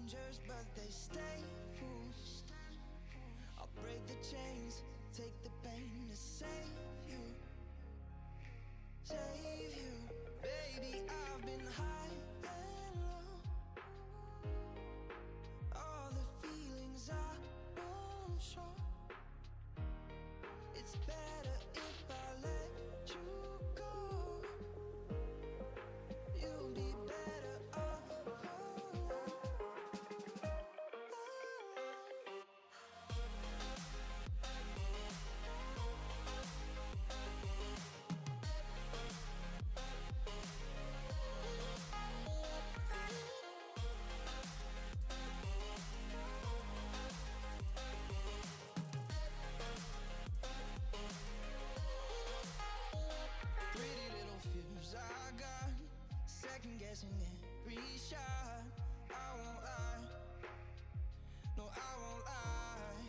strangers, but they stay fools. I'll break the chains, take the pain to save you. Save you. Baby, I've been high and low. All the feelings I won't show. It's better if I let you go. You'll be better off alone. Pretty little fears I got, second guessing every shot. I won't lie, no I won't lie.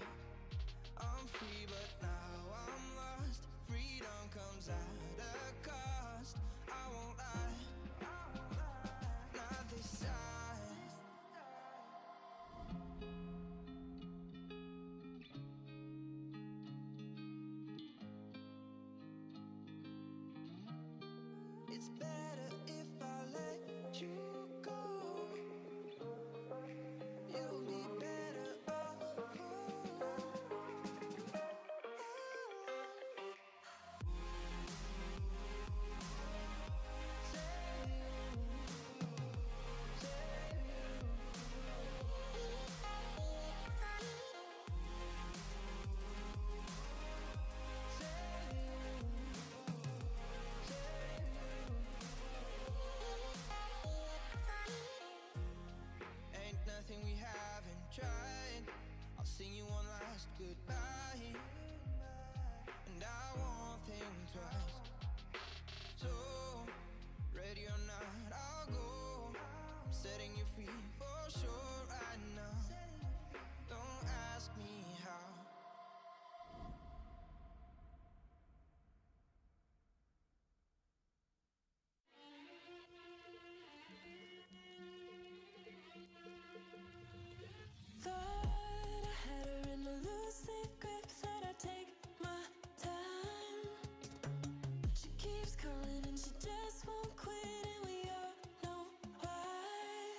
I'm free but now I'm lost. Freedom comes at a cost. I won't lie, not this time. It's better if I let you go. You'll be better off alone. Ain't nothing we haven't tried. I'll sing you one last goodbye, and I won't think twice. So, ready or not, I'll go. I'm setting you free for sure right now. Don't ask me how. Thought I had her in a loose-leaf grip, thought I'd take my time. She keeps calling and she just won't quit, and we all know why.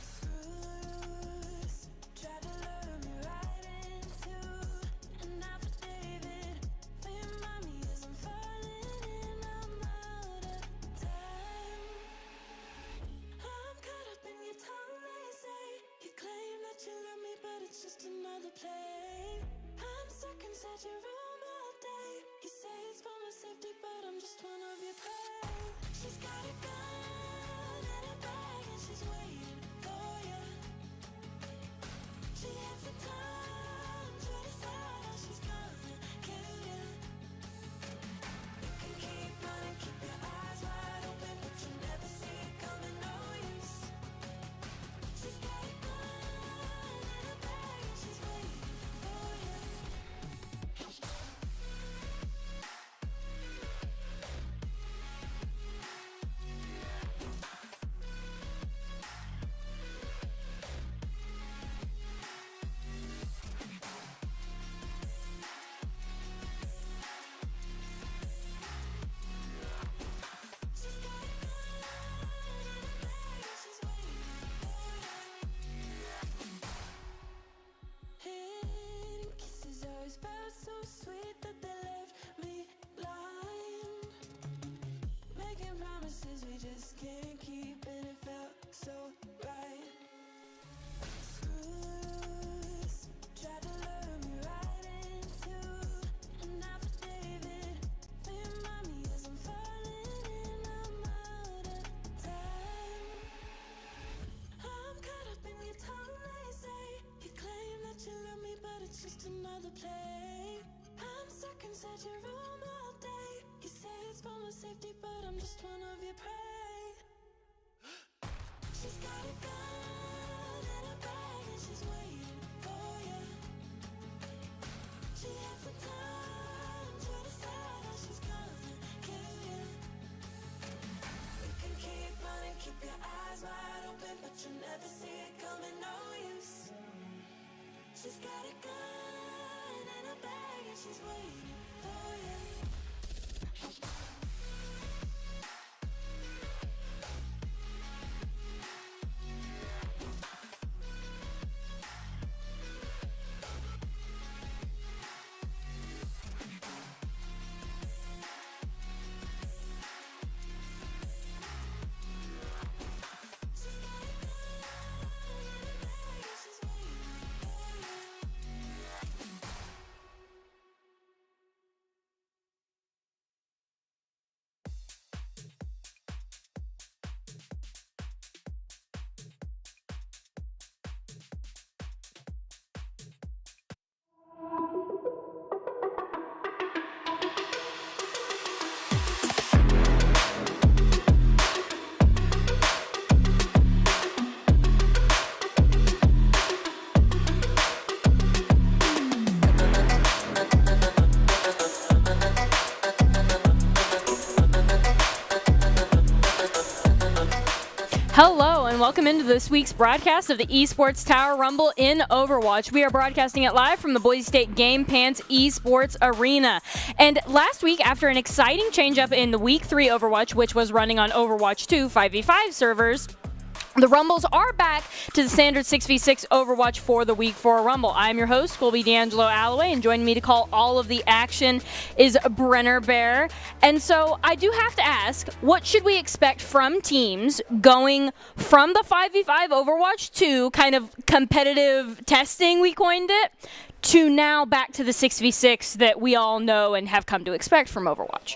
Screws tried to lure me right into an affidavit. Remind me as I'm falling and I'm out of time. I'm caught up in your tongue, they say. You claim that you love me, but it's just another play. I'm stuck inside your room all day. You say it's for my safety, but I'm just one of your prey. She's got a gun and a bag and she's waiting for you. She has the time to decide how she's gonna kill you. You can keep running, keep your eyes wide open, but you never see it coming, no use. She's got a gun and a bag and she's waiting for you. She's got a gun and a bag and she's waiting for you. Hidden kisses always felt so sweet that they left me blind. Making promises we just can't keep, and it felt so right. Screws tried to lure me right into an affidavit. Remind me as I'm falling and I'm out of time. I'm caught up in your tongue, they say. You claim that you love me, but it's just another play. I'm stuck inside your room all day. You say it's for my safety, but I'm just one of your prey. She's got a gun and a bag and she's waiting for you. She has the time to decide how she's gonna kill you. You can keep running, keep your eyes wide open, but you'll never see it coming, no She's got a gun and a bag and she's waiting for you. Hello and welcome into this week's broadcast of the Esports Tower Rumble in Overwatch. We are broadcasting it live from the Boise State Game Pants Esports Arena. And last week, after an exciting change-up in the Week 3 Overwatch, which was running on Overwatch 2 5v5 servers, the Rumbles are back to the standard 6v6 Overwatch for the Week 4 Rumble. I'm your host, Colby D'Angelo Alloway, and joining me to call all of the action is Brenner Bear. And so I do have to ask, what should we expect from teams going from the 5v5 Overwatch 2 kind of competitive testing, we coined it, to now back to the 6v6 that we all know and have come to expect from Overwatch?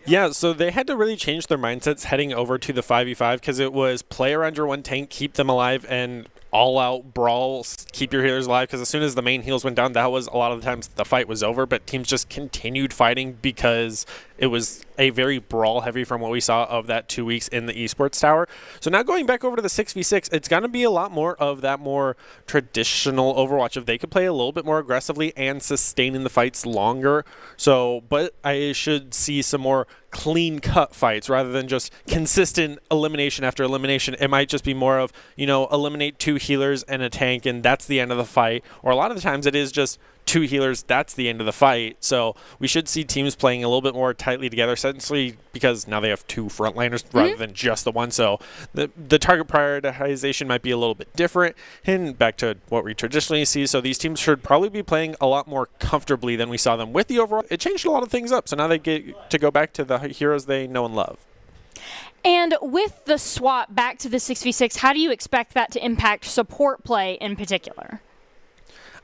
Yeah, so they had to really change their mindsets heading over to the 5v5 because it was play around your one tank, keep them alive, and all-out brawls, keep your healers alive, because as soon as the main heals went down, that was a lot of the times the fight was over, but teams just continued fighting because it was a very brawl-heavy from what we saw of that 2 weeks in the Esports Tower. So now going back over to the 6v6, it's going to be a lot more of that more traditional Overwatch. If they could play a little bit more aggressively and sustain in the fights longer. So, but I should see some more clean-cut fights rather than just consistent elimination after elimination. It might just be more of, you know, eliminate 2 healers and a tank, and that's the end of the fight. Or a lot of the times it is just 2 healers, that's the end of the fight. So we should see teams playing a little bit more tightly together, essentially because now they have 2 frontliners rather than just the one. So the target prioritization might be a little bit different, and back to what we traditionally see. So these teams should probably be playing a lot more comfortably than we saw them with the overall. It changed a lot of things up, so now they get to go back to the heroes they know and love. And with the swap back to the 6v6, how do you expect that to impact support play in particular?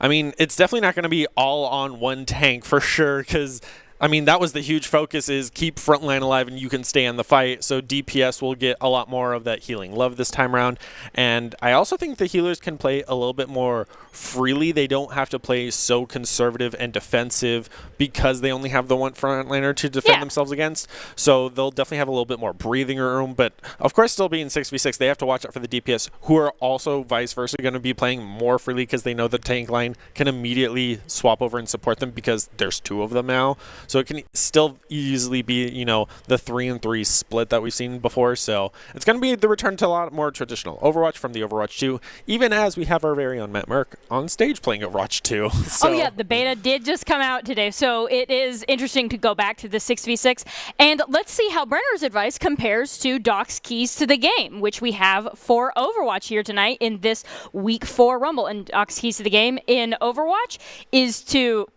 I mean, it's definitely not going to be all on one tank for sure, because I mean, that was the huge focus, is keep frontline alive and you can stay in the fight. So DPS will get a lot more of that healing love this time around. And I also think the healers can play a little bit more freely. They don't have to play so conservative and defensive because they only have the one frontliner to defend themselves against. So they'll definitely have a little bit more breathing room. But of course, still being 6v6, they have to watch out for the DPS, who are also vice versa going to be playing more freely because they know the tank line can immediately swap over and support them because there's 2 of them now. So it can still easily be, you know, the 3-and-3 split that we've seen before. So it's going to be the return to a lot more traditional Overwatch from the Overwatch 2, even as we have our very own Matt Merck on stage playing Overwatch 2. So. Oh, yeah, the beta did just come out today. So it is interesting to go back to the 6v6. And let's see how Brenner's advice compares to Doc's keys to the game, which we have for Overwatch here tonight in this Week 4 Rumble. And Doc's keys to the game in Overwatch is to...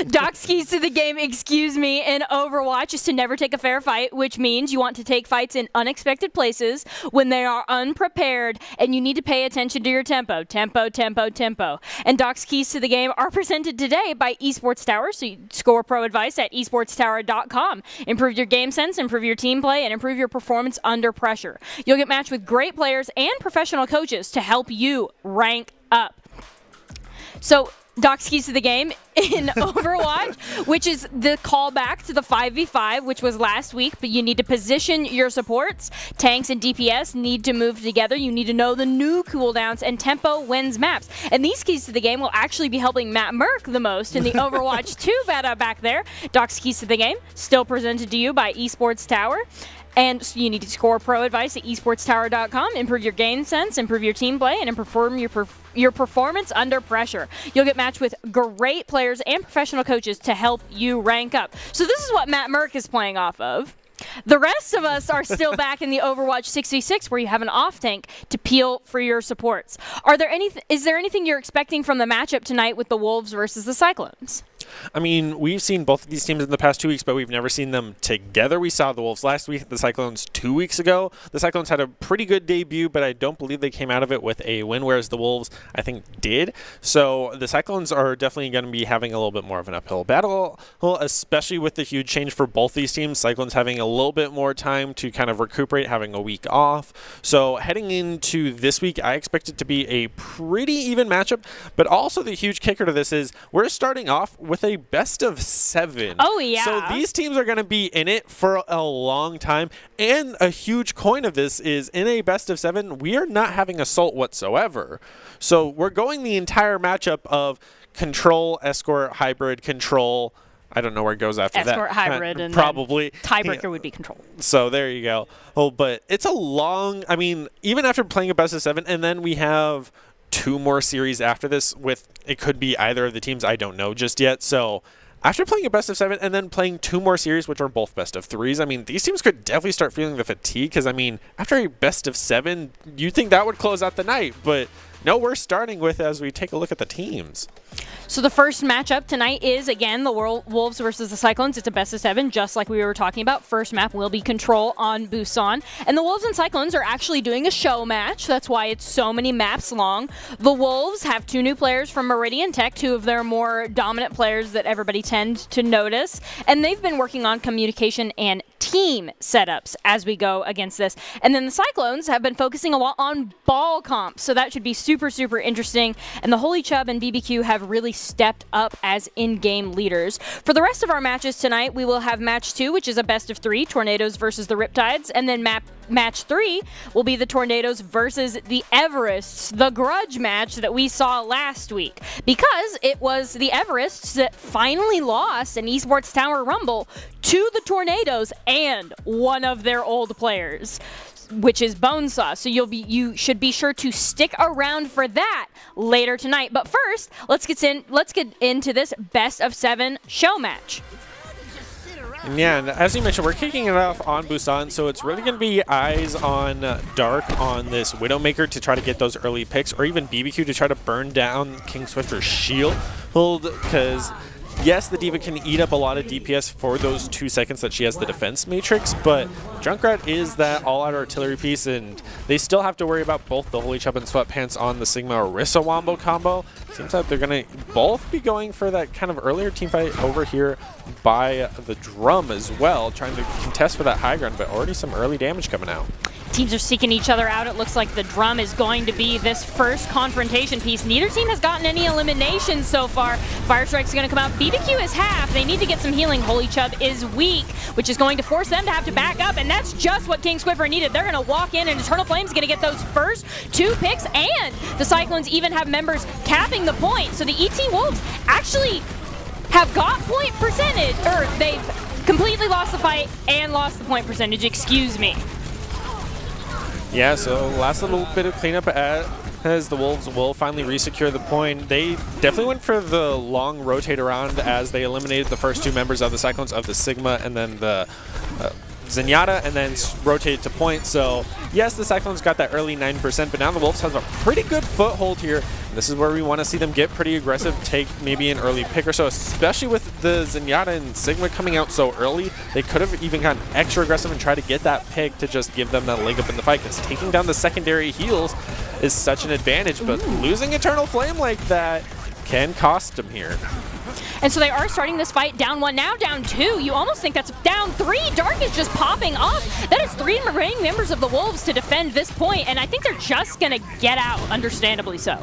Doc's keys to the game, in Overwatch is to never take a fair fight, which means you want to take fights in unexpected places when they are unprepared, and you need to pay attention to your tempo. Tempo, tempo, tempo. And Doc's keys to the game are presented today by Esports Tower, so you score pro advice at esportstower.com. Improve your game sense, improve your team play, and improve your performance under pressure. You'll get matched with great players and professional coaches to help you rank up. So, Doc's keys to the game in Overwatch, which is the callback to the 5v5, which was last week, but you need to position your supports. Tanks and DPS need to move together. You need to know the new cooldowns, and tempo wins maps. And these keys to the game will actually be helping Matt Merck the most in the Overwatch 2 beta back there. Doc's keys to the game, still presented to you by Esports Tower. And so you need to score pro advice at esportstower.com. Improve your game sense, improve your team play, and improve your performance under pressure. You'll get matched with great players and professional coaches to help you rank up. So this is what Matt Merck is playing off of. The rest of us are still back in the Overwatch 6v6 where you have an off tank to peel for your supports. Is there anything you're expecting from the matchup tonight with the Wolves versus the Cyclones? I mean, we've seen both of these teams in the past 2 weeks, but we've never seen them together. We saw the Wolves last week, the Cyclones 2 weeks ago. The Cyclones had a pretty good debut, but I don't believe they came out of it with a win, whereas the Wolves, I think, did. So the Cyclones are definitely going to be having a little bit more of an uphill battle, especially with the huge change for both these teams. Cyclones having a little bit more time to kind of recuperate, having a week off. So heading into this week, I expect it to be a pretty even matchup, but also the huge kicker to this is we're starting off with a best of 7. Oh, yeah. So these teams are going to be in it for a long time. And a huge coin of this is in a best of 7, we are not having assault whatsoever. So we're going the entire matchup of control, escort, hybrid, control. I don't know where it goes after that. Escort, hybrid, and probably tiebreaker would be control. So there you go. Oh, but it's a long, I mean, even after playing a best of 7, and then we have 2 more series after this with, it could be either of the teams, I don't know just yet. So after playing a best of 7 and then playing 2 more series, which are both best of 3s, I mean, these teams could definitely start feeling the fatigue because, I mean, after a best of 7, you'd think that would close out the night. But no, we're starting with as we take a look at the teams. So the first matchup tonight is, again, the Wolves versus the Cyclones. It's a best of 7, just like we were talking about. First map will be Control on Busan. And the Wolves and Cyclones are actually doing a show match. That's why it's so many maps long. The Wolves have 2 new players from Meridian Tech, 2 of their more dominant players that everybody tend to notice. And they've been working on communication and team setups as we go against this. And then the Cyclones have been focusing a lot on ball comp. So that should be super, super interesting. And the Holy Chubb and BBQ have really stepped up as in-game leaders. For the rest of our matches tonight, we will have match 2, which is a best of 3, Tornadoes versus the Riptides, and then match 3 will be the Tornadoes versus the Everests, the grudge match that we saw last week, because it was the Everests that finally lost an Esports Tower Rumble to the Tornadoes and one of their old players, which is Bonesaw. So you should be sure to stick around for that later tonight. But first, let's get into this best of 7 show match. Yeah, and as you mentioned, we're kicking it off on Busan, so it's really going to be eyes on Dark on this Widowmaker to try to get those early picks, or even BBQ to try to burn down King Swifter's shield, because yes, the D.Va can eat up a lot of DPS for those 2 seconds that she has the defense matrix, but Junkrat is that all-out artillery piece, and they still have to worry about both the Holy Chubb and Sweatpants on the Sigma Orisa Wombo combo. Seems like they're going to both be going for that kind of earlier team fight over here by the drum as well, trying to contest for that high ground, but already some early damage coming out. Teams are seeking each other out. It looks like the drum is going to be this first confrontation piece. Neither team has gotten any eliminations so far. Firestrike's going to come out. BBQ is half. They need to get some healing. Holy Chubb is weak, which is going to force them to have to back up, and that's just what King Swiffer needed. They're going to walk in, and Eternal Flame's going to get those first 2 picks, and the Cyclones even have members capping the point. So the ET Wolves actually have got point percentage, or they've completely lost the fight and lost the point percentage, excuse me. Yeah, so last little bit of cleanup as the Wolves will finally resecure the point. They definitely went for the long rotate around as they eliminated the first 2 members of the Cyclones of the Sigma and then the Zenyatta, and then rotated to point. So yes, the Cyclones got that early 9%, but now the Wolves have a pretty good foothold here. This is where we want to see them get pretty aggressive, take maybe an early pick or so, especially with the Zenyatta and Sigma coming out so early. They could have even gotten extra aggressive and tried to get that pick to just give them that leg up in the fight, because taking down the secondary heals is such an advantage, but losing Eternal Flame like that can cost them here. And so they are starting this fight down 1, now down 2. You almost think that's down 3. Dark is just popping off. That is 3 remaining members of the Wolves to defend this point, and I think they're just going to get out, understandably so.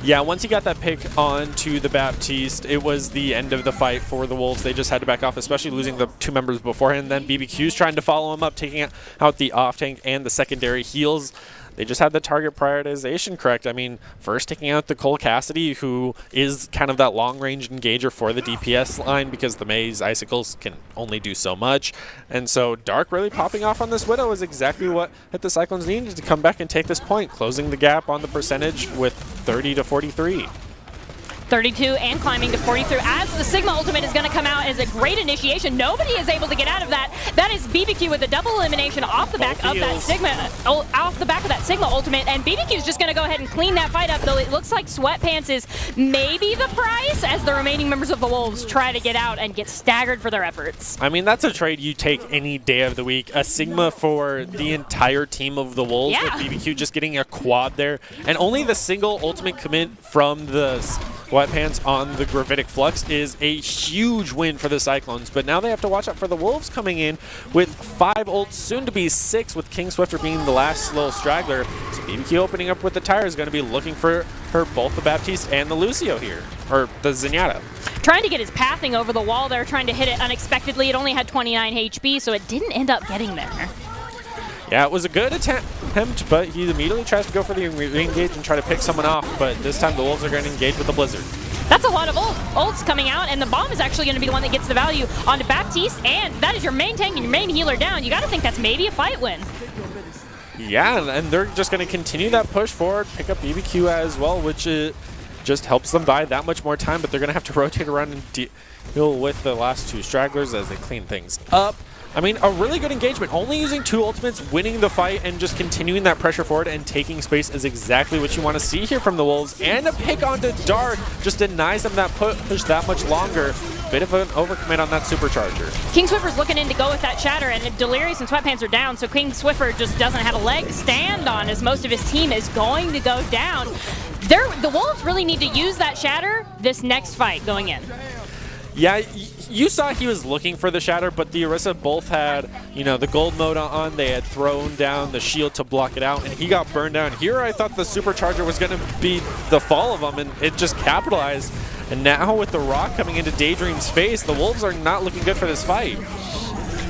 Yeah, once he got that pick onto the Baptiste, it was the end of the fight for the Wolves. They just had to back off, especially losing the 2 members beforehand. Then BBQ's trying to follow him up, taking out the off-tank and the secondary heals. they just had the target prioritization correct. I mean, first taking out the Cole Cassidy, who is kind of that long-range engager for the DPS line because the Maze Icicles can only do so much. And so Dark really popping off on this Widow is exactly what the Cyclones needed to come back and take this point, closing the gap on the percentage with 30 to 43. 32 and climbing to 43 as the Sigma ultimate is going to come out as a great initiation. Nobody is able to get out of that. That is BBQ with a double elimination off the back of that Sigma, off the back of that Sigma ultimate, and BBQ is just going to go ahead and clean that fight up, though it looks like Sweatpants is maybe the prize as the remaining members of the Wolves try to get out and get staggered for their efforts. I mean, that's a trade you take any day of the week. A Sigma for the entire team of the Wolves with BBQ just getting a quad there, and only the single ultimate commit from the Sweatpants on the Gravitic Flux is a huge win for the Cyclones, but now they have to watch out for the Wolves coming in with 5 ults, soon to be 6, with King Swifter being the last little straggler. So BBQ opening up with the tire is going to be looking for both the Baptiste and the Lucio here, or the Zenyatta. Trying to get his pathing over the wall there, trying to hit it unexpectedly. It only had 29 HP, so it didn't end up getting there. Yeah, it was a good attempt, but he immediately tries to go for the re-engage and try to pick someone off, but this time the Wolves are going to engage with the Blizzard. That's a lot of ults coming out, and the bomb is actually going to be the one that gets the value onto Baptiste, and that is your main tank and your main healer down. You got to think that's maybe a fight win. Yeah, and they're just going to continue that push forward, pick up BBQ as well, which just helps them buy that much more time, but they're going to have to rotate around and deal with the last 2 stragglers as they clean things up. I mean, a really good engagement. Only using 2 ultimates, winning the fight, and just continuing that pressure forward and taking space is exactly what you want to see here from the Wolves. And a pick onto Dark just denies them that push that much longer. Bit of an overcommit on that supercharger. King Swiffer's looking in to go with that shatter, and Delirious and Sweatpants are down, so King Swiffer just doesn't have a leg to stand on as most of his team is going to go down. The Wolves really need to use that shatter this next fight going in. Yeah, you saw he was looking for the shatter, but the Orisa both had, the gold mode on. They had thrown down the shield to block it out, and he got burned down. Here I thought the supercharger was going to be the fall of him, and it just capitalized. And now with the rock coming into Daydream's face, the Wolves are not looking good for this fight.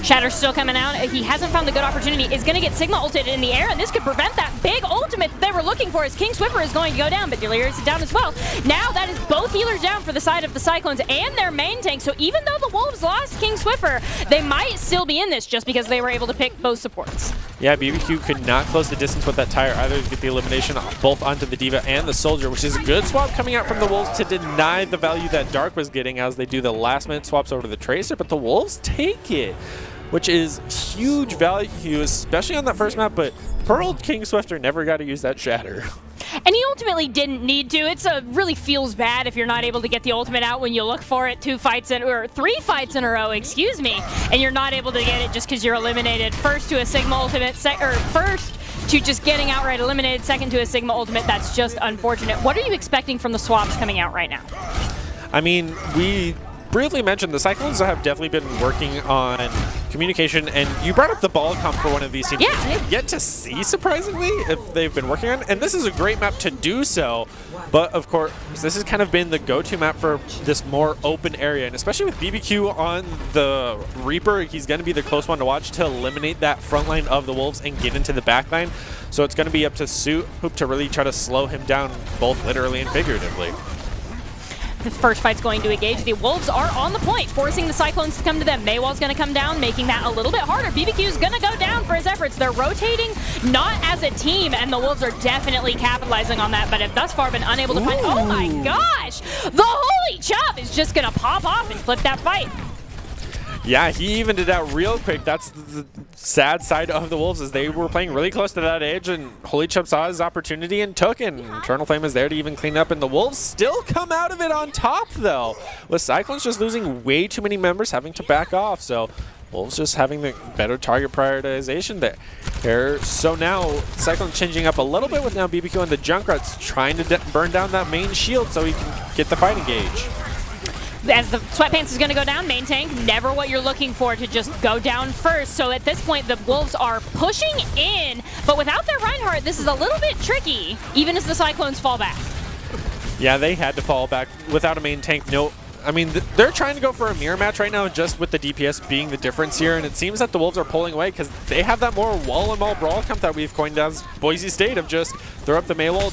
Shatter's still coming out. He hasn't found the good opportunity. Is going to get Sigma ulted in the air, and this could prevent that big ultimate that they were looking for as King Swiffer is going to go down, but Delirious is down as well. Now that is both healers down for the side of the Cyclones and their main tank, so even though the Wolves lost King Swiffer, they might still be in this just because they were able to pick both supports. Yeah, BBQ could not close the distance with that tire either to get the elimination both onto the D.Va and the Soldier, which is a good swap coming out from the Wolves to deny the value that Dark was getting as they do the last-minute swaps over to the Tracer, but the Wolves take it, which is huge value, especially on that first map, but poor old King Swifter never got to use that shatter. And he ultimately didn't need to. It really feels bad if you're not able to get the ultimate out when you look for it 3 fights in a row, excuse me, and you're not able to get it just because you're eliminated. First to a Sigma ultimate, first to just getting outright eliminated, second to a Sigma ultimate. That's just unfortunate. What are you expecting from the swaps coming out right now? I mean, we briefly mentioned the Cyclones have definitely been working on communication, and you brought up the ball comp for one of these teams. Yeah. We have yet to see, surprisingly, if they've been working on, and this is a great map to do so, but of course, this has kind of been the go-to map for this more open area, and especially with BBQ on the Reaper, he's going to be the close one to watch to eliminate that front line of the Wolves and get into the back line, so it's going to be up to Hoop to really try to slow him down, both literally and figuratively. The first fight's going to engage. The Wolves are on the point, forcing the Cyclones to come to them. Maywall's going to come down, making that a little bit harder. BBQ's going to go down for his efforts. They're rotating not as a team, and the Wolves are definitely capitalizing on that, but have thus far been unable to find... Oh my gosh! The Holy Chop is just going to pop off and flip that fight. Yeah, he even did that real quick. That's the sad side of the Wolves, as they were playing really close to that edge, and Holy Chub saw his opportunity and took it. And Eternal Flame is there to even clean up, and the Wolves still come out of it on top, though, with Cyclones just losing way too many members, having to back off. So Wolves just having the better target prioritization there. So now Cyclones changing up a little bit with now BBQ and the Junkrats trying to burn down that main shield so he can get the fight engage. As the Sweatpants is going to go down, main tank, never what you're looking for to just go down first. So at this point, the Wolves are pushing in, but without their Reinhardt, this is a little bit tricky, even as the Cyclones fall back. Yeah, they had to fall back without a main tank. No I mean, they're trying to go for a mirror match right now, just with the DPS being the difference here, and it seems that the Wolves are pulling away because they have that more wall-and-mall brawl comp that we've coined as Boise State of just throw up the May wall,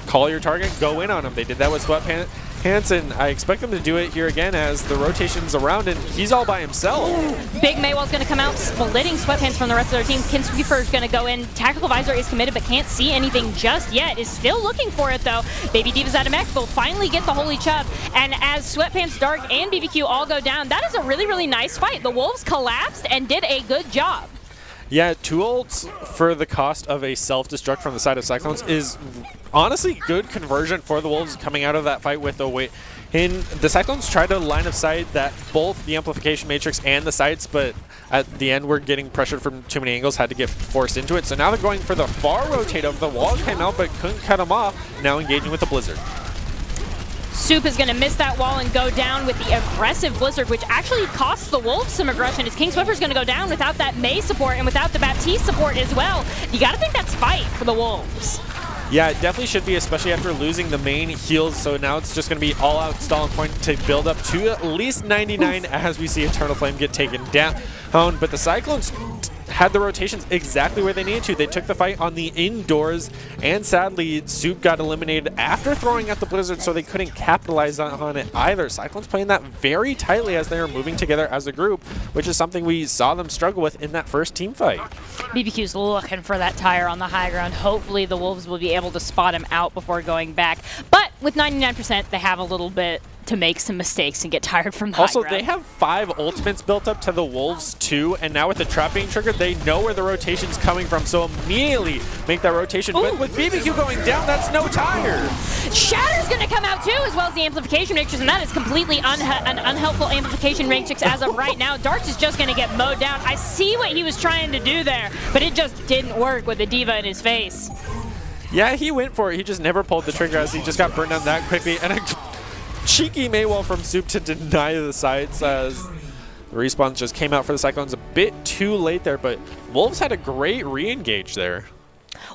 call your target, go in on them. They did that with Sweatpants, and I expect them to do it here again as the rotation's around and he's all by himself. Big Maywall's going to come out, splitting Sweatpants from the rest of their team. Kinsweeper's going to go in. Tactical Visor is committed but can't see anything just yet. Is still looking for it though. Baby Divas out of mech will finally get the Holy Chub. And as Sweatpants, Dark, and BBQ all go down, that is a really, really nice fight. The Wolves collapsed and did a good job. Yeah, 2 ults for the cost of a self-destruct from the side of Cyclones is honestly good conversion for the Wolves coming out of that fight with the weight. And the Cyclones tried to line of sight that both the Amplification Matrix and the sights, but at the end we're getting pressured from too many angles, had to get forced into it. So now they're going for the far rotate of the wall came out but couldn't cut him off, now engaging with the Blizzard. Soup is going to miss that wall and go down with the aggressive Blizzard, which actually costs the Wolves some aggression, as King Swiffer's going to go down without that May support and without the Baptiste support as well. You got to think that's fight for the Wolves. Yeah, it definitely should be, especially after losing the main heals. So now it's just going to be all-out stall and point to build up to at least 99 as we see Eternal Flame get taken down. But the Cyclones had the rotations exactly where they needed to. They took the fight on the indoors, and sadly, Soup got eliminated after throwing out the Blizzard, so they couldn't capitalize on it either. Cyclones playing that very tightly as they were moving together as a group, which is something we saw them struggle with in that first team fight. BBQ's looking for that tire on the high ground. Hopefully the Wolves will be able to spot him out before going back. But with 99%, they have a little bit to make some mistakes and get tired from the high ground. They have 5 ultimates built up to the Wolves too, and now with the trap being triggered, they know where the rotation's coming from, so immediately make that rotation. But with BBQ going down, that's no tire. Shatter's going to come out too, as well as the Amplification Matrix, and that is completely an unhelpful Amplification Matrix as of right now. Darts is just going to get mowed down. I see what he was trying to do there, but it just didn't work with the Diva in his face. Yeah, he went for it. He just never pulled the trigger as he just got burned down that quickly. And a cheeky Maywall from Soup to deny the sights as the respawns just came out for the Cyclones a bit too late there, but Wolves had a great re-engage there.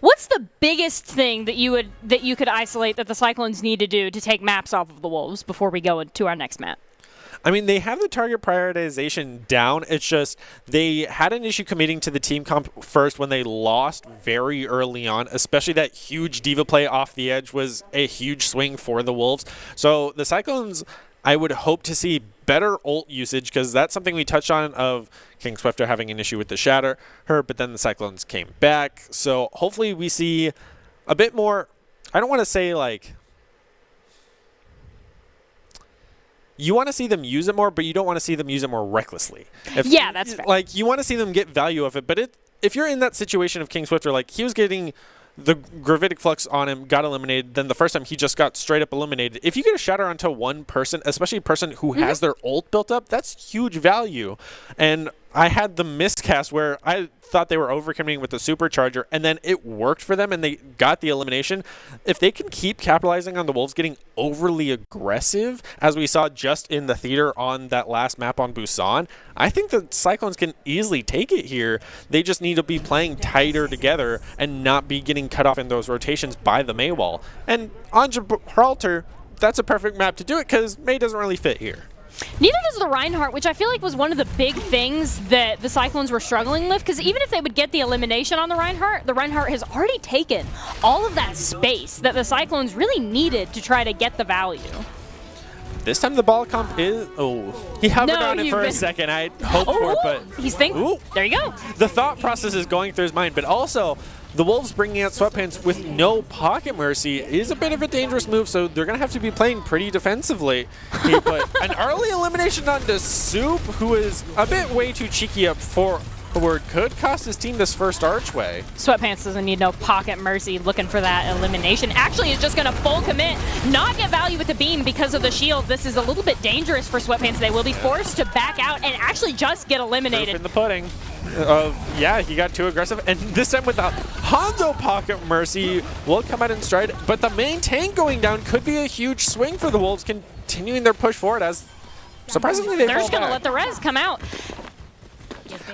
What's the biggest thing that you could isolate that the Cyclones need to do to take maps off of the Wolves before we go into our next map? I mean, they have the target prioritization down. It's just they had an issue committing to the team comp first when they lost very early on, especially that huge diva play off the edge was a huge swing for the Wolves. So the Cyclones, I would hope to see better ult usage, because that's something we touched on of King Swifter having an issue with the Shatter, but then the Cyclones came back. So hopefully we see a bit more, I don't want to say like, you want to see them use it more, but you don't want to see them use it more recklessly. Yeah, that's fair. Like, you want to see them get value of it, but if you're in that situation of King Swifter, like, he was getting the Gravitic Flux on him, got eliminated, then the first time he just got straight up eliminated. If you get a shatter onto one person, especially a person who has their ult built up, that's huge value. And I had the miscast where I thought they were overcommitting with the supercharger, and then it worked for them and they got the elimination. If they can keep capitalizing on the Wolves getting overly aggressive, as we saw just in the theater on that last map on Busan, I think the Cyclones can easily take it here. They just need to be playing tighter together and not be getting cut off in those rotations by the May wall. And on Gibraltar, that's a perfect map to do it because May doesn't really fit here. Neither does the Reinhardt, which I feel like was one of the big things that the Cyclones were struggling with, because even if they would get the elimination on the Reinhardt has already taken all of that space that the Cyclones really needed to try to get the value. This time the ball comp is... Oh, he hovered on it for a second. I hoped for it, but... He's thinking... Ooh. There you go. The thought process is going through his mind, but also... The Wolves bringing out Sweatpants with no pocket mercy is a bit of a dangerous move, so they're going to have to be playing pretty defensively. But an early elimination onto Soup, who is a bit way too cheeky up forward, could cost his team this first archway. Sweatpants doesn't need no pocket mercy looking for that elimination. Actually, is just going to full commit, not get value with the beam because of the shield. This is a little bit dangerous for Sweatpants. They will be forced to back out and actually just get eliminated. Proof in the pudding. Yeah, he got too aggressive, and this time with the Hanzo pocket mercy will come out in stride, but the main tank going down could be a huge swing for the Wolves, continuing their push forward as surprisingly they're just going to let the res come out.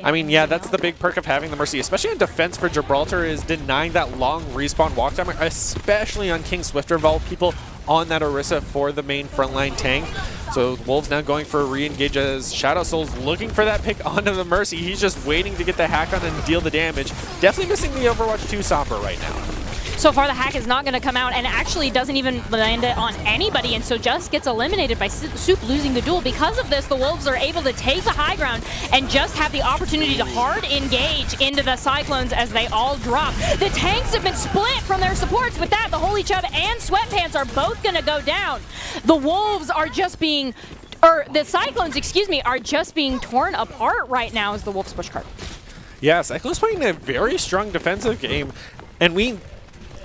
I mean, yeah, that's the big perk of having the Mercy, especially in defense for Gibraltar, is denying that long respawn walk time, especially on King Swifter of all people on that Orisa for the main frontline tank. So Wolves now going for a re-engage as Shadow Soul's looking for that pick onto the Mercy. He's just waiting to get the hack on and deal the damage. Definitely missing the Overwatch 2 Sombra right now. So far, the hack is not going to come out and actually doesn't even land it on anybody, and so just gets eliminated by Soup losing the duel. Because of this, the Wolves are able to take the high ground and just have the opportunity to hard engage into the Cyclones as they all drop. The tanks have been split from their supports. With that, the Holy Chub and Sweatpants are both going to go down. The Wolves are just being, or the Cyclones, excuse me, are just being torn apart right now as the Wolves push card. Yeah, Cyclones playing a very strong defensive game, and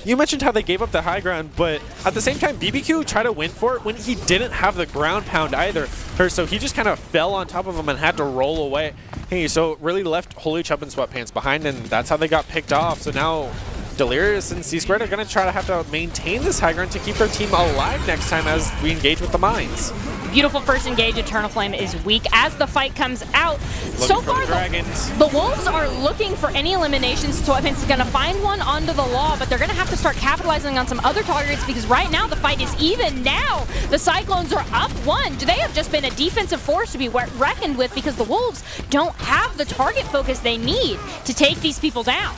you mentioned how they gave up the high ground, but at the same time, BBQ tried to win for it when he didn't have the ground pound either. So he just kind of fell on top of him and had to roll away. Hey, so it really left Holy Chub and Sweatpants behind, and that's how they got picked off. So now Delirious and C2 are going to try to have to maintain this high ground to keep their team alive next time as we engage with the mines. Beautiful first engage. Eternal Flame is weak as the fight comes out. So far, the Wolves are looking for any eliminations. Sweatpants is going to find one onto the law, but they're going to have to start capitalizing on some other targets because right now the fight is even. Now the Cyclones are up 1. They have just been a defensive force to be reckoned with because the Wolves don't have the target focus they need to take these people down.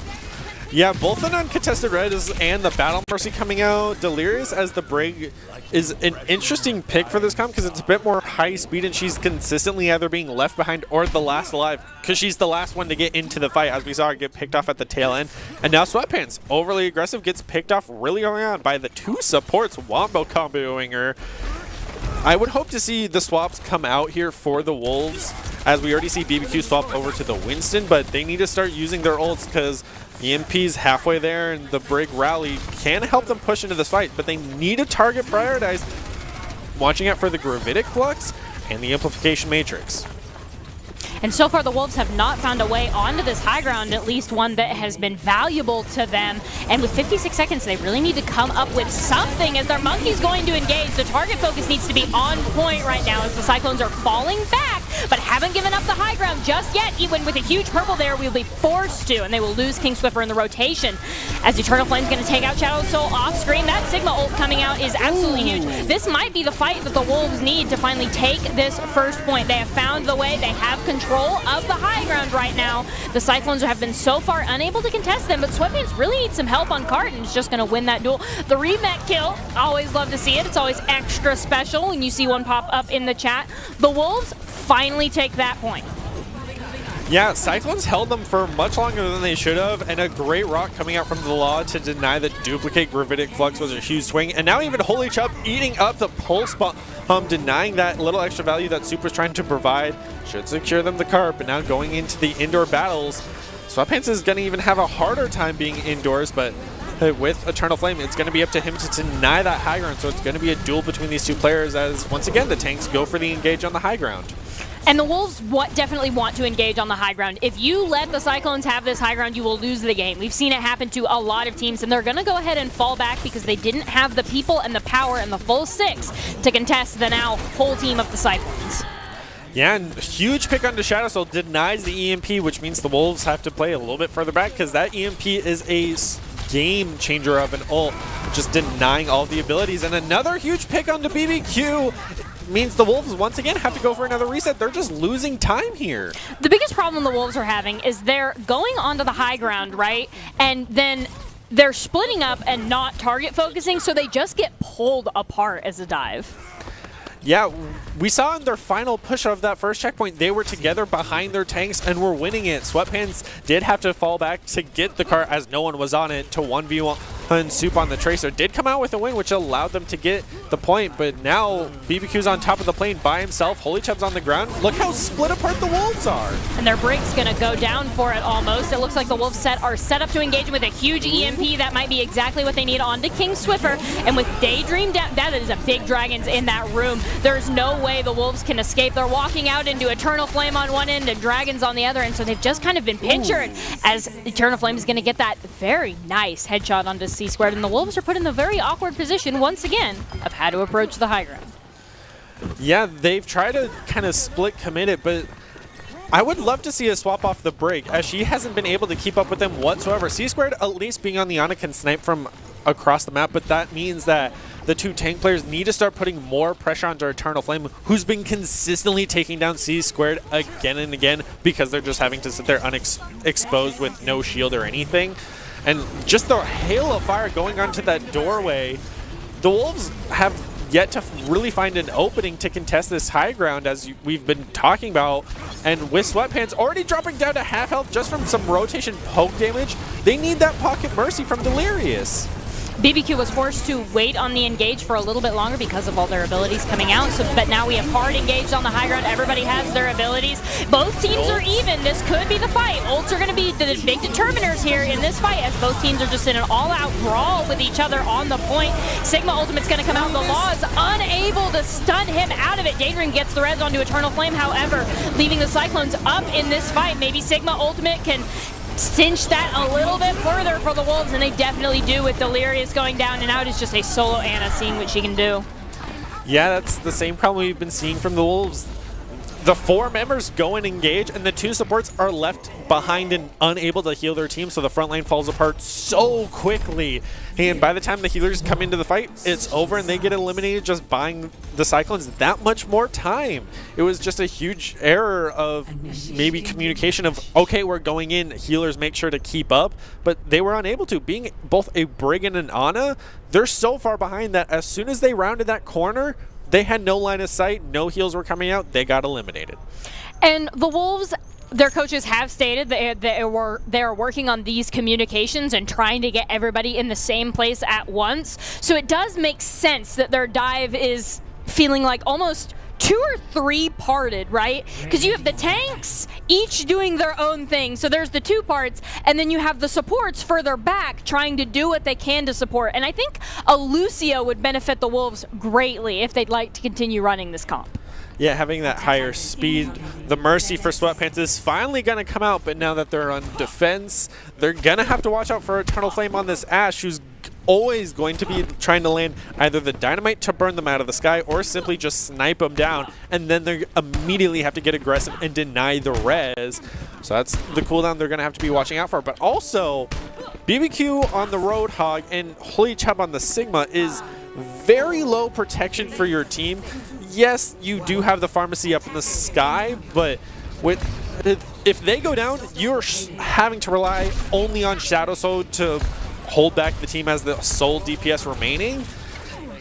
Yeah, both the non-contested Reds and the Battle Mercy coming out. Delirious as the Brig is an interesting pick for this comp because it's a bit more high speed and she's consistently either being left behind or the last alive because she's the last one to get into the fight, as we saw her get picked off at the tail end. And now Sweatpants, overly aggressive, gets picked off really early on by the 2 supports wombo comboing her. I would hope to see the swaps come out here for the Wolves, as we already see BBQ swap over to the Winston, but they need to start using their ults because EMP's halfway there and the Brig rally can help them push into this fight, but they need a target prioritized. Watching out for the Gravitic Flux and the Amplification Matrix. And so far, the Wolves have not found a way onto this high ground, at least one that has been valuable to them. And with 56 seconds, they really need to come up with something as their Monkey's going to engage. The target focus needs to be on point right now as the Cyclones are falling back, but haven't given up the high ground just yet. Even with a huge purple there, we'll be forced to, and they will lose King Swiffer in the rotation. As Eternal Flame's going to take out Shadow Soul off screen, that Sigma ult coming out is absolutely huge. This might be the fight that the Wolves need to finally take this first point. They have found the way. They have control of the high ground right now. The Cyclones have been so far unable to contest them, but Sweatpants really needs some help on card and is just going to win that duel. The remake kill, always love to see it. It's always extra special when you see one pop up in the chat. The Wolves finally take that point. Yeah, Cyclones held them for much longer than they should have, and a great rock coming out from the law to deny the duplicate Gravitic Flux was a huge swing. And now even Holy Chub eating up the pulse bomb, denying that little extra value that Super's trying to provide. Should secure them the cart, but now going into the indoor battles, Sweatpants is going to even have a harder time being indoors, but with Eternal Flame, it's going to be up to him to deny that high ground, so it's going to be a duel between these two players as, once again, the tanks go for the engage on the high ground. And the Wolves definitely want to engage on the high ground. If you let the Cyclones have this high ground, you will lose the game. We've seen it happen to a lot of teams, and they're going to go ahead and fall back because they didn't have the people and the power and the full 6 to contest the now whole team of the Cyclones. Yeah, and huge pick onto Shadow Soul denies the EMP, which means the Wolves have to play a little bit further back because that EMP is a game changer of an ult, just denying all the abilities. And another huge pick onto BBQ means the Wolves once again have to go for another reset. They're just losing time here. The biggest problem the Wolves are having is they're going onto the high ground, right? And then they're splitting up and not target focusing, so they just get pulled apart as a dive. Yeah, we saw in their final push of that first checkpoint, they were together behind their tanks and were winning it. Sweatpants did have to fall back to get the cart as no one was on it to 1v1 Soup on the Tracer. Did come out with a win, which allowed them to get the point, but now BBQ's on top of the plane by himself. Holy Chub's on the ground. Look how split apart the Wolves are. And their Brig's going to go down for it almost. It looks like the Wolves are set up to engage with a huge EMP. That might be exactly what they need onto King Swiffer. And with Daydream down, that is a big Dragons in that room. There's no way the Wolves can escape. They're walking out into Eternal Flame on one end and Dragons on the other, and so they've just kind of been pinchered as Eternal Flame is going to get that very nice headshot onto C2, and the Wolves are put in the very awkward position once again of how to approach the high ground. Yeah, they've tried to kind of split commit it, but I would love to see a swap off the Brig, as she hasn't been able to keep up with them whatsoever. C2 at least being on the Ana can snipe from across the map, but that means that the two tank players need to start putting more pressure onto Eternal Flame, who's been consistently taking down C squared again and again because they're just having to sit there exposed with no shield or anything. And just the hail of fire going onto that doorway, the Wolves have yet to really find an opening to contest this high ground, as we've been talking about. And with Sweatpants already dropping down to half health just from some rotation poke damage, they need that pocket mercy from Delirious. BBQ was forced to wait on the engage for a little bit longer because of all their abilities coming out. But now we have hard engaged on the high ground. Everybody has their abilities. Both teams are even. This could be the fight. Ults are going to be the big determiners here in this fight, as both teams are just in an all-out brawl with each other on the point. Sigma Ultimate's going to come out. The Law is unable to stun him out of it. Daydream gets the res onto Eternal Flame, however, leaving the Cyclones up in this fight. Maybe Sigma Ultimate can cinch that a little bit further for the Wolves, and they definitely do, with Delirious going down and out. It's just a solo Ana seeing what she can do. Yeah, that's the same problem we've been seeing from the Wolves. The 4 members go and engage, and the 2 supports are left behind and unable to heal their team, so the front line falls apart so quickly. And by the time the healers come into the fight, it's over and they get eliminated, just buying the Cyclones that much more time. It was just a huge error of maybe communication of, okay, we're going in, healers make sure to keep up, but they were unable to. Being both a Brig and an Ana, they're so far behind that as soon as they rounded that corner, they had no line of sight, no heals were coming out, they got eliminated. And the Wolves, their coaches have stated that they are working on these communications and trying to get everybody in the same place at once. So it does make sense that their dive is feeling like almost 2 or 3 parted, right? Because you have the tanks each doing their own thing. So there's the 2 parts, and then you have the supports further back trying to do what they can to support. And I think a Lucio would benefit the Wolves greatly if they'd like to continue running this comp. Yeah, having that higher speed. The Mercy for Sweatpants is finally going to come out, but now that they're on defense, they're going to have to watch out for Eternal Flame on this Ashe, who's always going to be trying to land either the dynamite to burn them out of the sky or simply just snipe them down, and then they immediately have to get aggressive and deny the res. So that's the cooldown they're going to have to be watching out for. But also, BBQ on the Roadhog and Holy Chub on the Sigma is very low protection for your team. Yes, you do have the pharmacy up in the sky, but if they go down, you're having to rely only on Shadow Soul to hold back the team as the sole DPS remaining.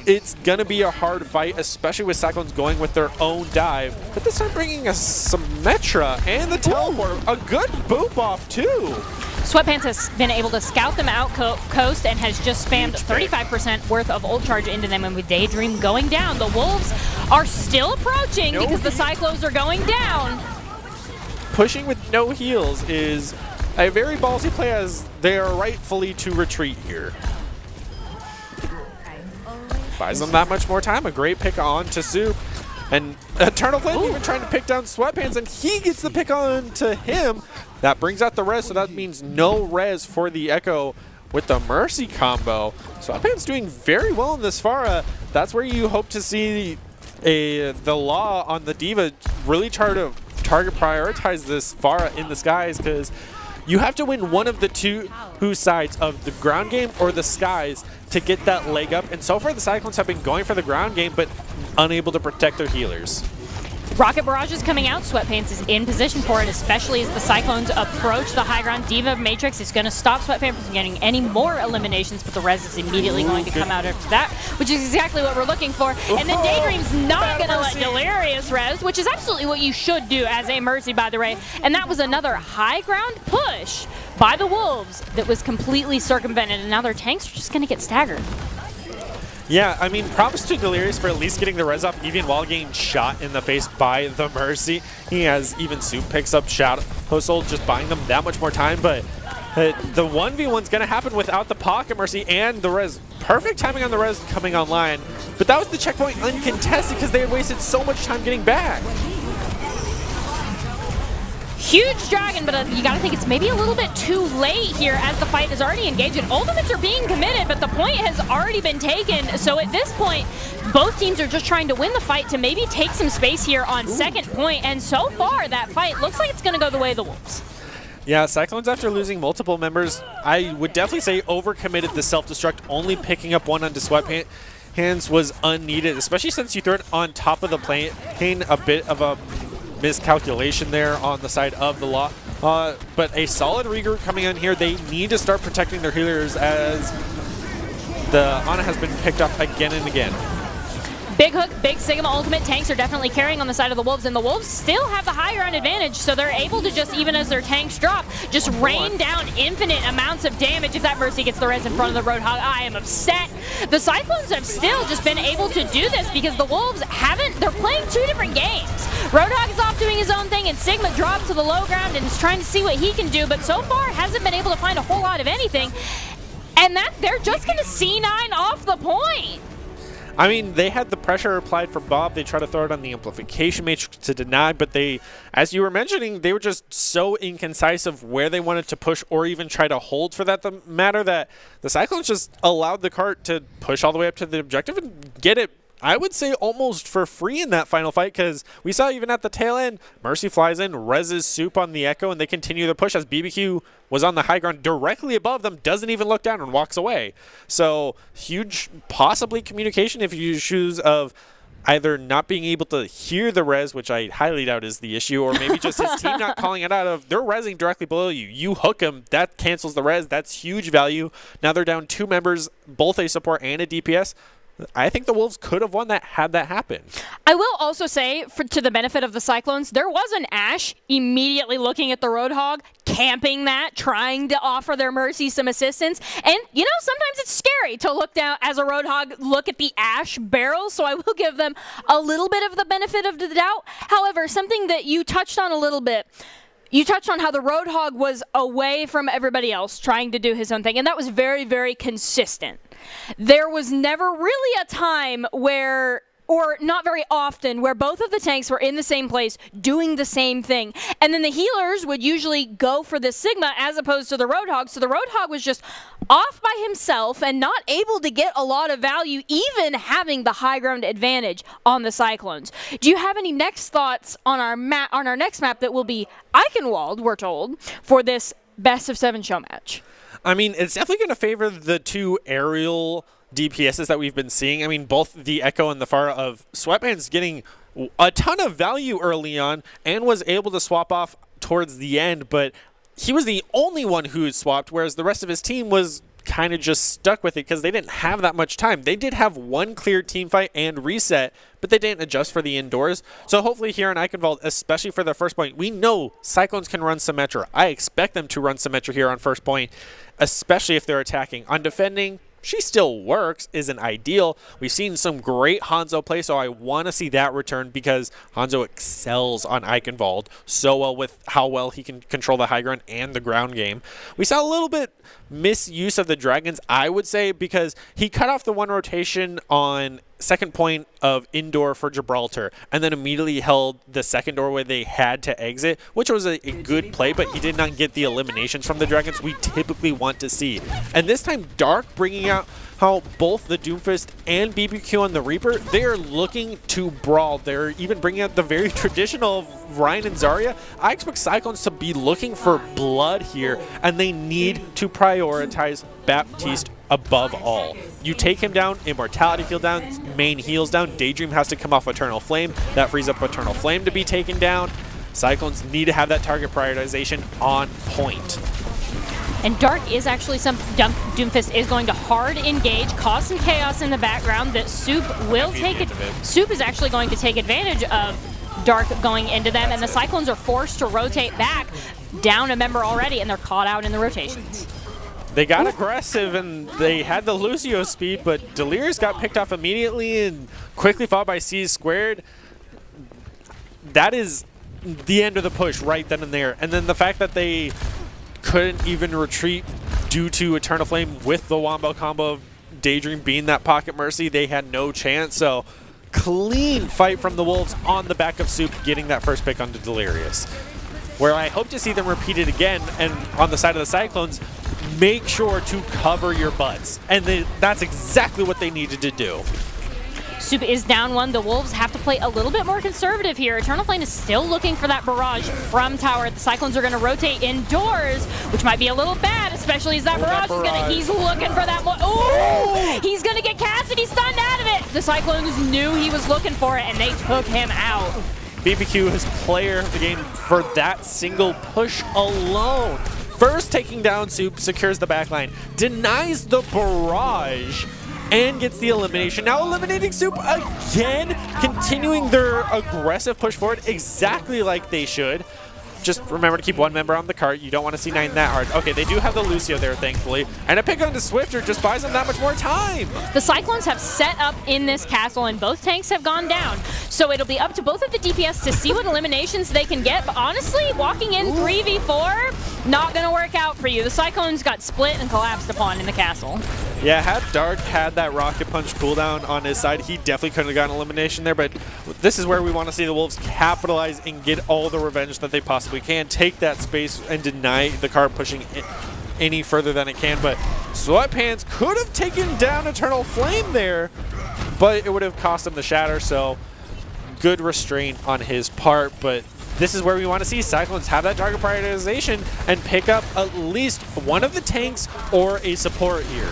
It's going to be a hard fight, especially with Cyclones going with their own dive. But this time bringing us some Metra and the teleport. A good boop off, too. Sweatpants has been able to scout them out coast and has just spammed 35% worth of ult charge into them, and with Daydream going down, the Wolves are still approaching because the Cyclones are going down. Pushing with no heals is a very ballsy play, as they are rightfully to retreat here. Buys them that much more time. A great pick on to Soup. And Eternal Flame even trying to pick down Sweatpants, and he gets the pick on to him. That brings out the res, so that means no res for the Echo with the Mercy combo. Sweatpants doing very well in this Pharah. That's where you hope to see the Law on the D.Va really try to target prioritize this Pharah in the skies, because you have to win one of the two sides of the ground game or the skies to get that leg up. And so far the Cyclones have been going for the ground game, but unable to protect their healers. Rocket Barrage is coming out. Sweatpants is in position for it, especially as the Cyclones approach the high ground. D.Va Matrix is going to stop Sweatpants from getting any more eliminations, but the res is immediately going to come out after that, which is exactly what we're looking for. And then Daydream's not going to let Delirious res, which is absolutely what you should do as a Mercy, by the way. And that was another high ground push by the Wolves that was completely circumvented, and now their tanks are just going to get staggered. Yeah, I mean, props to Delirious for at least getting the res up even while getting shot in the face by the Mercy. He has even Soup picks up Shadow Soul, just buying them that much more time, but the 1v1's going to happen without the Pocket Mercy and the res. Perfect timing on the res coming online, but that was the checkpoint uncontested because they had wasted so much time getting back. Huge dragon, but you gotta think it's maybe a little bit too late here as the fight is already engaged and ultimates are being committed, but the point has already been taken. So at this point, both teams are just trying to win the fight to maybe take some space here on second point, and so far that fight looks like it's gonna go the way of the Wolves. Yeah, Cyclones, after losing multiple members, I would definitely say overcommitted the self-destruct, only picking up one onto Sweatpants. hands was unneeded, especially since you threw it on top of the plane. A bit of a miscalculation there on the side of the lot. But a solid regroup coming in here. They need to start protecting their healers as the Ana has been picked up again and again. Big Hook, Big Sigma ultimate tanks are definitely carrying on the side of the Wolves, and the Wolves still have the high ground advantage, so they're able to just, even as their tanks drop, just rain down infinite amounts of damage. If that Mercy gets the res in front of the Roadhog, I am upset. The Cyclones have still just been able to do this because the Wolves haven't, they're playing two different games. Roadhog is off doing his own thing, and Sigma drops to the low ground and is trying to see what he can do, but so far hasn't been able to find a whole lot of anything. And that they're just going to C9 off the point. I mean, they had the pressure applied for Bob. They tried to throw it on the amplification matrix to deny, but they, as you were mentioning, they were just so inconcise of where they wanted to push or even try to hold for that matter that the Cyclones just allowed the cart to push all the way up to the objective and get it, I would say, almost for free in that final fight, because we saw even at the tail end, Mercy flies in, reses Soup on the Echo, and they continue the push as BBQ was on the high ground directly above them, doesn't even look down and walks away. So huge, possibly communication if you choose of either not being able to hear the res, which I highly doubt is the issue, or maybe just his team not calling it out of, they're resing directly below you. You hook them, that cancels the res, that's huge value. Now they're down 2 members, both a support and a DPS. I think the Wolves could have won that had that happened. I will also say, to the benefit of the Cyclones, there was an Ashe immediately looking at the Roadhog, camping that, trying to offer their Mercy some assistance. And, you know, sometimes it's scary to look down as a Roadhog, look at the Ashe barrel, so I will give them a little bit of the benefit of the doubt. However, something that you touched on a little bit, you touched on how the Roadhog was away from everybody else, trying to do his own thing, and that was very, very consistent. There was never really a time where, or not very often, where both of the tanks were in the same place doing the same thing. And then the healers would usually go for the Sigma as opposed to the Roadhog. So the Roadhog was just off by himself and not able to get a lot of value, even having the high ground advantage on the Cyclones. Do you have any next thoughts on our next map that will be Eichenwald, we're told, for this best of 7 show match? I mean, it's definitely going to favor the 2 aerial DPSs that we've been seeing. I mean, both the Echo and the Pharah of Sweatbands getting a ton of value early on and was able to swap off towards the end, but he was the only one who swapped, whereas the rest of his team was kind of just stuck with it because they didn't have that much time. They did have one clear team fight and reset, but they didn't adjust for the indoors. So hopefully here in Eichenwald, especially for the first point, we know Cyclones can run Symmetra. I expect them to run Symmetra here on first point, especially if they're attacking. On defending, she still works, isn't ideal. We've seen some great Hanzo play, so I want to see that return because Hanzo excels on Eichenwald so well with how well he can control the high ground and the ground game. We saw a little bit misuse of the Dragons, I would say, because he cut off the one rotation on second point of indoor for Gibraltar and then immediately held the second door where they had to exit, which was a good play, but he did not get the eliminations from the Dragons we typically want to see. And this time Dark bringing out how both the Doomfist and BBQ on the Reaper, they are looking to brawl. They're even bringing out the very traditional Ryan and Zarya. I expect Cyclones to be looking for blood here, and they need to prioritize Baptiste above all. You take him down, Immortality Field down, main heals down, Daydream has to come off Eternal Flame. That frees up Eternal Flame to be taken down. Cyclones need to have that target prioritization on point. And Dark is actually Doomfist is going to hard engage, cause some chaos in the background that Soup will take it. Soup is actually going to take advantage of Dark going into them, and the Cyclones are forced to rotate back, down a member already, and they're caught out in the rotations. They got aggressive and they had the Lucio speed, but Delirious got picked off immediately and quickly followed by C squared. That is the end of the push right then and there. And then the fact that they couldn't even retreat due to Eternal Flame with the Wombo combo of Daydream being that pocket Mercy, they had no chance. So clean fight from the Wolves on the back of Soup, getting that first pick onto Delirious. Where I hope to see them repeat it again, and on the side of the Cyclones, make sure to cover your butts. And that's exactly what they needed to do. Soup is down one. The Wolves have to play a little bit more conservative here. Eternal Flame is still looking for that barrage from tower. The Cyclones are going to rotate indoors, which might be a little bad, especially as that barrage is going to, he's looking for that more. Oh, he's going to get Cassidy stunned out of it. The Cyclones knew he was looking for it, and they took him out. BBQ is player of the game for that single push alone. First taking down Soup, secures the backline, denies the barrage, and gets the elimination. Now eliminating Soup again, continuing their aggressive push forward exactly like they should. Just remember to keep one member on the cart. You don't want to see 9 that hard. Okay, they do have the Lucio there, thankfully. And a pick onto Swifter just buys them that much more time. The Cyclones have set up in this castle, and both tanks have gone down. So it'll be up to both of the DPS to see what eliminations they can get. But honestly, walking in 3v4, not going to work out for you. The Cyclones got split and collapsed upon in the castle. Yeah, had Dark had that Rocket Punch cooldown on his side, he definitely couldn't have gotten elimination there, but this is where we want to see the Wolves capitalize and get all the revenge that they possibly can. Take that space and deny the cart pushing any further than it can, but Sweatpants could have taken down Eternal Flame there, but it would have cost him the Shatter, so good restraint on his part, but this is where we want to see Cyclones have that target prioritization and pick up at least one of the tanks or a support here.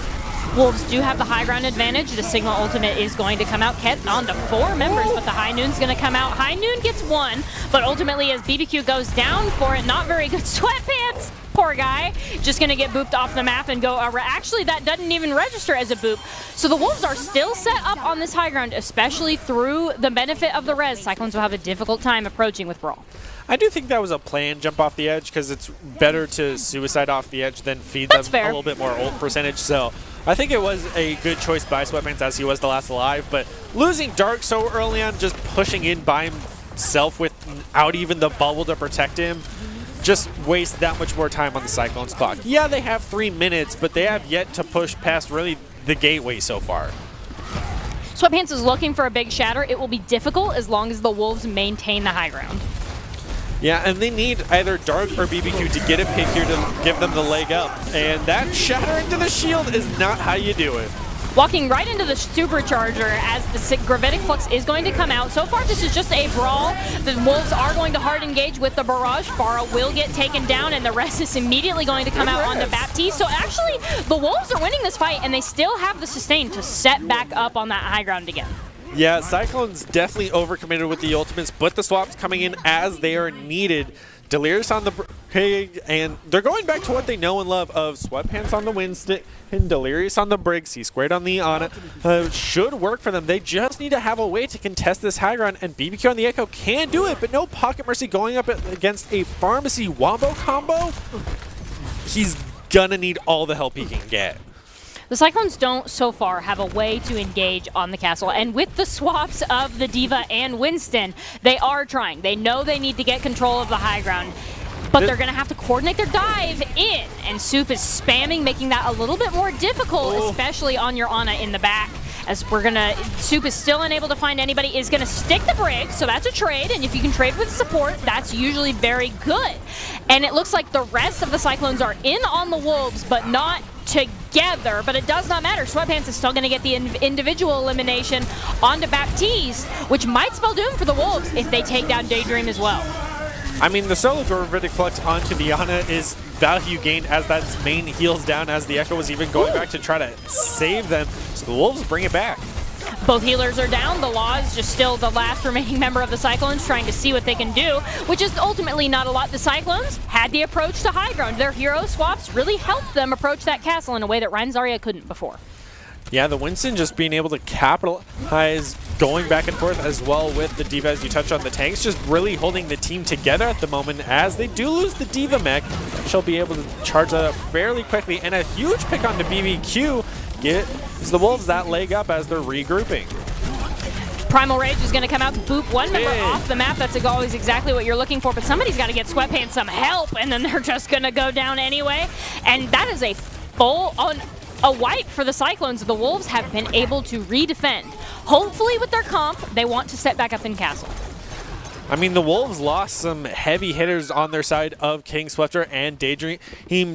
Wolves do have the high ground advantage. The Sigma ultimate is going to come out. Ket on to 4 members, but the High Noon's going to come out. High Noon gets 1, but ultimately as BBQ goes down for it, not very good. Sweatpants, poor guy, just going to get booped off the map and go, actually that doesn't even register as a boop. So the Wolves are still set up on this high ground, especially through the benefit of the res. Cyclones will have a difficult time approaching with Brawl. I do think that was a planned jump off the edge because it's better to suicide off the edge than feed them a little bit more ult percentage. So I think it was a good choice by Sweatpants as he was the last alive. But losing Dark so early on, just pushing in by himself without even the bubble to protect him, just waste that much more time on the Cyclones clock. Yeah, they have 3 minutes, but they have yet to push past really the gateway so far. Sweatpants is looking for a big shatter. It will be difficult as long as the Wolves maintain the high ground. Yeah, and they need either Dark or BBQ to get a pick here to give them the leg up. And that shatter into the shield is not how you do it. Walking right into the supercharger as the Gravitic Flux is going to come out. So far, this is just a brawl. The Wolves are going to hard engage with the barrage. Pharah will get taken down, and the rest is immediately going to come out on the Baptiste. So actually, the Wolves are winning this fight, and they still have the sustain to set back up on that high ground again. Yeah, Cyclones definitely overcommitted with the ultimates, but the swaps coming in as they are needed. Delirious on the pig, and they're going back to what they know and love of Sweatpants on the Windstick and Delirious on the Brig, C-squared on the Ana. Should work for them. They just need to have a way to contest this high ground, and BBQ on the Echo can do it, but no Pocket Mercy going up against a Pharmacy Wombo combo. He's gonna need all the help he can get. The Cyclones don't, so far, have a way to engage on the castle. And with the swaps of the D.Va and Winston, they are trying. They know they need to get control of the high ground, but they're going to have to coordinate their dive in. And Soup is spamming, making that a little bit more difficult, especially on your Ana in the back. As we're going to, Soup is still unable to find anybody, is going to stick the Brig, so that's a trade. And if you can trade with support, that's usually very good. And it looks like the rest of the Cyclones are in on the Wolves, but not together, but it does not matter. Sweatpants is still going to get the individual elimination onto Baptiste, which might spell doom for the Wolves if they take down Daydream as well. I mean, the solo Gravitic Flux onto the Ana is value gained as that main heals down, as the Echo was even going back to try to save them. So the Wolves bring it back. Both healers are down. The Law is just still the last remaining member of the Cyclones trying to see what they can do, which is ultimately not a lot. The Cyclones had the approach to high ground. Their hero swaps really helped them approach that castle in a way that Ryan Zarya couldn't before. Yeah, the Winston just being able to capitalize, going back and forth as well with the D.Va, as you touched on the tanks, just really holding the team together at the moment. As they do lose the D.Va mech, she'll be able to charge that up fairly quickly, and a huge pick on the BBQ gives the Wolves that leg up as they're regrouping. Primal Rage is going to come out to boop one member off the map. That's always exactly what you're looking for, but somebody's got to get Sweatpants some help, and then they're just going to go down anyway. And that is a full on a wipe for the Cyclones. The Wolves have been able to redefend. Hopefully with their comp, they want to set back up in castle. I mean, the Wolves lost some heavy hitters on their side of King Swifter and Daydream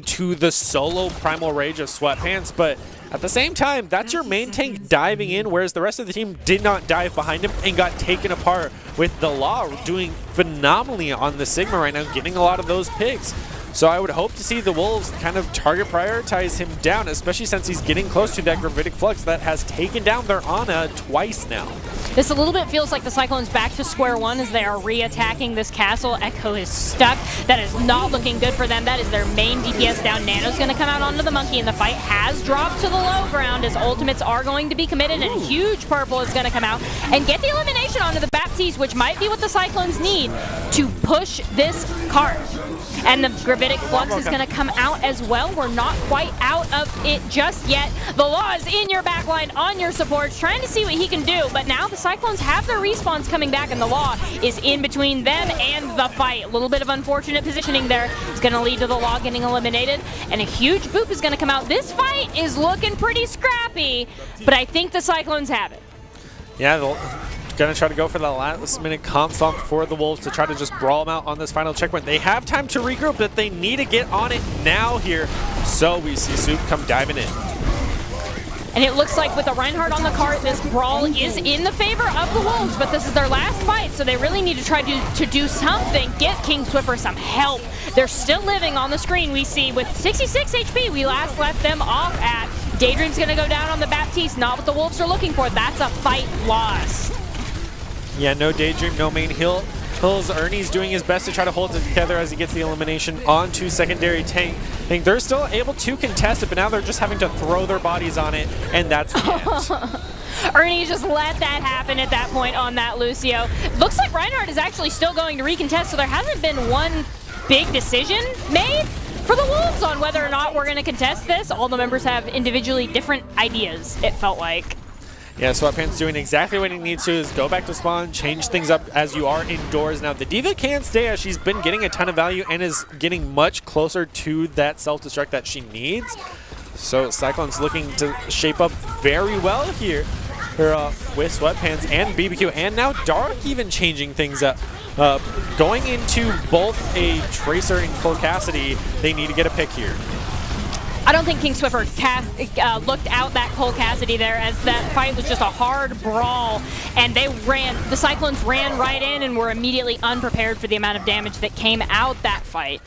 to the solo Primal Rage of Sweatpants, but at the same time, that's your main tank diving in, whereas the rest of the team did not dive behind him and got taken apart, with the Law doing phenomenally on the Sigma right now, getting a lot of those picks. So I would hope to see the Wolves kind of target prioritize him down, especially since he's getting close to that Gravitic Flux that has taken down their Ana twice now. This a little bit feels like the Cyclones back to square one as they are re-attacking this castle. Echo is stuck. That is not looking good for them. That is their main DPS down. Nano's going to come out onto the Monkey, and the fight has dropped to the low ground as ultimates are going to be committed, and huge purple is going to come out and get the elimination onto the Baptiste, which might be what the Cyclones need to push this card. And the Gravitic Flux is going to come out as well. We're not quite out of it just yet. The Law is in your backline, on your supports, trying to see what he can do. But now the Cyclones have their respawns coming back, and the Law is in between them and the fight. A little bit of unfortunate positioning there is going to lead to the Law getting eliminated. And a huge boop is going to come out. This fight is looking pretty scrappy, but I think the Cyclones have it. Yeah, going to try to go for the last minute comp stomp for the Wolves to try to just brawl them out on this final checkpoint. They have time to regroup, but they need to get on it now here. So we see Soup come diving in. And it looks like with the Reinhardt on the cart, this brawl is in the favor of the Wolves, but this is their last fight, so they really need to try to do something, get King Swiffer some help. They're still living on the screen, we see, with 66 HP we last left them off at. Daydream's going to go down on the Baptiste, not what the Wolves are looking for. That's a fight lost. Yeah, no Daydream, no main heal. Ernie's doing his best to try to hold it together as he gets the elimination onto secondary tank. I think they're still able to contest it, but now they're just having to throw their bodies on it, and that's the end. Ernie just let that happen at that point on that Lucio. Looks like Reinhardt is actually still going to recontest, so there hasn't been one big decision made for the Wolves on whether or not we're going to contest this. All the members have individually different ideas, it felt like. Yeah, Sweatpants doing exactly what he needs to, is go back to spawn, change things up as you are indoors. Now, the D.Va can stay as she's been getting a ton of value and is getting much closer to that self-destruct that she needs. So Cyclone's looking to shape up very well here with Sweatpants and BBQ, and now Dark even changing things up. Going into both a Tracer and Cole Cassidy, they need to get a pick here. I don't think King Swiffer looked out that Cole Cassidy there, as that fight was just a hard brawl, and the Cyclones ran right in and were immediately unprepared for the amount of damage that came out that fight.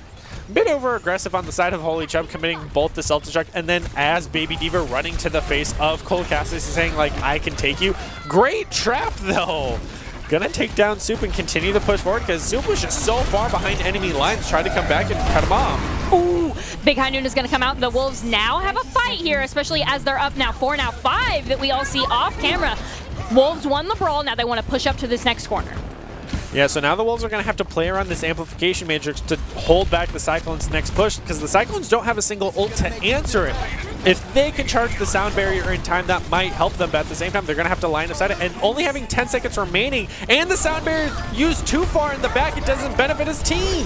A bit over-aggressive on the side of Holy Chubb, committing both the self-destruct, and then as Baby D.Va running to the face of Cole Cassidy, saying, like, I can take you. Great trap, though. Gonna take down Soup and continue to push forward, because Soup was just so far behind enemy lines, trying to come back and cut him off. Ooh, Big High Noon is going to come out. The Wolves now have a fight here, especially as they're up now 4, now 5 that we all see off camera. Wolves won the brawl. Now they want to push up to this next corner. Yeah, so now the Wolves are going to have to play around this amplification matrix to hold back the Cyclones' next push, because the Cyclones don't have a single ult to answer it. If they can charge the sound barrier in time, that might help them, but at the same time, they're going to have to line of sight it, and only having 10 seconds remaining, and the sound barrier used too far in the back, it doesn't benefit his team.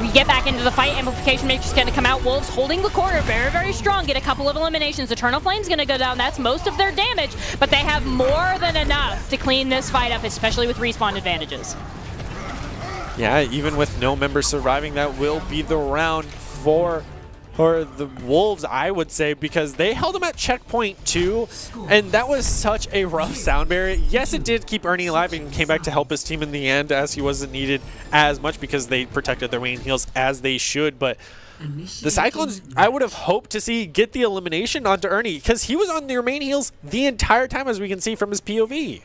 We get back into the fight. Amplification Matrix is going to come out. Wolves holding the corner very, very strong. Get a couple of eliminations. Eternal Flame's going to go down. That's most of their damage, but they have more than enough to clean this fight up, especially with respawn advantages. Yeah, even with no members surviving, that will be the round for the Wolves, I would say, because they held them at checkpoint 2, and that was such a rough sound barrier. Yes, it did keep Ernie alive and came back to help his team in the end, as he wasn't needed as much because they protected their main heals as they should, but the Cyclones, I would have hoped to see get the elimination onto Ernie, because he was on their main heals the entire time, as we can see from his POV.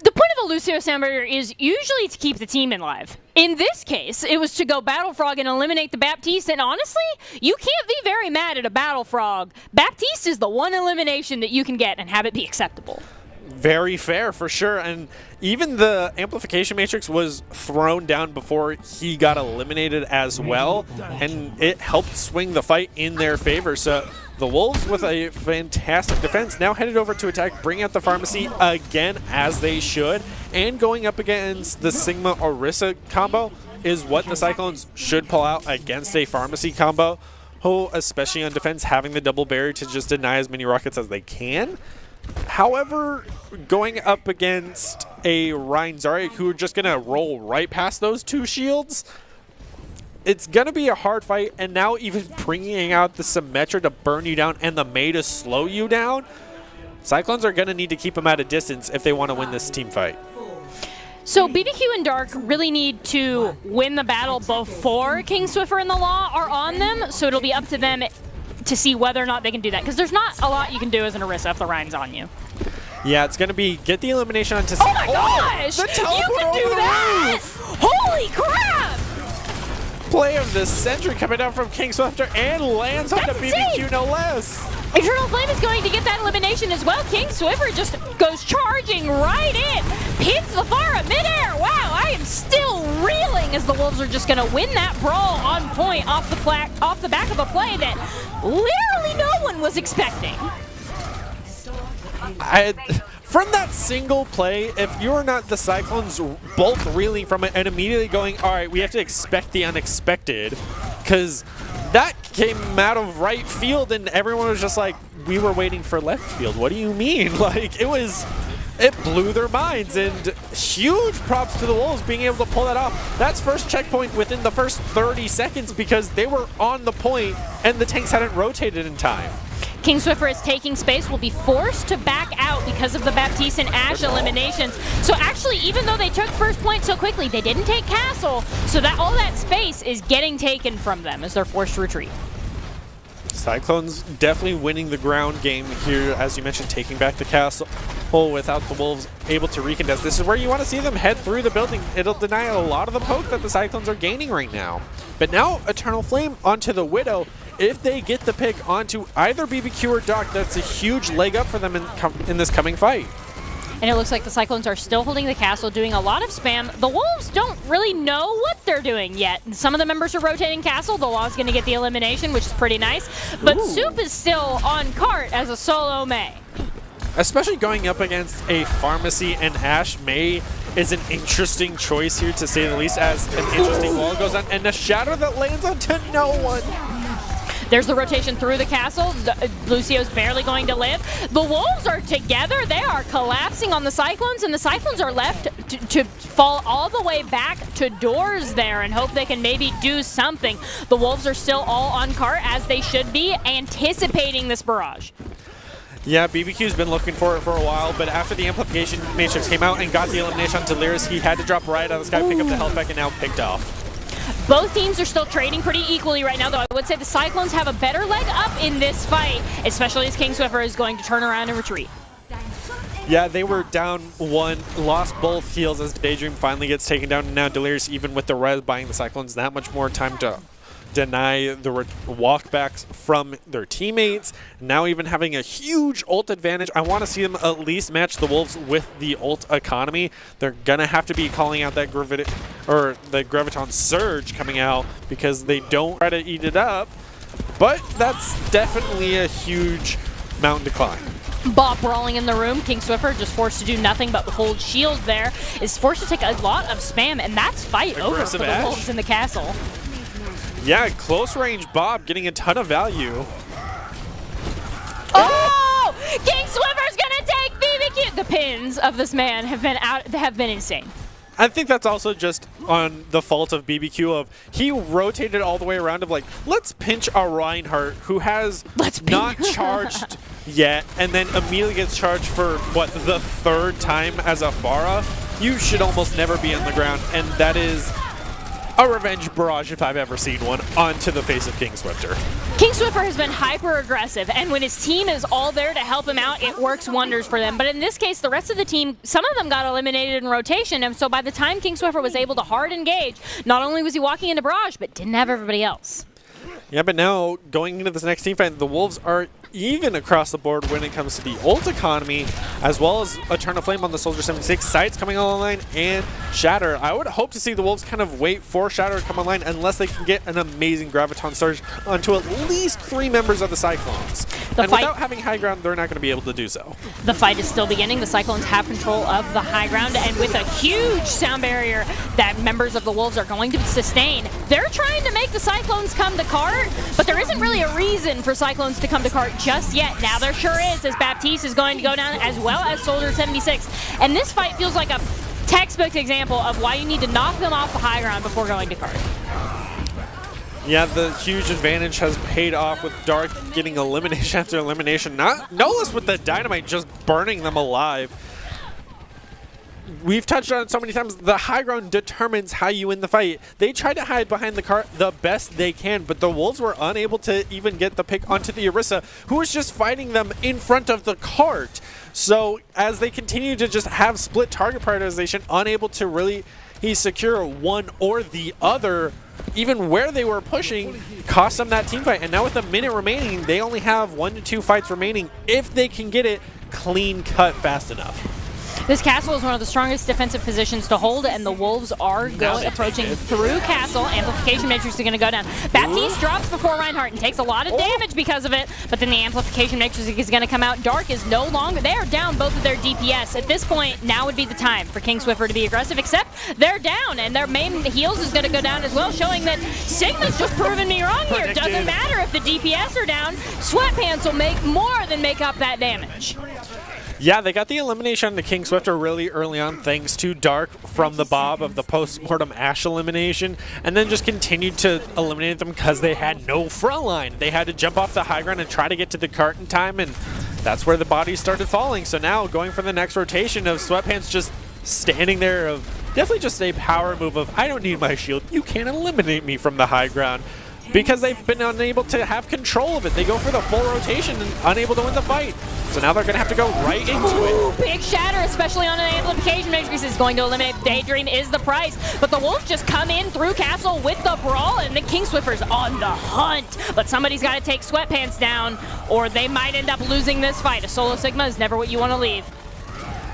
The point of a Lucio sound barrier is usually to keep the team alive. In this case, it was to go Battle Frog and eliminate the Baptiste, and honestly, you can't be very mad at a Battle Frog. Baptiste is the one elimination that you can get and have it be acceptable. Very fair, for sure, and even the amplification matrix was thrown down before he got eliminated as well, and it helped swing the fight in their favor. So the Wolves, with a fantastic defense, now headed over to attack, bring out the Pharmacy again, as they should, and going up against the Sigma Orisa combo is what the Cyclones should pull out against a Pharmacy combo, especially on defense, having the double barrier to just deny as many rockets as they can. However, going up against a Rein Zarya who are just going to roll right past those two shields. It's going to be a hard fight, and now even bringing out the Symmetra to burn you down and the Mei to slow you down, Cyclones are going to need to keep them at a distance if they want to win this team fight. So BBQ and Dark really need to win the battle before King Swiffer and the Law are on them, so it'll be up to them to see whether or not they can do that, because there's not a lot you can do as an Orisa if the Rein's on you. Yeah, it's going to be get the elimination onto... Oh my gosh! The You can do that! Holy crap! Play of the century coming down from King Swifter and lands on the BBQ no less. Eternal Flame is going to get that elimination as well. King Swiffer just goes charging right in, pins the Pharah midair. Wow, I am still reeling as the Wolves are just going to win that brawl on point off the back of a play that literally no one was expecting. From that single play, if you're not the Cyclones both reeling from it and immediately going, all right, we have to expect the unexpected, because that came out of right field and everyone was just like, we were waiting for left field. What do you mean? Like, it blew their minds, and huge props to the Wolves being able to pull that off. That's first checkpoint within the first 30 seconds because they were on the point and the tanks hadn't rotated in time. King Swiffer is taking space, will be forced to back out because of the Baptiste and Ashe eliminations. So actually, even though they took first point so quickly, they didn't take Castle, so that all that space is getting taken from them as they're forced to retreat. Cyclones definitely winning the ground game here, as you mentioned, taking back the castle without the Wolves able to recontest. This is where you want to see them head through the building. It'll deny a lot of the poke that the Cyclones are gaining right now. But now Eternal Flame onto the Widow. If they get the pick onto either BBQ or Doc, that's a huge leg up for them in this coming fight. And it looks like the Cyclones are still holding the castle, doing a lot of spam. The Wolves don't really know what they're doing yet. Some of the members are rotating castle. The Law's going to get the elimination, which is pretty nice. But Soup is still on cart as a solo Mei. Especially going up against a Pharmacy and Ashe, Mei is an interesting choice here, to say the least, as an interesting wall goes on. And the shadow that lands onto no one. There's the rotation through the castle. Lucio's barely going to live. The Wolves are together. They are collapsing on the Cyclones, and the Cyclones are left to fall all the way back to doors there and hope they can maybe do something. The Wolves are still all on cart, as they should be, anticipating this barrage. Yeah, BBQ's been looking for it for a while, but after the amplification matrix came out and got the elimination on Delirious, he had to drop right out of the sky, pick up the health back, and now picked off. Both teams are still trading pretty equally right now, though I would say the Cyclones have a better leg up in this fight, especially as King Swiffer is going to turn around and retreat. Yeah, they were down one, lost both heals as Daydream finally gets taken down, and now Delirious, even with the res, buying the Cyclones that much more time to deny the walkbacks from their teammates. Now even having a huge ult advantage. I want to see them at least match the Wolves with the ult economy. They're gonna have to be calling out that the Graviton Surge coming out, because they don't try to eat it up. But that's definitely a huge mountain to climb. Bob brawling in the room. King Swiffer just forced to do nothing but hold shield there. Is forced to take a lot of spam, and that's fight over for the Wolves in the castle. Yeah, close range Bob getting a ton of value. Oh! King Swiffer's gonna take BBQ. The pins of this man have been insane. I think that's also just on the fault of BBQ of he rotated all the way around of like, let's pinch a Reinhardt who has not charged yet, and then immediately gets charged for, what, the third time as a Pharah? You should almost never be on the ground, and that is a revenge barrage if I've ever seen one onto the face of King Swifter. King Swiffer has been hyper aggressive, and when his team is all there to help him out, it works wonders for them. But in this case, the rest of the team, some of them got eliminated in rotation, and so by the time King Swiffer was able to hard engage, not only was he walking into barrage, but didn't have everybody else. Yeah, but now going into this next team fight, the Wolves are even across the board when it comes to the ult economy, as well as Eternal Flame on the Soldier 76, Sights coming online, and Shatter. I would hope to see the Wolves kind of wait for Shatter to come online unless they can get an amazing Graviton Surge onto at least 3 members of the Cyclones. And without having high ground, they're not going to be able to do so. The fight is still beginning. The Cyclones have control of the high ground, and with a huge sound barrier that members of the Wolves are going to sustain, they're trying to make the Cyclones come to cart, but there isn't really a reason for Cyclones to come to cart just yet. Now there sure is, as Baptiste is going to go down, as well as Soldier 76. And this fight feels like a textbook example of why you need to knock them off the high ground before going to card. Yeah, the huge advantage has paid off with Dark getting elimination after elimination. No less with the Dynamite just burning them alive. We've touched on it so many times. The high ground determines how you win the fight. They tried to hide behind the cart the best they can, but the Wolves were unable to even get the pick onto the Orisa, who was just fighting them in front of the cart. So as they continue to just have split target prioritization, unable to really secure one or the other, even where they were pushing, cost them that team fight. And now with a minute remaining, they only have 1 to 2 fights remaining if they can get it clean cut fast enough. This castle is one of the strongest defensive positions to hold, and the Wolves are approaching through castle. Amplification Matrix is going to go down. Baptiste drops before Reinhardt and takes a lot of damage because of it, but then the Amplification Matrix is going to come out. Dark is no longer, they are down both of their DPS. At this point, now would be the time for King Swiffer to be aggressive, except they're down, and their main heals is going to go down as well, showing that Sigma's just proven me wrong here. It doesn't matter if the DPS are down, Sweatpants will make more than make up that damage. Yeah, they got the elimination on the King Swifter really early on thanks to Dark from the Bob of the post-mortem Ashe elimination, and then just continued to eliminate them because they had no front line. They had to jump off the high ground and try to get to the cart in time, and that's where the bodies started falling. So now going for the next rotation of Sweatpants just standing there, of definitely just a power move of, I don't need my shield, you can't eliminate me from the high ground. Because they've been unable to have control of it. They go for the full rotation and unable to win the fight. So now they're going to have to go right into it. Big shatter, especially on an amplification matrix, is going to eliminate Daydream is the price. But the Wolves just come in through castle with the brawl, and the King Swiffer's on the hunt. But somebody's got to take Sweatpants down, or they might end up losing this fight. A solo Sigma is never what you want to leave.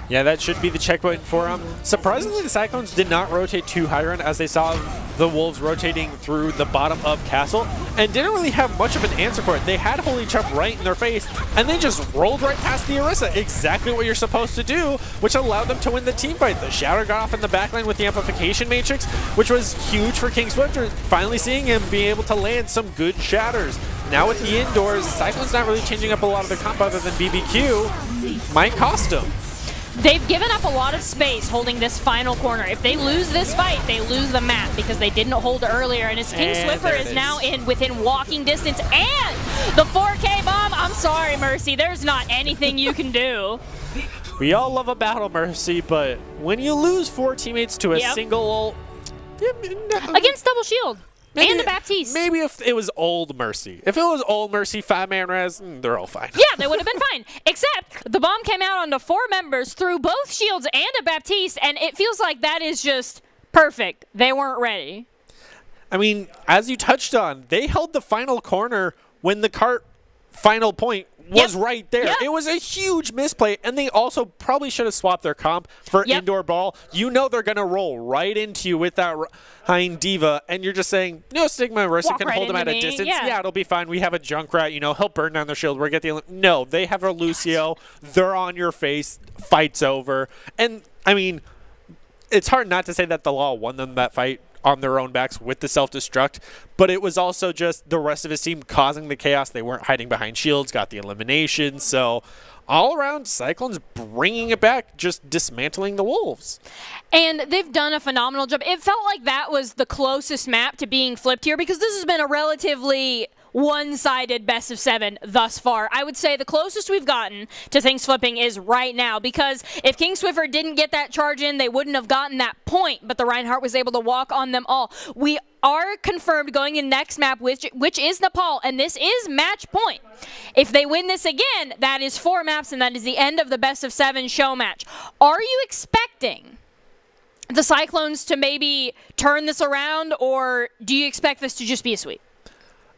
Yeah, that should be the checkpoint for them. Surprisingly, the Cyclones did not rotate too high ground as they saw the Wolves rotating through the bottom of Castle and didn't really have much of an answer for it. They had Holy Chub right in their face, and they just rolled right past the Orisa. Exactly what you're supposed to do, which allowed them to win the team fight. The Shatter got off in the backline with the Amplification Matrix, which was huge for King Swifter, finally seeing him be able to land some good Shatters. Now with the indoors, Cyclone's not really changing up a lot of their comp other than BBQ. Might cost them. They've given up a lot of space holding this final corner. If they lose this fight, they lose the map because they didn't hold earlier. And as King Swiffer is now within walking distance, and the 4K bomb, I'm sorry, Mercy, there's not anything you can do. We all love a battle, Mercy, but when you lose 4 teammates to a single ult, against double shield. Maybe, and a Baptiste. Maybe if it was old Mercy. If it was old Mercy, 5-man res, they're all fine. Yeah, they would have been fine. Except the bomb came out onto 4 members through both shields and a Baptiste, and it feels like that is just perfect. They weren't ready. I mean, as you touched on, they held the final corner when the cart final point was right there. It was a huge misplay, and they also probably should have swapped their comp for indoor ball. You know they're going to roll right into you with that Hind Diva, and you're just saying, no, Stigma and Rissa can hold them at a distance. Yeah, it'll be fine. We have a Junkrat, you know, he'll burn down their shield. We'll get the... No, they have a Lucio. They're on your face. Fight's over. And, I mean, it's hard not to say that the Law won them that fight on their own backs with the self-destruct, but it was also just the rest of his team causing the chaos. They weren't hiding behind shields, got the elimination, so all around, Cyclones bringing it back, just dismantling the Wolves. And they've done a phenomenal job. It felt like that was the closest map to being flipped here, because this has been a relatively one-sided best of 7 thus far. I would say the closest we've gotten to things flipping is right now, because if King Swiffer didn't get that charge in, they wouldn't have gotten that point, but the Reinhardt was able to walk on them all. We are confirmed going in next map, which is Nepal, and this is match point. If they win this again, that is 4 maps, and that is the end of the best of 7 show match. Are you expecting the Cyclones to maybe turn this around, or do you expect this to just be a sweep?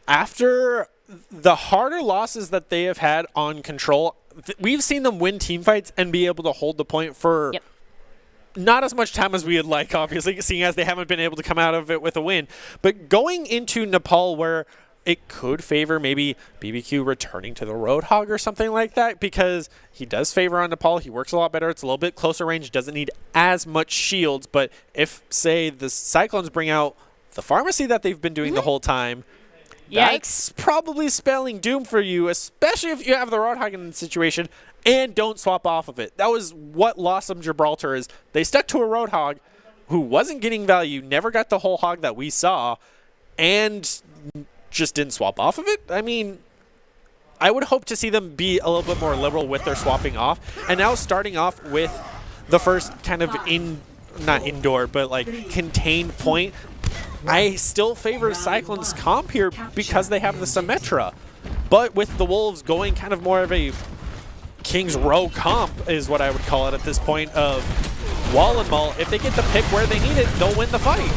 After the harder losses that they have had on Control, we've seen them win team fights and be able to hold the point for not as much time as we would like, obviously, seeing as they haven't been able to come out of it with a win. But going into Nepal, where it could favor maybe BBQ returning to the Roadhog or something like that, because he does favor on Nepal. He works a lot better. It's a little bit closer range, doesn't need as much shields. But if, say, the Cyclones bring out the pharmacy that they've been doing the whole time, That's probably spelling doom for you, especially if you have the Roadhog in the situation and don't swap off of it. That was what lost them Gibraltar is they stuck to a Roadhog who wasn't getting value, never got the whole hog that we saw, and just didn't swap off of it. I mean, I would hope to see them be a little bit more liberal with their swapping off. And now starting off with the first kind of not indoor, but like contained point, I still favor Cyclone's comp here because they have the Symmetra. But with the Wolves going kind of more of a King's Row comp is what I would call it at this point of wall and maul. If they get the pick where they need it, they'll win the fight.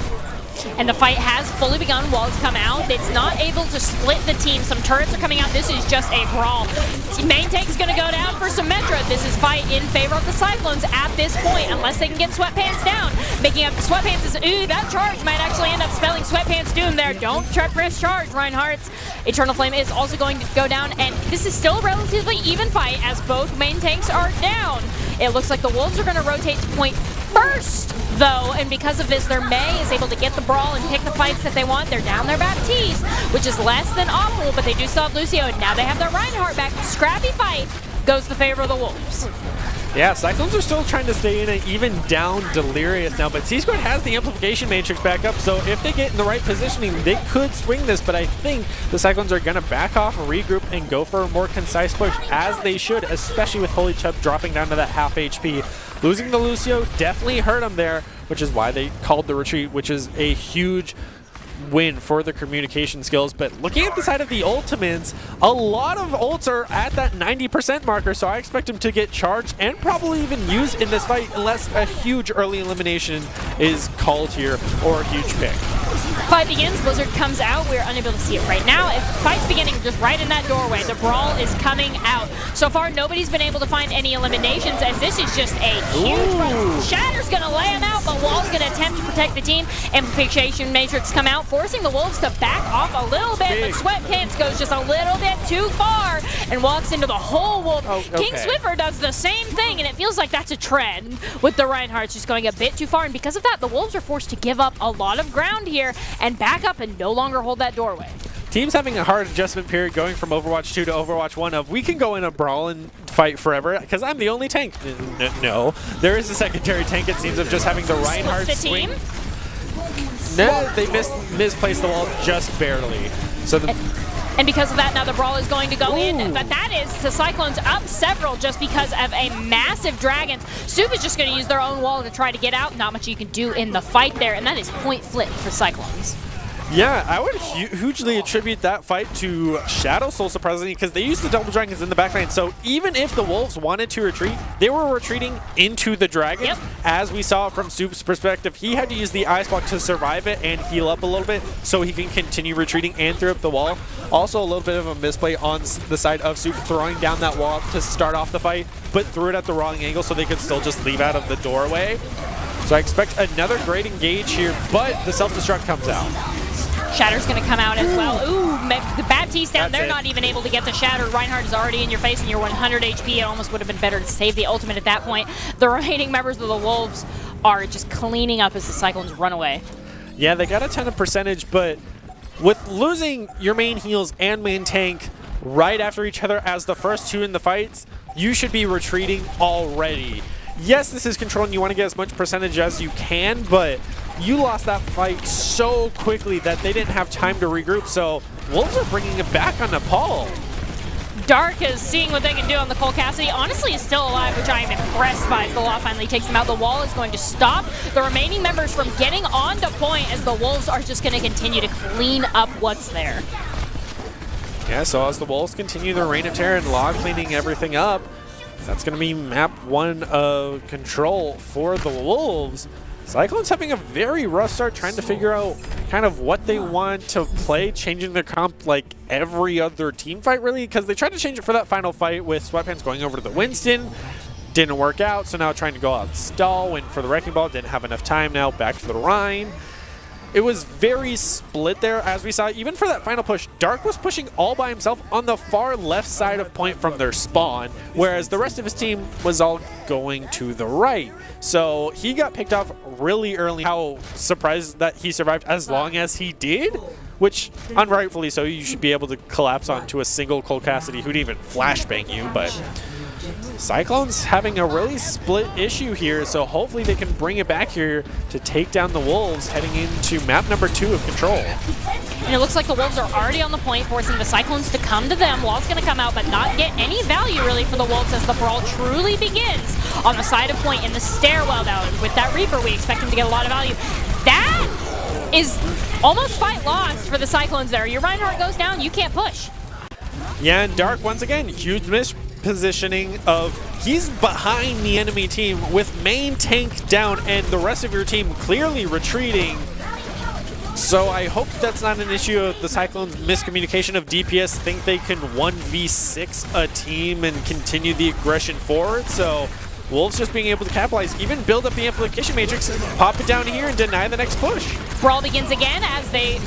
And the fight has fully begun. Walls come out. It's not able to split the team. Some turrets are coming out. This is just a brawl. Main tank's going to go down for Symmetra. This is fight in favor of the Cyclones at this point, unless they can get Sweatpants down. Making up Sweatpants is, ooh, that charge might actually end up spelling Sweatpants doom there. Don't risk charge, Reinhardt's. Eternal Flame is also going to go down, and this is still a relatively even fight as both main tanks are down. It looks like the Wolves are going to rotate to point first, though, and because of this, their Mei is able to get the brawl and pick the fights that they want. They're down their Baptiste, which is less than awful, but they do still have Lucio, and now they have their Reinhardt back. Scrappy fight goes to favor of the Wolves. Yeah, Cyclones are still trying to stay in it, even down Delirious now, but C-Squad has the Amplification Matrix back up, so if they get in the right positioning, they could swing this, but I think the Cyclones are going to back off, regroup, and go for a more concise push, as they should, especially with Holy Chubb dropping down to that half HP. Losing the Lucio definitely hurt them there, which is why they called the retreat, which is a huge win for the communication skills. But looking at the side of the ultimates, a lot of ults are at that 90% marker, so I expect him to get charged and probably even used in this fight unless a huge early elimination is called here or a huge pick. Fight begins, Blizzard comes out, we're unable to see it right now. If fight's beginning just right in that doorway, the brawl is coming out. So far, nobody's been able to find any eliminations, as this is just a huge run. Shatter's gonna lay him out, but Wall's gonna attempt to protect the team. Amplification Matrix come out, forcing the Wolves to back off a little bit, but Sweatpants goes just a little bit too far and walks into the whole Wolf. King Swiffer does the same thing, and it feels like that's a trend with the Reinhardts just going a bit too far, and because of that, the Wolves are forced to give up a lot of ground here and back up and no longer hold that doorway. Teams having a hard adjustment period going from Overwatch 2 to Overwatch 1 of we can go in a brawl and fight forever because I'm the only tank. No, there is a secondary tank, it seems, of just having the Reinhardt swing. No, they misplaced the wall just barely. So and because of that, now the brawl is going to go in, but that is the Cyclones up several just because of a massive dragon. Soup is just going to use their own wall to try to get out. Not much you can do in the fight there, and that is point flip for Cyclones. Yeah, I would hugely attribute that fight to Shadow Soul, surprisingly, because they used the double dragons in the backline. So even if the Wolves wanted to retreat, they were retreating into the dragons. Yep. As we saw from Soup's perspective, he had to use the Ice Block to survive it and heal up a little bit so he can continue retreating and throw up the wall. Also, a little bit of a misplay on the side of Soup, throwing down that wall to start off the fight, but threw it at the wrong angle so they could still just leave out of the doorway. So I expect another great engage here, but the self-destruct comes out. Shatter's going to come out as well. Ooh, the Baptiste down. They're not even able to get the Shatter. Reinhardt is already in your face and you're 100 HP. It almost would have been better to save the ultimate at that point. The remaining members of the Wolves are just cleaning up as the Cyclones run away. Yeah, they got a ton of percentage, but with losing your main heals and main tank right after each other as the first two in the fights, you should be retreating already. Yes, this is control and you want to get as much percentage as you can, but you lost that fight so quickly that they didn't have time to regroup, so Wolves are bringing it back on Nepal. Dark is seeing what they can do on the Cole Cassidy. Honestly, is still alive, which I am impressed by as the Law finally takes him out. The wall is going to stop the remaining members from getting onto point as the Wolves are just going to continue to clean up what's there. Yeah, so as the Wolves continue their reign of terror and Law cleaning everything up, that's going to be map 1 of control for the Wolves. Cyclones having a very rough start trying to figure out kind of what they want to play, changing their comp like every other team fight really, because they tried to change it for that final fight with Sweatpants going over to the Winston. Didn't work out, so now trying to go out stall, went for the Wrecking Ball, didn't have enough time now, back to the Rhine. it was very split there, as we saw. Even for that final push, Dark was pushing all by himself on the far left side of point from their spawn, whereas the rest of his team was all going to the right. So he got picked off really early. How surprised that he survived as long as he did, which unrightfully so. You should be able to collapse onto a single Cole Cassidy who'd even flashbang you, but Cyclones having a really split issue here, so hopefully they can bring it back here to take down the Wolves heading into map number 2 of Control. And it looks like the Wolves are already on the point, forcing the Cyclones to come to them. Wall's going to come out, but not get any value really for the Wolves as the brawl truly begins on the side of point in the stairwell now. With that Reaper, we expect him to get a lot of value. That is almost fight lost for the Cyclones there. Your Reinhardt goes down, you can't push. Yeah, and Dark, once again, huge mispositioning of he's behind the enemy team with main tank down and the rest of your team clearly retreating. So I hope that's not an issue of the Cyclones' miscommunication of DPS think they can 1v6 a team and continue the aggression forward. So Wolves just being able to capitalize, even build up the amplification matrix, pop it down here and deny the next push. Brawl begins again as the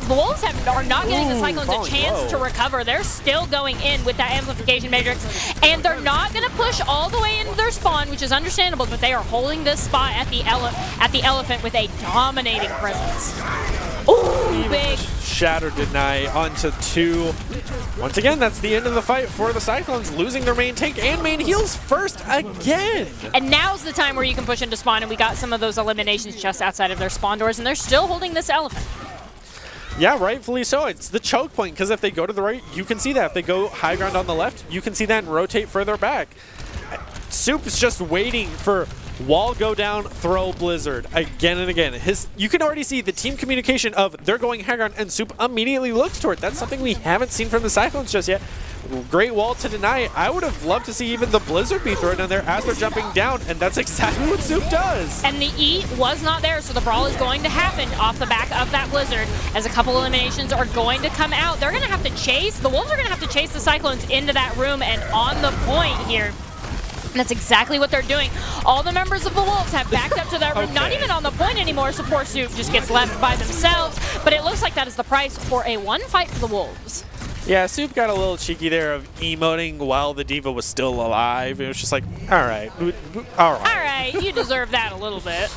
Wolves are not getting the Cyclones a chance to recover. They're still going in with that amplification matrix, and they're not going to push all the way into their spawn, which is understandable, but they are holding this spot at the elephant with a dominating presence. Ooh, big Shatter deny onto 2. Once again, that's the end of the fight for the Cyclones, losing their main tank and main heals first again. And now's the time where you can push into spawn, and we got some of those eliminations just outside of their spawn doors, and they're still holding this elephant. Yeah, rightfully so. It's the choke point, because if they go to the right, you can see that. If they go high ground on the left, you can see that and rotate further back. Soup's just waiting for wall go down, throw Blizzard again and again. You can already see the team communication of they're going high ground, and Soup immediately looks toward. That's something we haven't seen from the Cyclones just yet. Great wall to deny. I would have loved to see even the Blizzard be thrown down there as they're jumping down, and that's exactly what Soup does. And the E was not there, so the brawl is going to happen off the back of that Blizzard as a couple eliminations are going to come out. They're going to have to chase, the Wolves are going to have to chase the Cyclones into that room and on the point here. And that's exactly what they're doing. All the members of the Wolves have backed up to that room, not even on the point anymore, so poor Soup just gets left by themselves. But it looks like that is the price for a 1 fight for the Wolves. Yeah, Soup got a little cheeky there of emoting while the Diva was still alive. It was just like, all right. All right, you deserve that a little bit.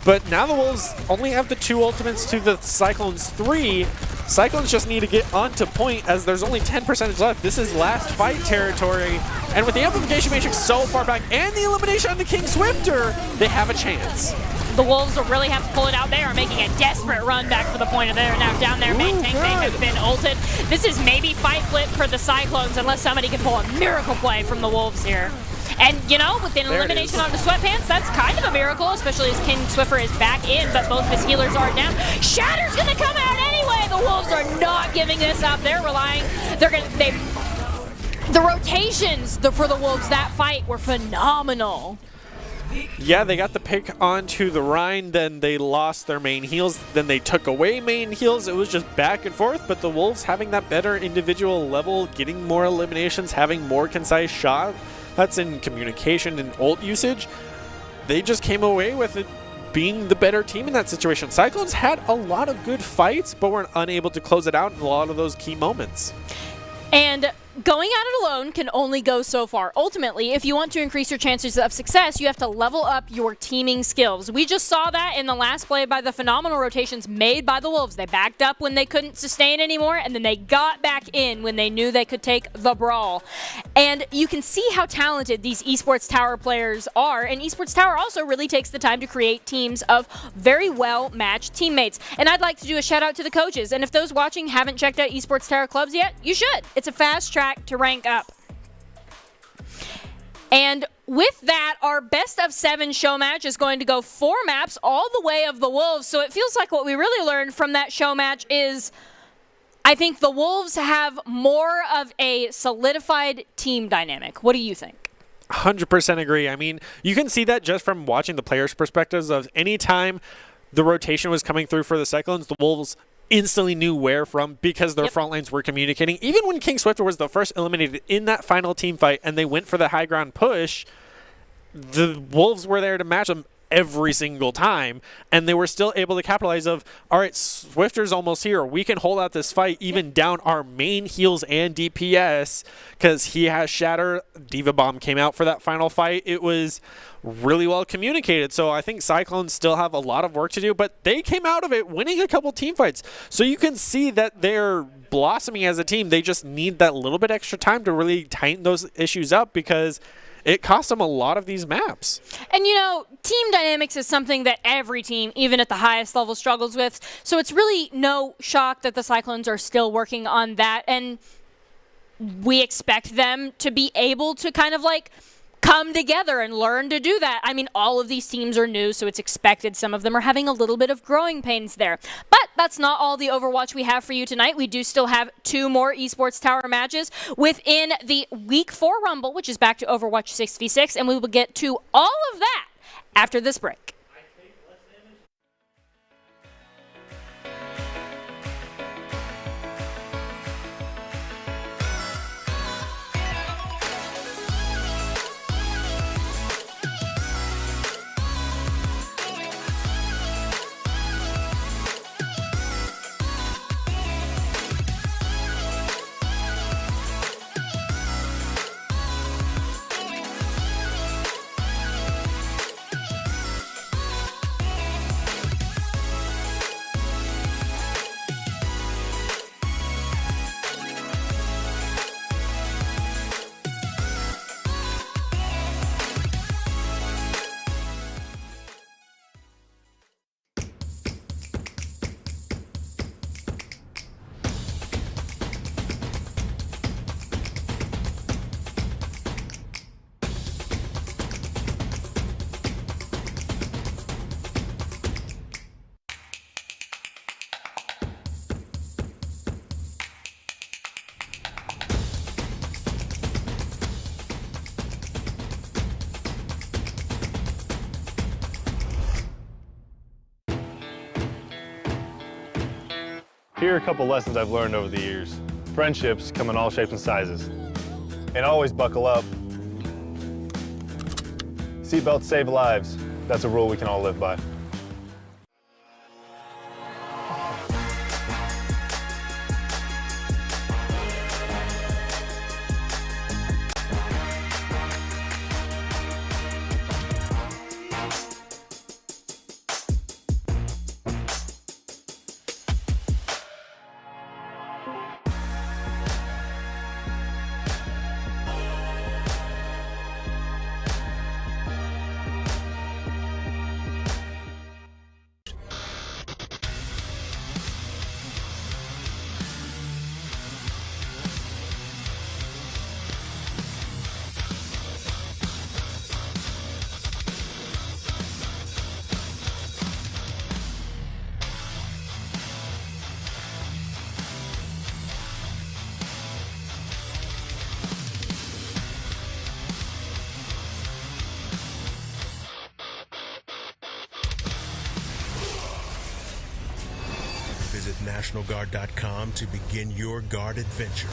But now the Wolves only have the 2 ultimates to the Cyclones 3. Cyclones just need to get onto point as there's only 10% left. This is last fight territory. And with the amplification matrix so far back and the elimination on the King Swifter, they have a chance. The Wolves will really have to pull it out. They are making a desperate run back for the point of there. Now down there, main tank, they have been ulted. This is maybe fight flip for the Cyclones unless somebody can pull a miracle play from the Wolves here. And, you know, with an elimination onto Sweatpants, that's kind of a miracle, especially as King Swiffer is back in, but both of his healers are down. Shatter's going to come out anyway. The Wolves are not giving this up. They're relying. The rotations for the Wolves that fight were phenomenal. Yeah, they got the pick onto the Rhine, then they lost their main heals, then they took away main heals. It was just back and forth, but the Wolves having that better individual level, getting more eliminations, having more concise shot, that's in communication and ult usage. They just came away with it being the better team in that situation. Cyclones had a lot of good fights, but were unable to close it out in a lot of those key moments. And going at it alone can only go so far. Ultimately, if you want to increase your chances of success, you have to level up your teaming skills. We just saw that in the last play by the phenomenal rotations made by the Wolves. They backed up when they couldn't sustain anymore, and then they got back in when they knew they could take the brawl. And you can see how talented these Esports Tower players are, and Esports Tower also really takes the time to create teams of very well-matched teammates. And I'd like to do a shout-out to the coaches, and if those watching haven't checked out Esports Tower clubs yet, you should. It's a fast track to rank up. And with that, our best of 7 show match is going to go 4 maps all the way of the Wolves. So it feels like what we really learned from that show match is I think the Wolves have more of a solidified team dynamic. What do you think? 100% agree. I mean, you can see that just from watching the players' perspectives of any time the rotation was coming through for the Cyclones, the Wolves instantly knew where from because their front lines were communicating. Even when King Swifter was the first eliminated in that final team fight and they went for the high ground push, the Wolves were there to match them every single time, and they were still able to capitalize of, all right, Swifter's almost here. We can hold out this fight even down our main heals and DPS because he has Shatter. Diva Bomb came out for that final fight. It was really well communicated. So I think Cyclones still have a lot of work to do, but they came out of it winning a couple team fights. So you can see that they're blossoming as a team. They just need that little bit extra time to really tighten those issues up because it cost them a lot of these maps. And, you know, team dynamics is something that every team, even at the highest level, struggles with. So it's really no shock that the Cyclones are still working on that. And we expect them to be able to kind of like come together and learn to do that. I mean, all of these teams are new, so it's expected. Some of them are having a little bit of growing pains there. But that's not all the Overwatch we have for you tonight. We do still have 2 more Esports Tower matches within the Week 4 Rumble, which is back to Overwatch 6v6, and we will get to all of that after this break. Here are a couple lessons I've learned over the years. Friendships come in all shapes and sizes. And always buckle up. Seatbelts save lives. That's a rule we can all live by. Visit NationalGuard.com to begin your Guard adventure.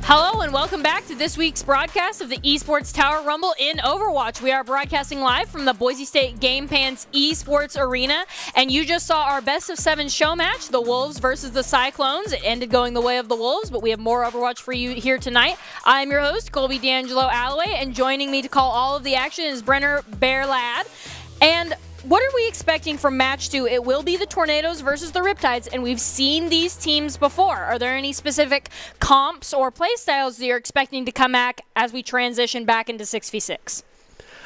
Hello and welcome back to this week's broadcast of the Esports Tower Rumble in Overwatch. We are broadcasting live from the Boise State Game Pants Esports Arena, and you just saw our best of 7 show match, the Wolves versus the Cyclones. It ended going the way of the Wolves, but we have more Overwatch for you here tonight. I'm your host, Colby D'Angelo Alloway, and joining me to call all of the action is Brenner Bear Lad. And what are we expecting from match 2? It will be the Tornadoes versus the Riptides, and we've seen these teams before. Are there any specific comps or playstyles that you're expecting to come back as we transition back into 6v6?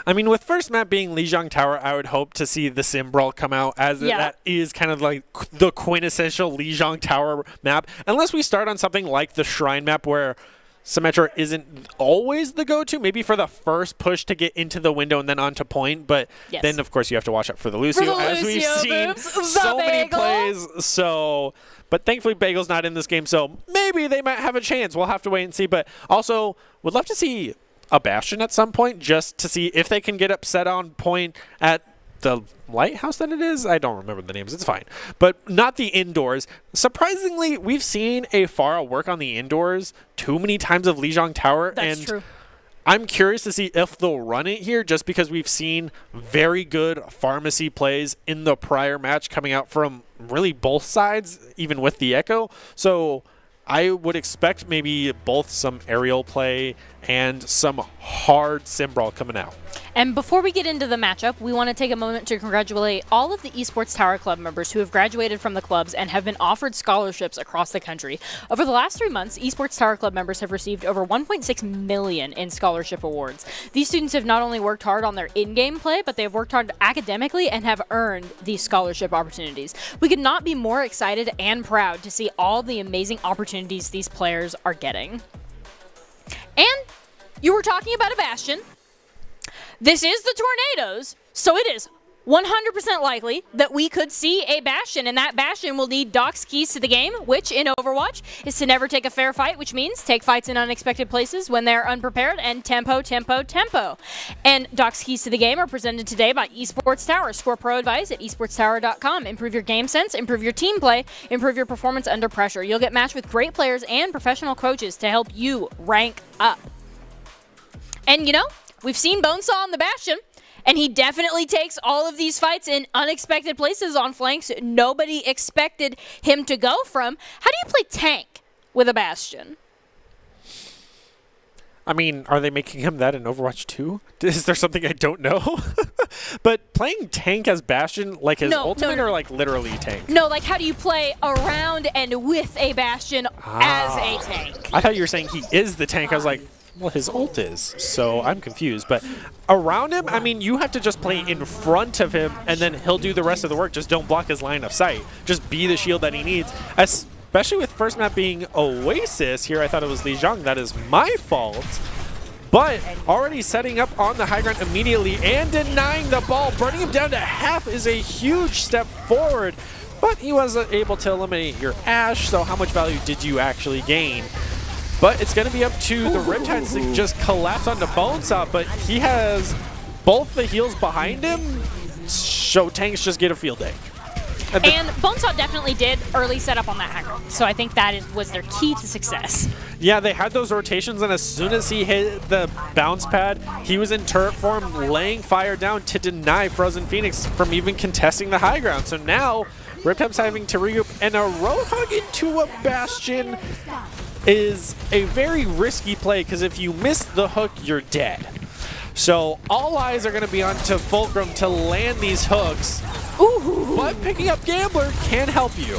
I mean, with first map being Lijiang Tower, I would hope to see the Sim Brawl come out, as that is kind of like the quintessential Lijiang Tower map. Unless we start on something like the Shrine map where Symmetra isn't always the go-to, maybe for the first push to get into the window and then onto point, but then, of course, you have to watch out for the Lucio, as we've seen so many plays. So, but thankfully, Bagel's not in this game, so maybe they might have a chance. We'll have to wait and see, but also would love to see a Bastion at some point just to see if they can get upset on point at the lighthouse that it is. I don't remember the names. It's fine. But not the indoors. Surprisingly, we've seen a Pharah work on the indoors too many times of Lijiang Tower. That's true. I'm curious to see if they'll run it here just because we've seen very good pharmacy plays in the prior match coming out from really both sides, even with the Echo. So I would expect maybe both some aerial play and some hard sim brawl coming out. And before we get into the matchup, we want to take a moment to congratulate all of the Esports Tower Club members who have graduated from the clubs and have been offered scholarships across the country. Over the last 3 months, Esports Tower Club members have received over 1.6 million in scholarship awards. These students have not only worked hard on their in-game play, but they have worked hard academically and have earned these scholarship opportunities. We could not be more excited and proud to see all the amazing opportunities these players are getting. And you were talking about a Bastion. This is the Tornadoes, so it is 100% likely that we could see a Bastion, and that Bastion will need Doc's keys to the game, which in Overwatch is to never take a fair fight, which means take fights in unexpected places when they're unprepared, and tempo, tempo, tempo. And Doc's keys to the game are presented today by Esports Tower. Score pro advice at esportstower.com. Improve your game sense, improve your team play, improve your performance under pressure. You'll get matched with great players and professional coaches to help you rank up. And you know, we've seen Bonesaw on the Bastion, and he definitely takes all of these fights in unexpected places on flanks nobody expected him to go from. How do you play tank with a Bastion? I mean, are they making him that in Overwatch 2? Is there something I don't know? But playing tank as Bastion, like his ultimate, or like literally tank? No, like how do you play around and with a Bastion as a tank? I thought you were saying he is the tank. I was like, well, his ult is, so I'm confused. But around him, I mean, you have to just play in front of him, and then he'll do the rest of the work. Just don't block his line of sight. Just be the shield that he needs. Especially with first map being Oasis. Here I thought it was Lijiang. That is my fault. But already setting up on the high ground immediately and denying the ball. Burning him down to half is a huge step forward. But he wasn't able to eliminate your Ashe, so how much value did you actually gain? But it's going to be up to the Riptides to just collapse onto Bonesaw, but he has both the heals behind him, so tanks just get a field day. And Bonesaw definitely did early setup on that high ground, so I think that was their key to success. Yeah, they had those rotations, and as soon as he hit the bounce pad, he was in turret form, laying fire down to deny Frozen Phoenix from even contesting the high ground. So now, Riptide's having to regroup, and a Roadhog into a Bastion is a very risky play, because if you miss the hook, you're dead. So all eyes are going to be on to Fulcrum to land these hooks. Ooh. But picking up Gambler can help you.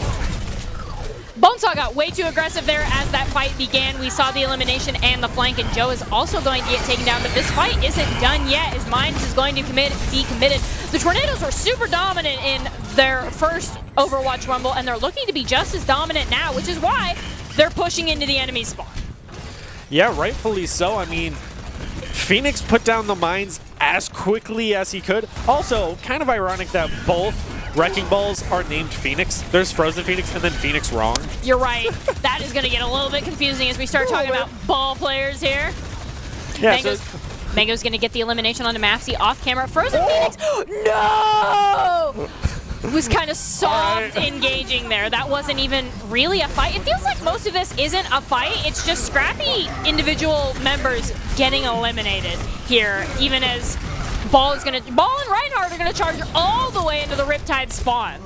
Bonesaw got way too aggressive there as that fight began. We saw the elimination and the flank, and Joe is also going to get taken down, but this fight isn't done yet. His mind is going to be committed. The Tornadoes were super dominant in their first Overwatch Rumble, and they're looking to be just as dominant now, which is why they're pushing into the enemy spawn. Yeah, rightfully so. I mean, Phoenix put down the mines as quickly as he could. Also, kind of ironic that both Wrecking Balls are named Phoenix. There's Frozen Phoenix and then Phoenix Wrong. You're right. That is going to get a little bit confusing as we start talking about ball players here. Yeah, Mango's going to get the elimination onto Mafsy off camera. Frozen Phoenix. No! Was kind of soft engaging there. That wasn't even really a fight. It feels like most of this isn't a fight. It's just scrappy individual members getting eliminated here, even as Ball and Reinhardt are gonna charge all the way into the Riptide spawn.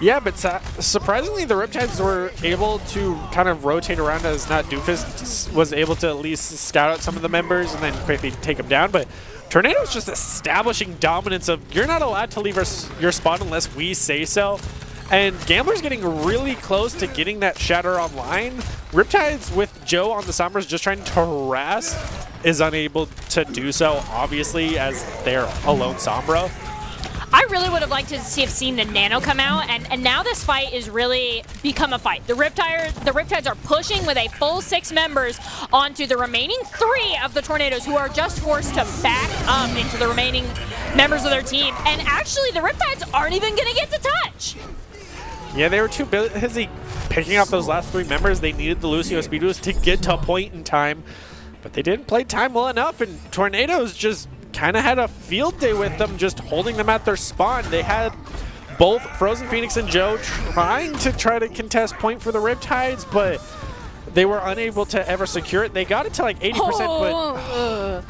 Yeah, but surprisingly, the Riptides were able to kind of rotate around as not Doofus was able to at least scout out some of the members and then quickly take them down. But Tornado's just establishing dominance of you're not allowed to leave your spawn unless we say so. And Gambler's getting really close to getting that Shatter online. Riptides with Joe on the Sombras just trying to harass is unable to do so, obviously, as they're a lone Sombra. I really would have liked to have seen the Nano come out, and now this fight is really become a fight. The Riptides are pushing with a full 6 members onto the remaining 3 of the Tornadoes, who are just forced to back up into the remaining members of their team. And actually, the Riptides aren't even going to get to touch. Yeah, they were too busy picking up those last 3 members. They needed the Lucio Speed Boost to get to a point in time, but they didn't play time well enough, and Tornadoes just kind of had a field day with them, just holding them at their spawn. They had both Frozen Phoenix and Joe trying to contest point for the Riptides, but they were unable to ever secure it. They got it to like 80%, but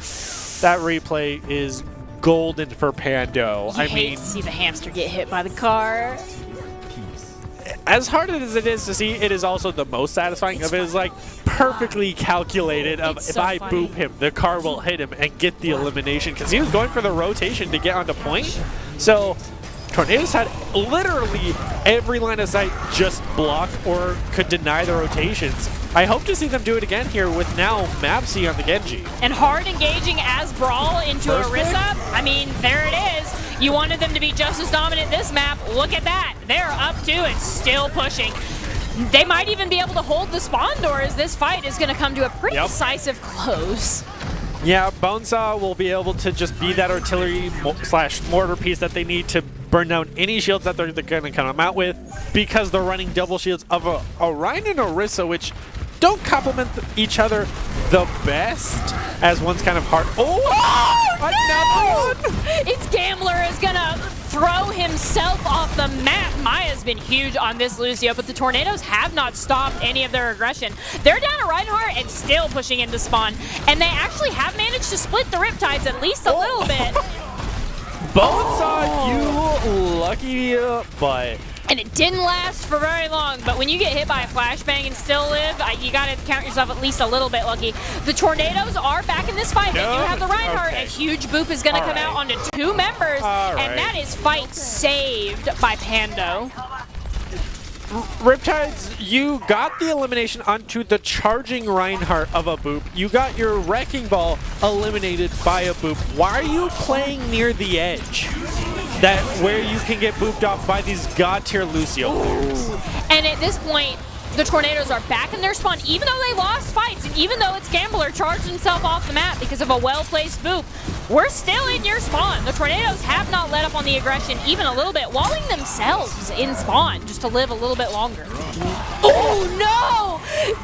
that replay is golden for Pando. I mean, to see the hamster get hit by the car. As hard as it is to see, it is also the most satisfying of it is like perfectly calculated of if I boop him, the car will hit him and get the elimination, because he was going for the rotation to get onto point. So Tornadoes had literally every line of sight just block or could deny the rotations. I hope to see them do it again here with now Mapsy on the Genji. And hard engaging as Brawl into Orisa. I mean, there it is. You wanted them to be just as dominant this map. Look at that. They're up 2 and still pushing. They might even be able to hold the spawn door as this fight is going to come to a pretty decisive close. Yeah, Bonesaw will be able to just be that artillery / mortar piece that they need to burn down any shields that they're going to come out with, because they're running double shields of a Ryan and Orisa, which don't complement each other the best, as one's kind of hard. Another one! It's Gambler is going to throw himself off the map. Maya's been huge on this Lucio, but the Tornadoes have not stopped any of their aggression. They're down to Reinhardt and still pushing into spawn, and they actually have managed to split the Riptides at least a little bit. Bonesaw, you lucky but... And it didn't last for very long, but when you get hit by a flashbang and still live, you got to count yourself at least a little bit lucky. The Tornadoes are back in this fight. They do have the Reinhardt. A huge boop is going to come out onto 2 members, and that is fight saved by Pando. Riptides, you got the elimination onto the charging Reinhardt of a boop. You got your Wrecking Ball eliminated by a boop. Why are you playing near the edge? That where you can get booped off by these god tier Lucio players. And at this point, the Tornadoes are back in their spawn, even though they lost fights, and even though it's Gambler charged himself off the map because of a well-placed boop. We're still in your spawn. The Tornadoes have not let up on the aggression even a little bit, walling themselves in spawn just to live a little bit longer. Oh no!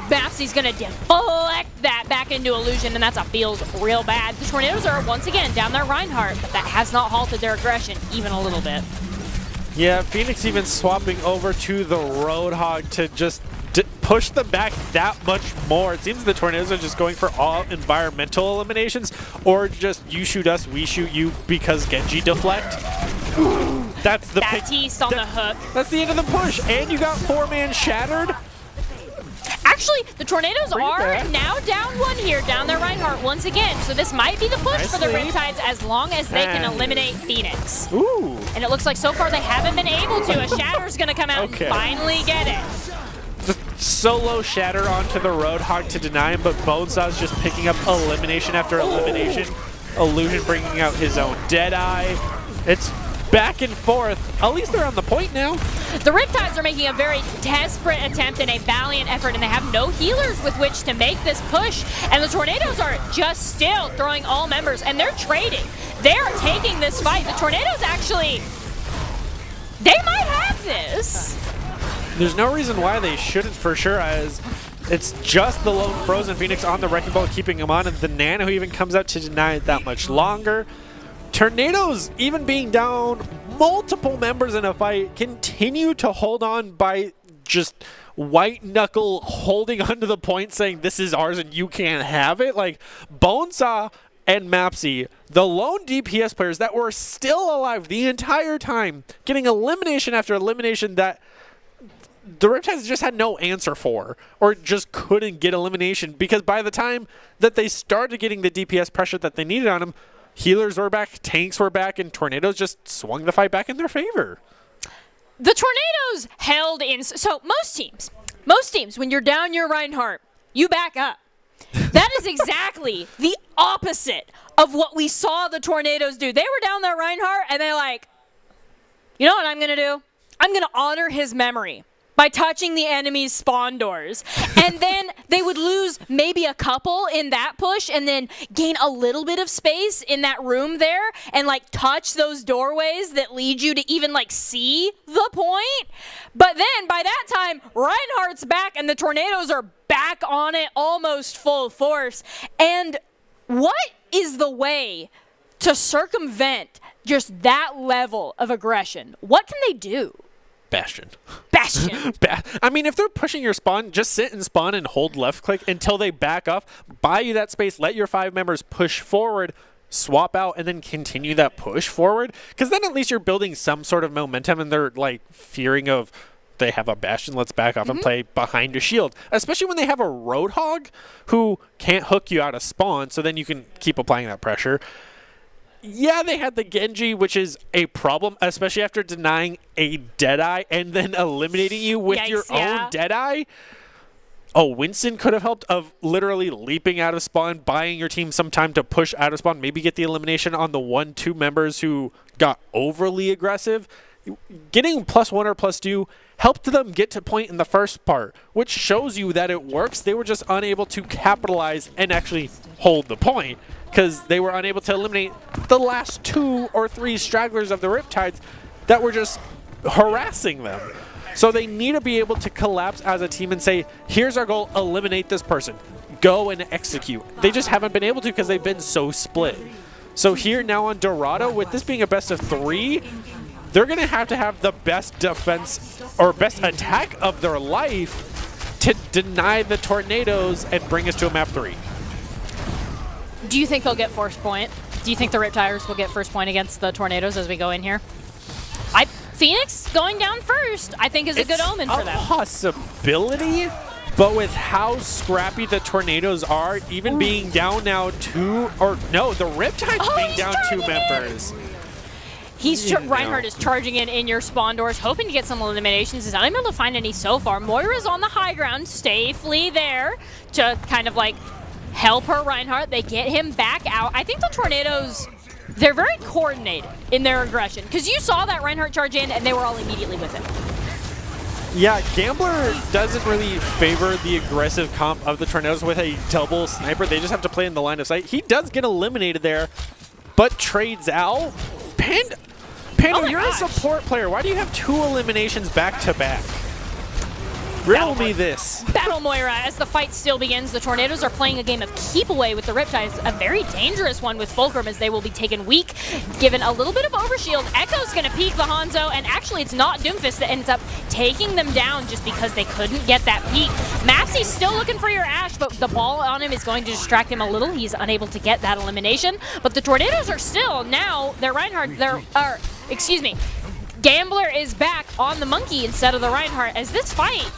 Mapsy's gonna deflect that back into Illusion, and that's a feels real bad. The Tornadoes are once again down their Reinhardt, but that has not halted their aggression even a little bit. Yeah, Phoenix even swapping over to the Roadhog to just push them back that much more. It seems the Tornadoes are just going for all environmental eliminations, or just you shoot us, we shoot you because Genji deflect. That's the Baptiste on the hook. That's the end of the push, and you got 4-man shattered. Actually, the Tornadoes are now down 1 here, down their Reinhardt once again. So this might be the push for the Riptides as long as they can eliminate Phoenix. Ooh. And it looks like so far they haven't been able to. A Shatter's going to come out and finally get it. The solo Shatter onto the Roadhog to deny him, but Bonesaw's just picking up elimination after elimination. Illusion bringing out his own Deadeye. It's back and forth. At least they're on the point now. The Riptides are making a very desperate attempt and a valiant effort, and they have no healers with which to make this push. And the Tornadoes are just still throwing all members, and they're trading. They're taking this fight. The Tornadoes actually, they might have this. There's no reason why they shouldn't for sure, as it's just the lone Frozen Phoenix on the Wrecking Ball keeping him on, and the Nano who even comes out to deny it that much longer. Tornadoes, even being down multiple members in a fight, continue to hold on by just white knuckle holding onto the point, saying this is ours and you can't have it. Like Bonesaw and Mapsy, the lone DPS players that were still alive the entire time, getting elimination after elimination that the Riptides just had no answer for, or just couldn't get elimination, because by the time that they started getting the DPS pressure that they needed on them, healers were back, tanks were back, and Tornadoes just swung the fight back in their favor. The Tornadoes held in. So most teams, when you're down your Reinhardt, you back up. That is exactly the opposite of what we saw the Tornadoes do. They were down their Reinhardt, and they're like, You know what I'm going to do? I'm going to honor his memory by touching the enemy's spawn doors. And then they would lose maybe a couple in that push and then gain a little bit of space in that room there and like touch those doorways that lead you to even like see the point. But then by that time, Reinhardt's back and the Tornadoes are back on it almost full force. And what is the way to circumvent just that level of aggression? What can they do? Bastion. Bastion. If they're pushing your spawn, just sit and spawn and hold left click until they back up, buy you that space, let your 5 members push forward, swap out, and then continue that push forward. Because then at least you're building some sort of momentum and they're like fearing of, they have a Bastion, let's back off and play behind a shield. Especially when they have a Roadhog who can't hook you out of spawn, so then you can keep applying that pressure. Yeah, they had the Genji, which is a problem, especially after denying a Deadeye and then eliminating you with your own Deadeye. Oh, Winston could have helped of literally leaping out of spawn, buying your team some time to push out of spawn, maybe get the elimination on the 1-2 members who got overly aggressive. Getting +1 or +2 helped them get to point in the first part, which shows you that it works. They were just unable to capitalize and actually hold the point, because they were unable to eliminate the last 2 or 3 stragglers of the Riptides that were just harassing them. So they need to be able to collapse as a team and say, here's our goal, eliminate this person. Go and execute. They just haven't been able to because they've been so split. So here now on Dorado, with this being a best of 3, they're going to have the best defense or best attack of their life to deny the Tornadoes and bring us to a map 3. Do you think they'll get first point? Do you think the Riptires will get first point against the Tornadoes as we go in here? Phoenix going down first, I think, is a good omen for them. It's a possibility, but with how scrappy the Tornadoes are, even being down now 2, or no, the Riptides being down 2 members. Reinhardt is charging in your spawn doors, hoping to get some eliminations. He's not able to find any so far. Moira's on the high ground, safely there to kind of like help her Reinhardt. They get him back out. I think the Tornadoes, they're very coordinated in their aggression, because you saw that Reinhardt charge in and they were all immediately with him. Yeah, Gambler doesn't really favor the aggressive comp of the Tornadoes with a double sniper. They just have to play in the line of sight. He does get eliminated there, but trades out. Panda, you're a support player. Why do you have 2 eliminations back to back? Riddle me this. Battle Moira, as the fight still begins, the Tornadoes are playing a game of keep away with the Riptides, a very dangerous one with Fulcrum, as they will be taken weak, given a little bit of overshield. Echo's going to peek the Hanzo, and actually it's not Doomfist that ends up taking them down just because they couldn't get that peek. Mapsy's still looking for your Ashe, but the ball on him is going to distract him a little. He's unable to get that elimination, but the Tornadoes are still, now, they're Reinhardt, Gambler is back on the Monkey instead of the Reinhardt, as this fight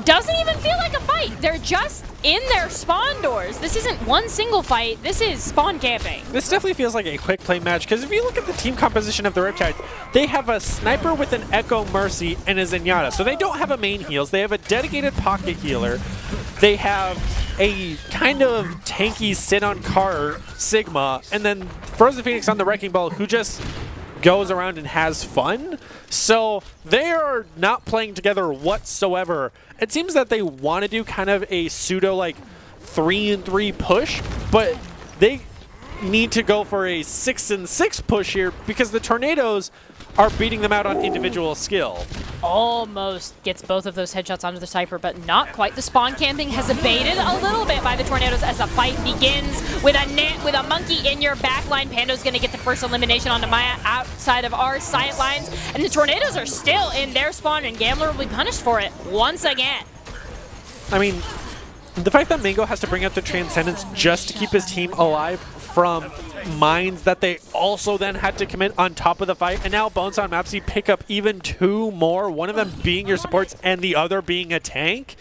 doesn't even feel like a fight. They're just in their spawn doors. This isn't one single fight. This is spawn camping. This definitely feels like a quick play match, because if you look at the team composition of the Riptides, they have a sniper with an Echo Mercy and a Zenyatta. So they don't have a main heals. They have a dedicated pocket healer. They have a kind of tanky sit on car Sigma, and then Frozen Phoenix on the Wrecking Ball, who just goes around and has fun. So they are not playing together whatsoever. It seems that they want to do kind of a pseudo like 3-and-3 push, but they need to go for a 6-and-6 push here because the Tornadoes are beating them out on individual skill. Almost gets both of those headshots onto the Cypher, but not quite. The spawn camping has abated a little bit by the Tornadoes as the fight begins with a Monkey in your back line. Pando's going to get the first elimination onto Maya outside of our sight lines, and the Tornadoes are still in their spawn, and Gambler will be punished for it once again. I mean, the fact that Mango has to bring out the Transcendence just to keep his team alive from mines that they also then had to commit on top of the fight, and now Bones on Mapsy pick up even 2 more, one of them being your supports and the other being a tank.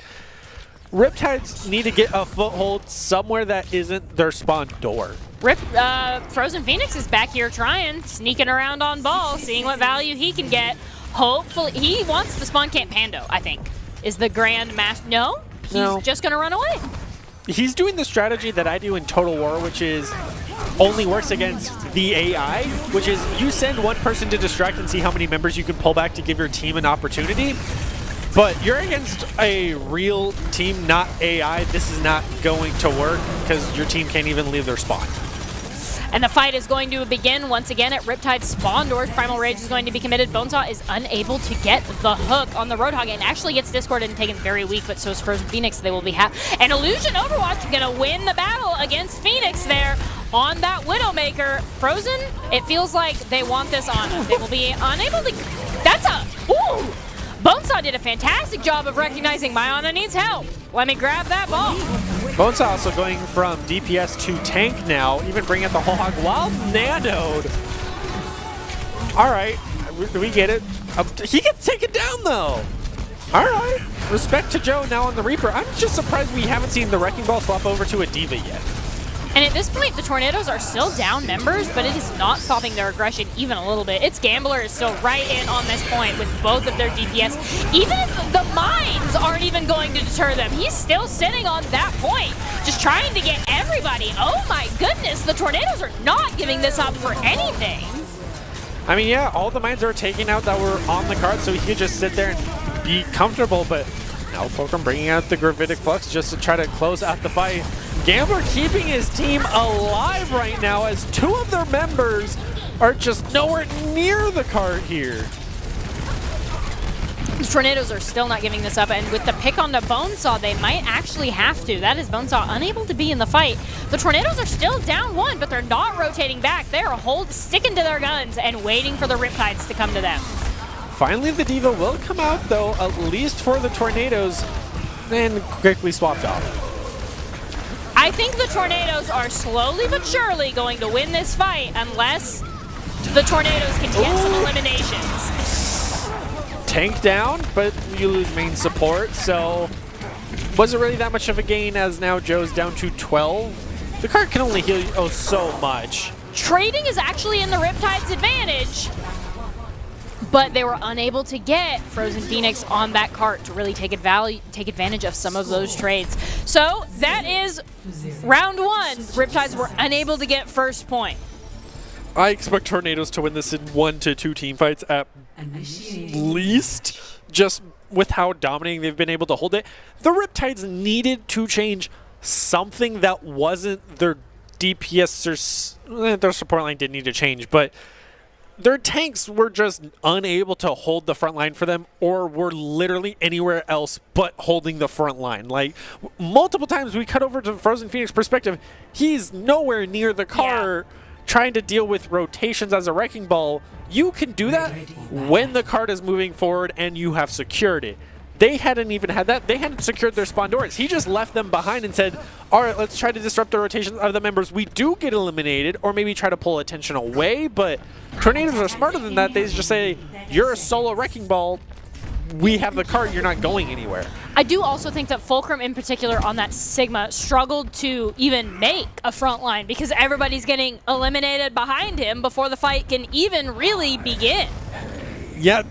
Riptides need to get a foothold somewhere that isn't their spawn door. Frozen Phoenix is back here trying, sneaking around on ball, seeing what value he can get. Hopefully, he wants the spawn camp Pando, I think, is the grand master. No? He's just going to run away. He's doing the strategy that I do in Total War, which is only works against the AI, which is you send one person to distract and see how many members you can pull back to give your team an opportunity. But you're against a real team, not AI. This is not going to work because your team can't even leave their spawn. And the fight is going to begin once again at Riptide spawn doors. Primal Rage is going to be committed. Bonesaw is unable to get the hook on the Roadhog and actually gets discorded and taken very weak, but so is Frozen Phoenix. They will be and Illusion Overwatch going to win the battle against Phoenix there on that Widowmaker. Frozen, it feels like they want this on us. They will be unable to... That's a... Ooh! Bonesaw did a fantastic job of recognizing Mayana needs help. Let me grab that ball. Bonesaw also going from DPS to tank now, even bringing out the whole hog while nanoed. All right, we get it. He gets taken down though. All right, respect to Joe now on the Reaper. I'm just surprised we haven't seen the Wrecking Ball swap over to a Diva yet. And at this point, the Tornadoes are still down members, but it is not stopping their aggression even a little bit. Its Gambler is still right in on this point with both of their DPS. Even if the mines aren't even going to deter them, he's still sitting on that point, just trying to get everybody. Oh my goodness, the Tornadoes are not giving this up for anything. I mean, yeah, all the mines are taken out that were on the card, so he could just sit there and be comfortable, but now Fulcrum bringing out the Gravitic Flux just to try to close out the fight. Gambler keeping his team alive right now as two of their members are just nowhere near the cart here. The Tornadoes are still not giving this up, and with the pick on the Bonesaw, they might actually have to. That is Bonesaw unable to be in the fight. The Tornadoes are still down one, but they're not rotating back. They are sticking to their guns and waiting for the Riptides to come to them. Finally, the Diva will come out, though, at least for the Tornadoes, and quickly swapped off. I think the Tornadoes are slowly but surely going to win this fight unless the Tornadoes can get some eliminations. Tank down, but you lose main support, so wasn't really that much of a gain as now Joe's down to 12. The card can only heal you so much. Trading is actually in the Riptide's advantage, but they were unable to get Frozen Phoenix on that cart to really take advantage of some of those trades. So that is round one. Riptides were unable to get first point. I expect Tornadoes to win this in 1 to 2 team fights at least, just with how dominating they've been able to hold it. The Riptides needed to change something that wasn't their DPS or their support line didn't need to change, but their tanks were just unable to hold the front line for them, or were literally anywhere else but holding the front line. Like, multiple times we cut over to Frozen Phoenix perspective, he's nowhere near the car trying to deal with rotations as a Wrecking Ball. You can do that when the card is moving forward and you have secured it. They hadn't even had that. They hadn't secured their spawn doors. He just left them behind and said, all right, let's try to disrupt the rotation of the members. We do get eliminated, or maybe try to pull attention away, but Tornadoes are smarter than that. They just say, you're a solo Wrecking Ball. We have the cart. You're not going anywhere. I do also think that Fulcrum in particular on that Sigma struggled to even make a front line because everybody's getting eliminated behind him before the fight can even really begin. Yeah,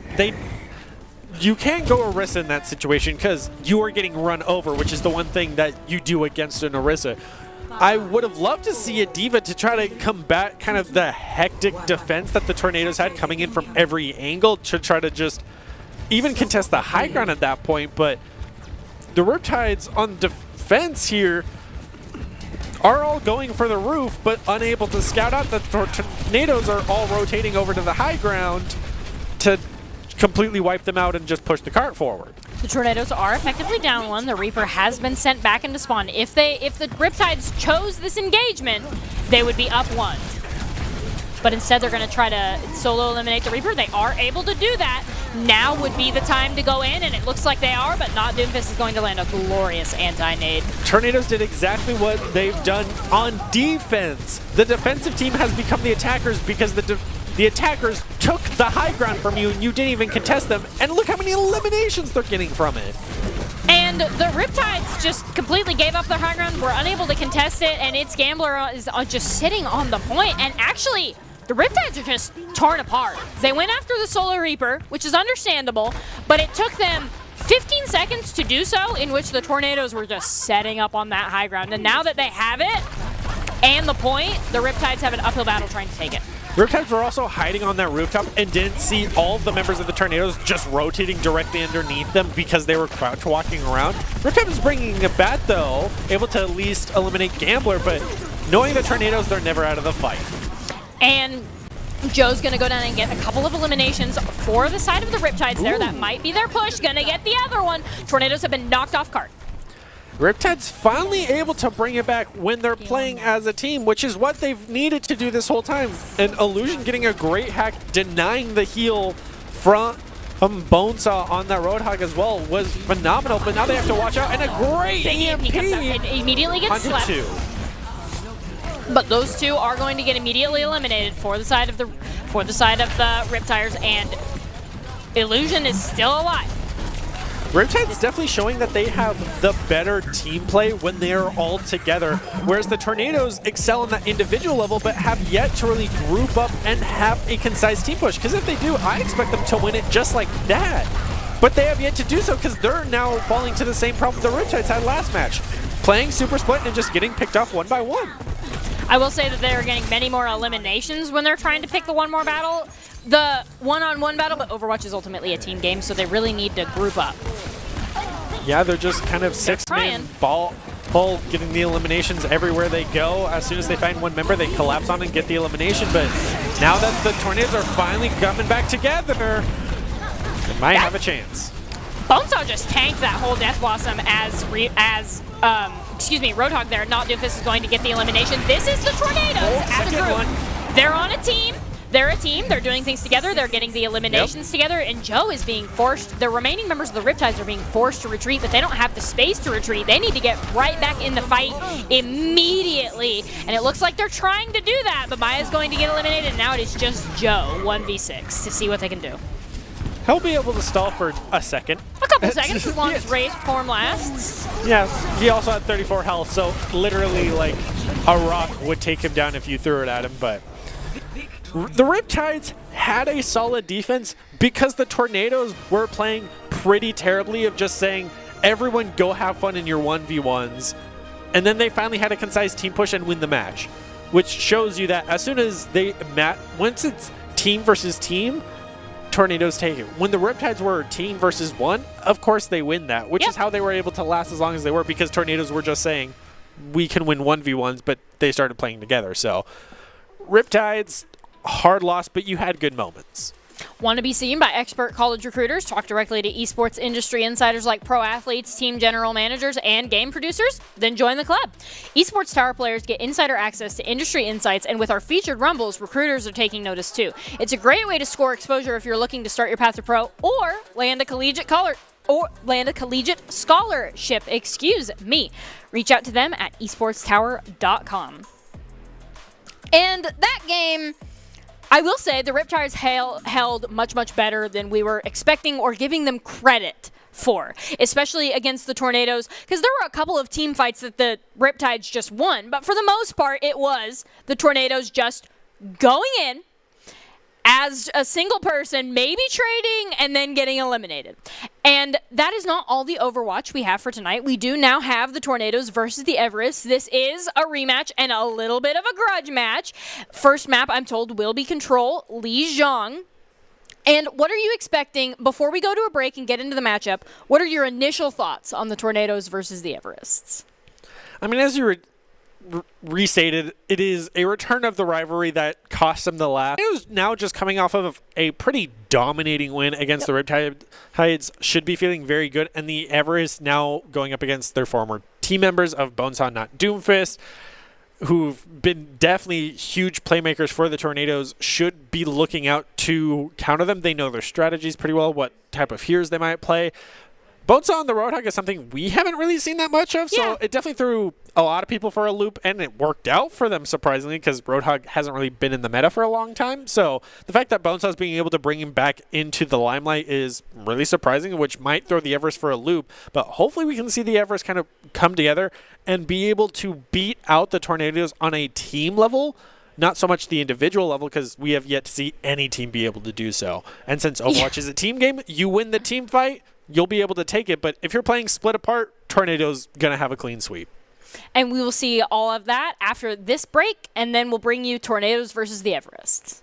you can't go Orisa in that situation because you are getting run over, which is the one thing that you do against an Orisa. I would have loved to see a Diva to try to combat kind of the hectic defense that the Tornadoes had coming in from every angle to try to just even contest the high ground at that point, but the Riptides on defense here are all going for the roof, but unable to scout out. The Tornadoes are all rotating over to the high ground to completely wipe them out and just push the cart forward. The Tornadoes are effectively down one. The Reaper has been sent back into spawn. If the Riptides chose this engagement, they would be up one. But instead they're going to try to solo eliminate the Reaper. They are able to do that. Now would be the time to go in, and it looks like they are, but not Doomfist is going to land a glorious anti-nade. Tornadoes did exactly what they've done on defense. The defensive team has become the attackers because the attackers took the high ground from you and you didn't even contest them, and look how many eliminations they're getting from it. And the Riptides just completely gave up their high ground, were unable to contest it, and its Gambler is just sitting on the point, and actually the Riptides are just torn apart. They went after the Solar Reaper, which is understandable, but it took them 15 seconds to do so, in which the Tornadoes were just setting up on that high ground. And now that they have it, and the point, the Riptides have an uphill battle trying to take it. Riptides were also hiding on that rooftop and didn't see all of the members of the Tornadoes just rotating directly underneath them because they were crouch walking around. Riptide was bringing it back though, able to at least eliminate Gambler, but knowing the Tornadoes, they're never out of the fight. And Joe's going to go down and get a couple of eliminations for the side of the Riptides there. That might be their push. Going to get the other one. Tornadoes have been knocked off cart. Riptide's finally able to bring it back when they're playing as a team, which is what they've needed to do this whole time. And Illusion getting a great hack, denying the heal from Bonesaw on that Roadhog as well was phenomenal, but now they have to watch out, and a great EMP comes out and immediately gets onto slept. 2. But those two are going to get immediately eliminated for the side of the Riptires, and Illusion is still alive. Riptide's definitely showing that they have the better team play when they are all together, whereas the Tornadoes excel on that individual level but have yet to really group up and have a concise team push. Because if they do, I expect them to win it just like that. But they have yet to do so because they're now falling to the same problem the Riptides had last match. Playing super split and just getting picked off one by one. I will say that they're getting many more eliminations when they're trying to pick the one more battle. The one-on-one battle, but Overwatch is ultimately a team game, so they really need to group up. Yeah, they're just kind of six-man ball, getting the eliminations everywhere they go. As soon as they find one member, they collapse on and get the elimination. But now that the Tornadoes are finally coming back together, they might have a chance. Bonesaw just tanked that whole Death Blossom as Roadhog there. Not Doofus is going to get the elimination. This is the Tornadoes as a group. They're on a team. They're a team. They're doing things together. They're getting the eliminations together. And Joe is being forced. The remaining members of the Riptides are being forced to retreat, but they don't have the space to retreat. They need to get right back in the fight immediately. And it looks like they're trying to do that, but Maya's going to get eliminated. And now it is just Joe 1v6 to see what they can do. He'll be able to stall for a second. A couple seconds as long as Ray's form lasts. Yeah, he also had 34 health, so literally like a rock would take him down if you threw it at him, but the Riptides had a solid defense because the Tornadoes were playing pretty terribly of just saying, everyone go have fun in your 1v1s. And then they finally had a concise team push and win the match, which shows you that as soon as once it's team versus team, Tornadoes take it. When the Riptides were team versus one, of course they win that, which is how they were able to last as long as they were because Tornadoes were just saying, we can win 1v1s, but they started playing together. So Riptides, hard loss, but you had good moments. Want to be seen by expert college recruiters? Talk directly to esports industry insiders like pro athletes, team general managers, and game producers? Then join the club. Esports Tower players get insider access to industry insights, and with our featured rumbles, recruiters are taking notice too. It's a great way to score exposure if you're looking to start your path to pro or land a collegiate scholarship. Excuse me. Reach out to them at esportstower.com. And that game, I will say the Riptides held much, much better than we were expecting or giving them credit for, especially against the Tornadoes, because there were a couple of team fights that the Riptides just won, but for the most part, it was the Tornadoes just going in as a single person, maybe trading, and then getting eliminated. And that is not all the Overwatch we have for tonight. We do now have the Tornadoes versus the Everest. This is a rematch and a little bit of a grudge match. First map, I'm told, will be Control, Lijiang. And what are you expecting, before we go to a break and get into the matchup, what are your initial thoughts on the Tornadoes versus the Everests? I mean, as you restated, it is a return of the rivalry that cost them the last. It was now just coming off of a pretty dominating win against the Riptides, should be feeling very good, and the Everest now going up against their former team members of Bonesaw, not Doomfist, who've been definitely huge playmakers for the Tornadoes, should be looking out to counter them. They know their strategies pretty well, what type of heroes they might play. Bonesaw on the Roadhog is something we haven't really seen that much of, so it definitely threw a lot of people for a loop, and it worked out for them, surprisingly, because Roadhog hasn't really been in the meta for a long time. So the fact that Bonesaw is being able to bring him back into the limelight is really surprising, which might throw the Everest for a loop. But hopefully we can see the Everest kind of come together and be able to beat out the Tornadoes on a team level, not so much the individual level, because we have yet to see any team be able to do so. And since Overwatch is a team game, you win the team fight, you'll be able to take it. But if you're playing split apart, Tornado's going to have a clean sweep. And we will see all of that after this break, and then we'll bring you Tornadoes versus the Everests.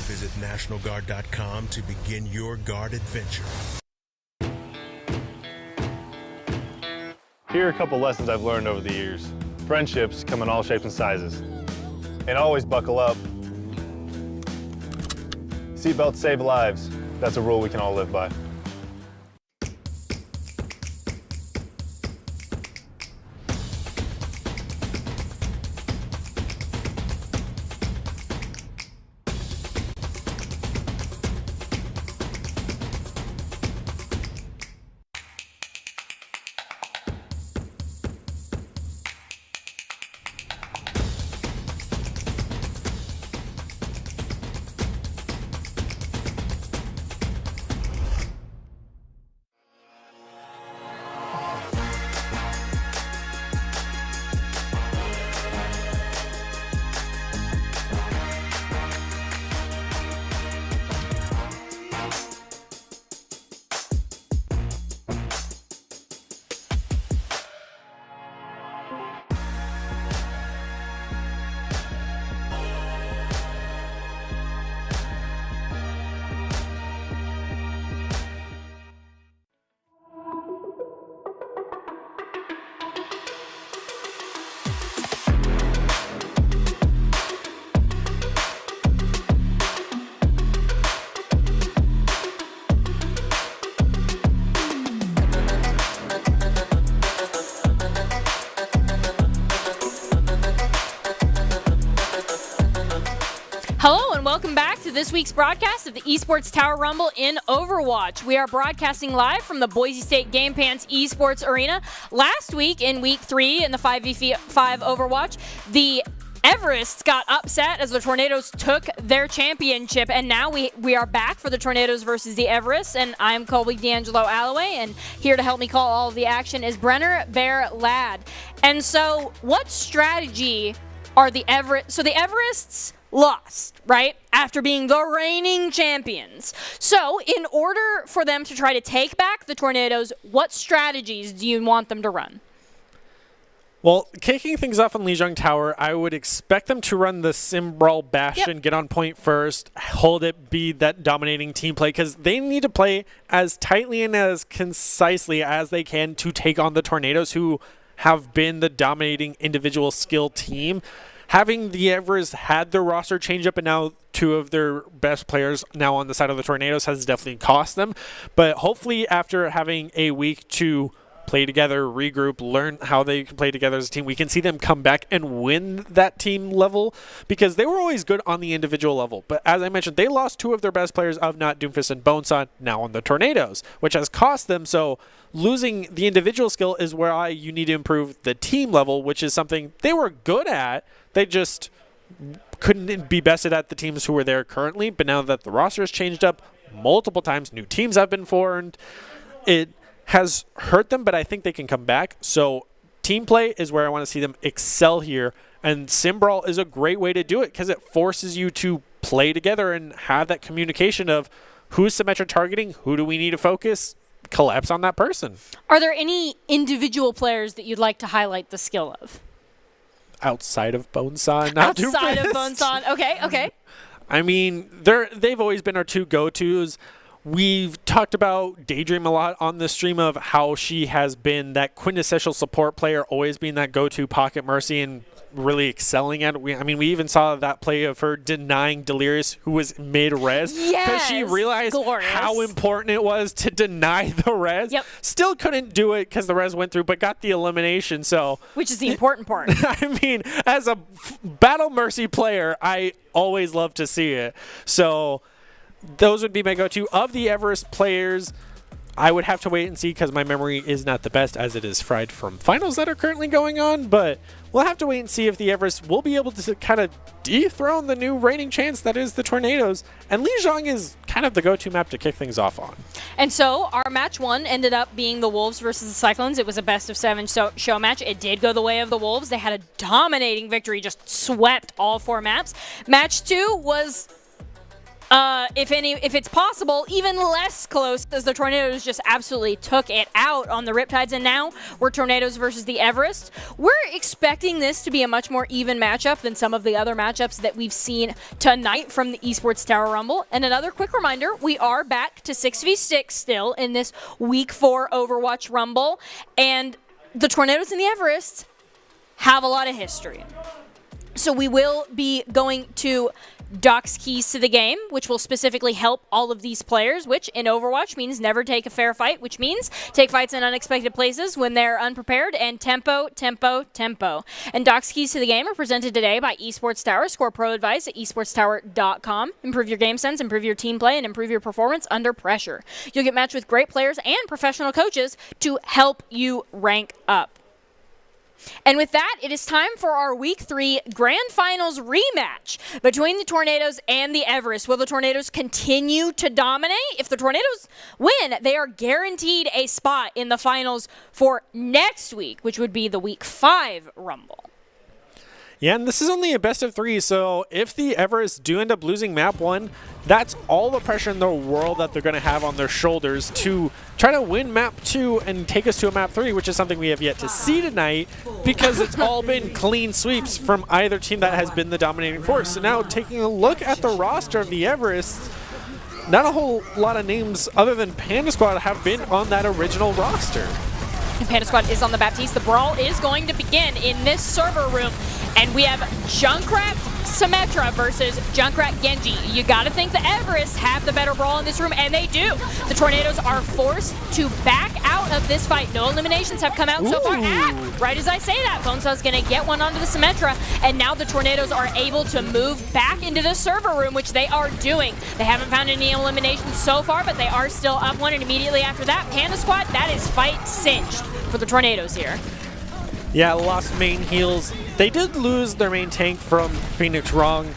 Visit NationalGuard.com to begin your guard adventure. Here are a couple lessons I've learned over the years. Friendships come in all shapes and sizes. And always buckle up. Seatbelts save lives. That's a rule we can all live by. Hello and welcome back to this week's broadcast of the Esports Tower Rumble in Overwatch. We are broadcasting live from the Boise State Game Pants Esports Arena. Last week in Week 3 in the 5v5 Overwatch, the Everests got upset as the Tornadoes took their championship, and now we are back for the Tornadoes versus the Everests, and I'm Colby D'Angelo Alloway, and here to help me call all of the action is Brenner Bear Ladd. And so what strategy are the Everests? So the Everests lost, right? After being the reigning champions. So in order for them to try to take back the Tornadoes, what strategies do you want them to run? Well, kicking things off on Lijiang Tower, I would expect them to run the Sim Brawl Bastion, get on point first, hold it, be that dominating team play, because they need to play as tightly and as concisely as they can to take on the Tornadoes, who have been the dominating individual skill team. Having the Everests had their roster change up, and now two of their best players now on the side of the Tornadoes has definitely cost them. But hopefully after having a week to play together, regroup, learn how they can play together as a team, we can see them come back and win that team level, because they were always good on the individual level. But as I mentioned, they lost two of their best players, of not Doomfist and Bonesaw, now on the Tornadoes, which has cost them. So losing the individual skill is where you need to improve the team level, which is something they were good at. They just couldn't be bested at the teams who were there currently. But now that the roster has changed up multiple times, new teams have been formed, it has hurt them, but I think they can come back. So team play is where I want to see them excel here. And Sim Brawl is a great way to do it, because it forces you to play together and have that communication of who's symmetric targeting, who do we need to focus, collapse on that person. Are there any individual players that you'd like to highlight the skill of? Outside of Bonesaw, not Outside of Doofus. Bonesaw. Okay. I mean, they've always been our two go-tos. We've talked about Daydream a lot on the stream of how she has been that quintessential support player, always being that go-to pocket mercy and really excelling at it. We even saw that play of her denying Delirious, who was mid-res, because she realized glorious. how important it was to deny the res. Yep. Still couldn't do it because the res went through, but got the elimination. So, which is the important part. I mean, as a Battle Mercy player, I always love to see it. So those would be my go-to. Of the Everest players, I would have to wait and see because my memory is not the best as it is fried from finals that are currently going on, but we'll have to wait and see if the Everest will be able to kind of dethrone the new reigning champs that is the Tornadoes, and Lijiang is kind of the go-to map to kick things off on. And so our match 1 ended up being the Wolves versus the Cyclones. It was a best-of-7 show match. It did go the way of the Wolves. They had a dominating victory, just swept all 4 maps. Match 2 was if it's possible, even less close, as the Tornadoes just absolutely took it out on the Riptides, and now we're Tornadoes versus the Everest. We're expecting this to be a much more even matchup than some of the other matchups that we've seen tonight from the Esports Tower Rumble. And another quick reminder, we are back to 6v6 still in this Week 4 Overwatch Rumble, and the Tornadoes and the Everest have a lot of history. So we will be going to Doc's keys to the game, which will specifically help all of these players, which in Overwatch means never take a fair fight, which means take fights in unexpected places when they're unprepared, and tempo, tempo, tempo. And Doc's keys to the game are presented today by Esports Tower. Score pro advice at esportstower.com. Improve your game sense, improve your team play, and improve your performance under pressure. You'll get matched with great players and professional coaches to help you rank up. And with that, it is time for our Week 3 Grand Finals rematch between the Tornadoes and the Everest. Will the Tornadoes continue to dominate? If the Tornadoes win, they are guaranteed a spot in the finals for next week, which would be the Week 5 Rumble. Yeah, and this is only a best-of-3, so if the Everest do end up losing map 1, that's all the pressure in the world that they're going to have on their shoulders to try to win map 2 and take us to a map 3, which is something we have yet to see tonight because it's all been clean sweeps from either team that has been the dominating force. So now taking a look at the roster of the Everest, not a whole lot of names other than Panda Squad have been on that original roster. And Panda Squad is on the Baptiste. The brawl is going to begin in this server room. And we have Junkrat Symmetra versus Junkrat Genji. You gotta think the Everest have the better brawl in this room, and they do. The Tornadoes are forced to back out of this fight. No eliminations have come out so far. Right as I say that, Bonesaw's gonna get one onto the Symmetra, and now the Tornadoes are able to move back into the server room, which they are doing. They haven't found any eliminations so far, but they are still up one, and immediately after that, Panda Squad, that is fight cinched for the Tornadoes here. Yeah, lost main heals. They did lose their main tank from Phoenix Wrong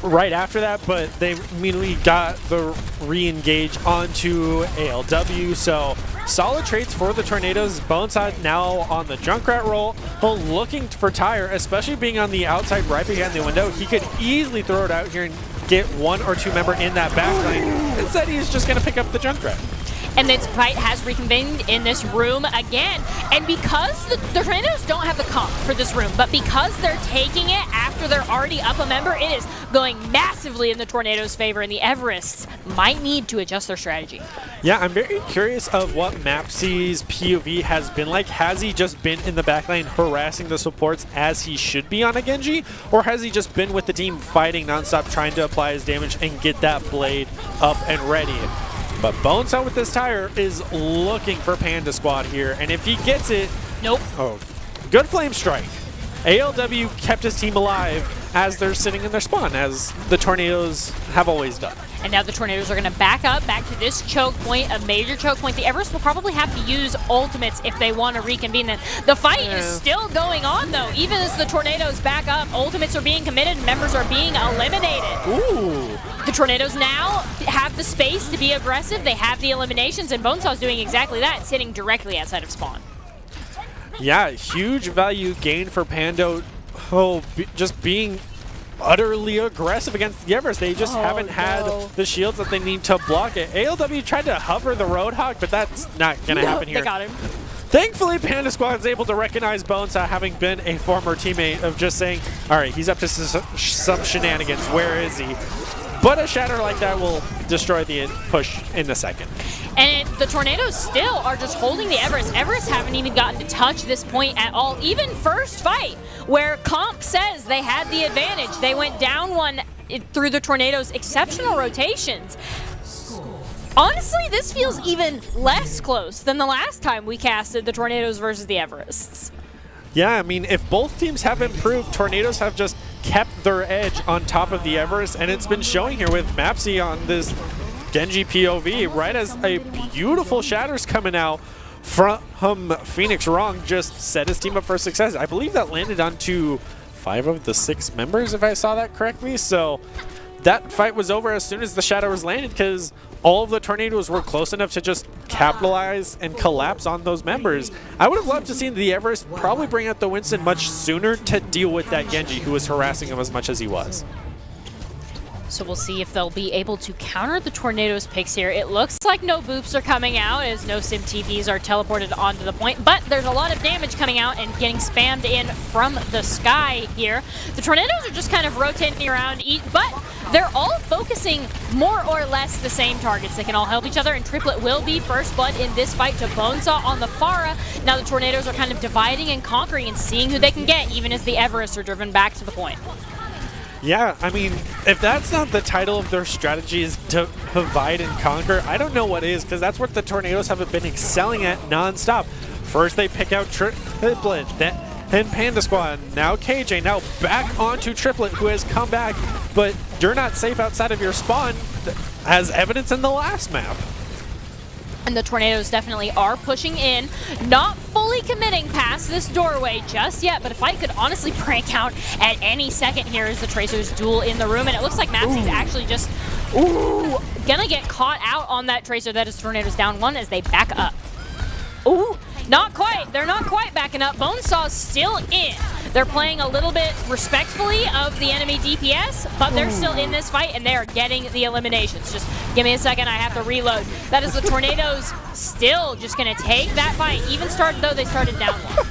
right after that, but they immediately got the re-engage onto ALW. So solid traits for the Tornadoes. Boneside now on the Junkrat roll, looking for Tyre, especially being on the outside right behind the window. He could easily throw it out here and get 1 or 2 member in that backline. Instead, he's just going to pick up the Junkrat. And this fight has reconvened in this room again. And because the Tornadoes don't have the comp for this room, but because they're taking it after they're already up a member, it is going massively in the Tornadoes' favor, and the Everests might need to adjust their strategy. Yeah, I'm very curious of what Mapsy's POV has been like. Has he just been in the backline harassing the supports as he should be on a Genji? Or has he just been with the team fighting nonstop, trying to apply his damage and get that blade up and ready? But Bonesaw with this Tyre is looking for Panda Squad here, and if he gets it... Nope. Oh, good flame strike. ALW kept his team alive as they're sitting in their spawn, as the Tornadoes have always done. And now the Tornadoes are going to back up, back to this choke point, a major choke point. The Everest will probably have to use ultimates if they want to reconvene them. The fight is still going on, though. Even as the Tornadoes back up, ultimates are being committed, and members are being eliminated. Ooh. The Tornadoes now have the space to be aggressive. They have the eliminations, and Bonesaw's doing exactly that, sitting directly outside of spawn. Yeah, huge value gain for Pando. Just being utterly aggressive against the Everest. They just haven't had the shields that they need to block it. ALW tried to hover the Roadhog, but that's not going to happen here. They got him. Thankfully, Panda Squad is able to recognize Bonesaw, having been a former teammate, of just saying, all right, he's up to some shenanigans. Where is he? But a shatter like that will destroy the push in a second. And the Tornadoes still are just holding the Everest. Everest haven't even gotten to touch this point at all. Even first fight, where Comp says they had the advantage. They went down one through the Tornadoes' exceptional rotations. Honestly, this feels even less close than the last time we casted the Tornadoes versus the Everests. Yeah, I mean, if both teams have improved, Tornadoes have just kept their edge on top of the Everest, and it's been showing here with Mapsy on this Genji POV, right as a beautiful Shatter's coming out from Phoenix Wrong, just set his team up for success. I believe that landed onto 5 of the 6 members, if I saw that correctly, so that fight was over as soon as the Shadow was landed because all of the Tornadoes were close enough to just capitalize and collapse on those members. I would have loved to see the Everest probably bring out the Winston much sooner to deal with that Genji who was harassing him as much as he was. So we'll see if they'll be able to counter the Tornadoes picks here. It looks like no boops are coming out as no sim TPs are teleported onto the point, but there's a lot of damage coming out and getting spammed in from the sky here. The Tornadoes are just kind of rotating around, but they're all focusing more or less the same targets. They can all help each other, and Triplet will be first blood in this fight to Bonesaw on the Pharah. Now the Tornadoes are kind of dividing and conquering and seeing who they can get, even as the Everests are driven back to the point. Yeah, I mean, if that's not the title of their strategy is to divide and conquer, I don't know what is, because that's what the Tornadoes have been excelling at nonstop. First they pick out Triplet, then Panda Squad, now KJ, now back onto Triplet, who has come back, but you're not safe outside of your spawn, as evidence in the last map. And the Tornadoes definitely are pushing in, not fully committing past this doorway just yet, but a fight could honestly break out at any second here as the Tracers duel in the room, and it looks like Mapsy's actually just gonna get caught out on that Tracer. That is Tornadoes down 1 as they back up. Ooh, not quite. They're not quite backing up. Bonesaw's still in. They're playing a little bit respectfully of the enemy DPS, but they're still in this fight, and they are getting the eliminations. Just give me a second, I have to reload. That is the Tornadoes still just going to take that fight, even started though they started down 1.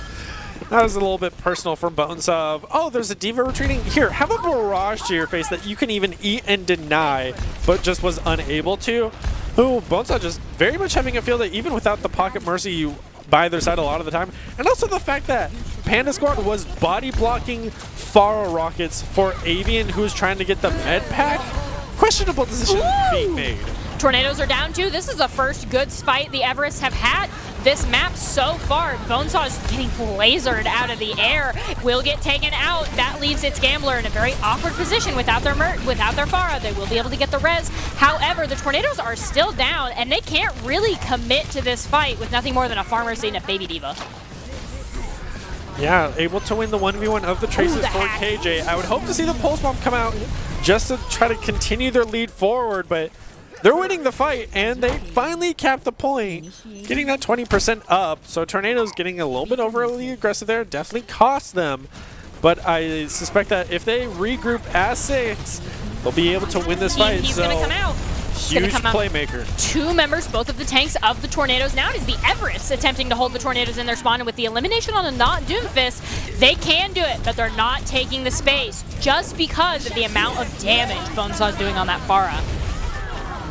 That was a little bit personal from Bonesaw. Oh, there's a Diva retreating. Here, have a barrage to your face that you can even eat and deny, but just was unable to. Ooh, Bonesaw just very much having a feel that even without the Pocket Mercy by their side a lot of the time, and also the fact that Panda Squad was body blocking Pharah rockets for Avian, who was trying to get the med pack. Questionable decision being made. Tornadoes are down 2. This is the first good fight the Everests have had this map so far. Bonesaw is getting lasered out of the air. Will get taken out. That leaves its Gambler in a very awkward position without their Pharah. They will be able to get the res. However, the Tornadoes are still down, and they can't really commit to this fight with nothing more than a Farmer's and a Baby Diva. Yeah, able to win the 1v1 of the Tracers for KJ. I would hope to see the Pulse Bomb come out just to try to continue their lead forward, but they're winning the fight, and they finally cap the point, getting that 20% up. So Tornadoes getting a little bit overly aggressive there definitely cost them. But I suspect that if they regroup as 6, they'll be able to win this fight. He's going to come out. Huge playmaker. 2 members, both of the tanks of the Tornadoes. Now it is the Everests attempting to hold the Tornadoes in their spawn, and with the elimination on a not Doomfist, they can do it, but they're not taking the space just because of the amount of damage Bonesaw is doing on that Pharah.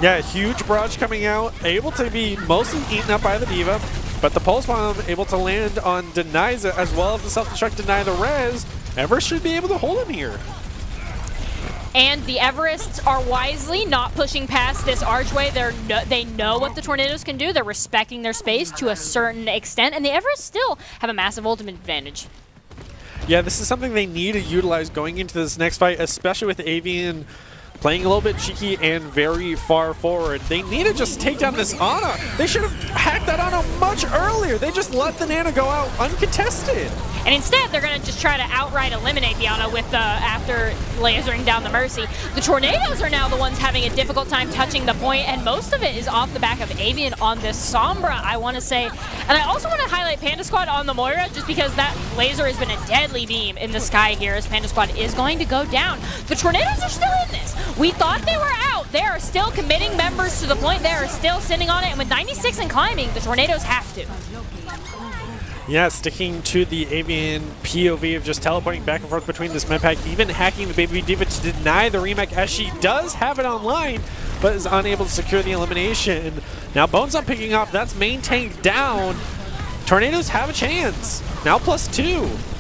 Yeah, huge barrage coming out, able to be mostly eaten up by the Diva, but the Pulse Bomb able to land on Denies it, as well as the self-destruct deny the res. Everest should be able to hold him here. And the Everests are wisely not pushing past this archway. They know what the Tornadoes can do. They're respecting their space to a certain extent, and the Everests still have a massive ultimate advantage. Yeah, this is something they need to utilize going into this next fight, especially with Avian playing a little bit cheeky and very far forward. They need to just take down this Ana. They should have hacked that Ana much earlier. They just let the Nana go out uncontested. And instead, they're going to just try to outright eliminate the Ana with after lasering down the Mercy. The Tornadoes are now the ones having a difficult time touching the point, and most of it is off the back of Avian on this Sombra, I want to say. And I also want to highlight Panda Squad on the Moira, just because that laser has been a deadly beam in the sky here as Panda Squad is going to go down. The Tornadoes are still in this. We thought they were out. They are still committing members to the point. They are still sitting on it, and with 96 and climbing, the Tornadoes have to. Yeah, sticking to the Avian POV of just teleporting back and forth between this med pack, even hacking the Baby Diva to deny the remake as she does have it online, but is unable to secure the elimination. Now Bones up picking up, that's main tank down. Tornadoes have a chance, now +2.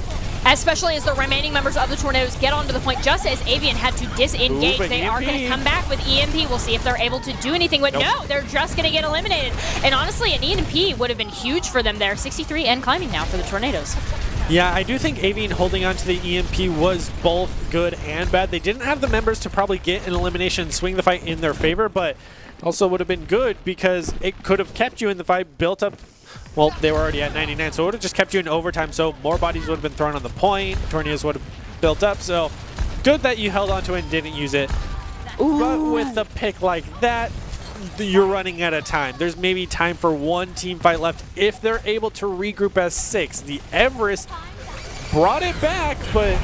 Especially as the remaining members of the Tornadoes get onto the point, just as Avian had to disengage. Ooh, they are going to come back with EMP. We'll see if they're able to do anything, but no, they're just going to get eliminated. And honestly, an EMP would have been huge for them there. 63 and climbing now for the Tornadoes. Yeah, I do think Avian holding on to the EMP was both good and bad. They didn't have the members to probably get an elimination and swing the fight in their favor, but also would have been good because it could have kept you in the fight, built up. Well, they were already at 99, so it would have just kept you in overtime, so more bodies would have been thrown on the point, Tornadoes would have built up, so good that you held onto it and didn't use it. Ooh. But with a pick like that, you're running out of time. There's maybe time for one team fight left if they're able to regroup as 6. The Everest brought it back, but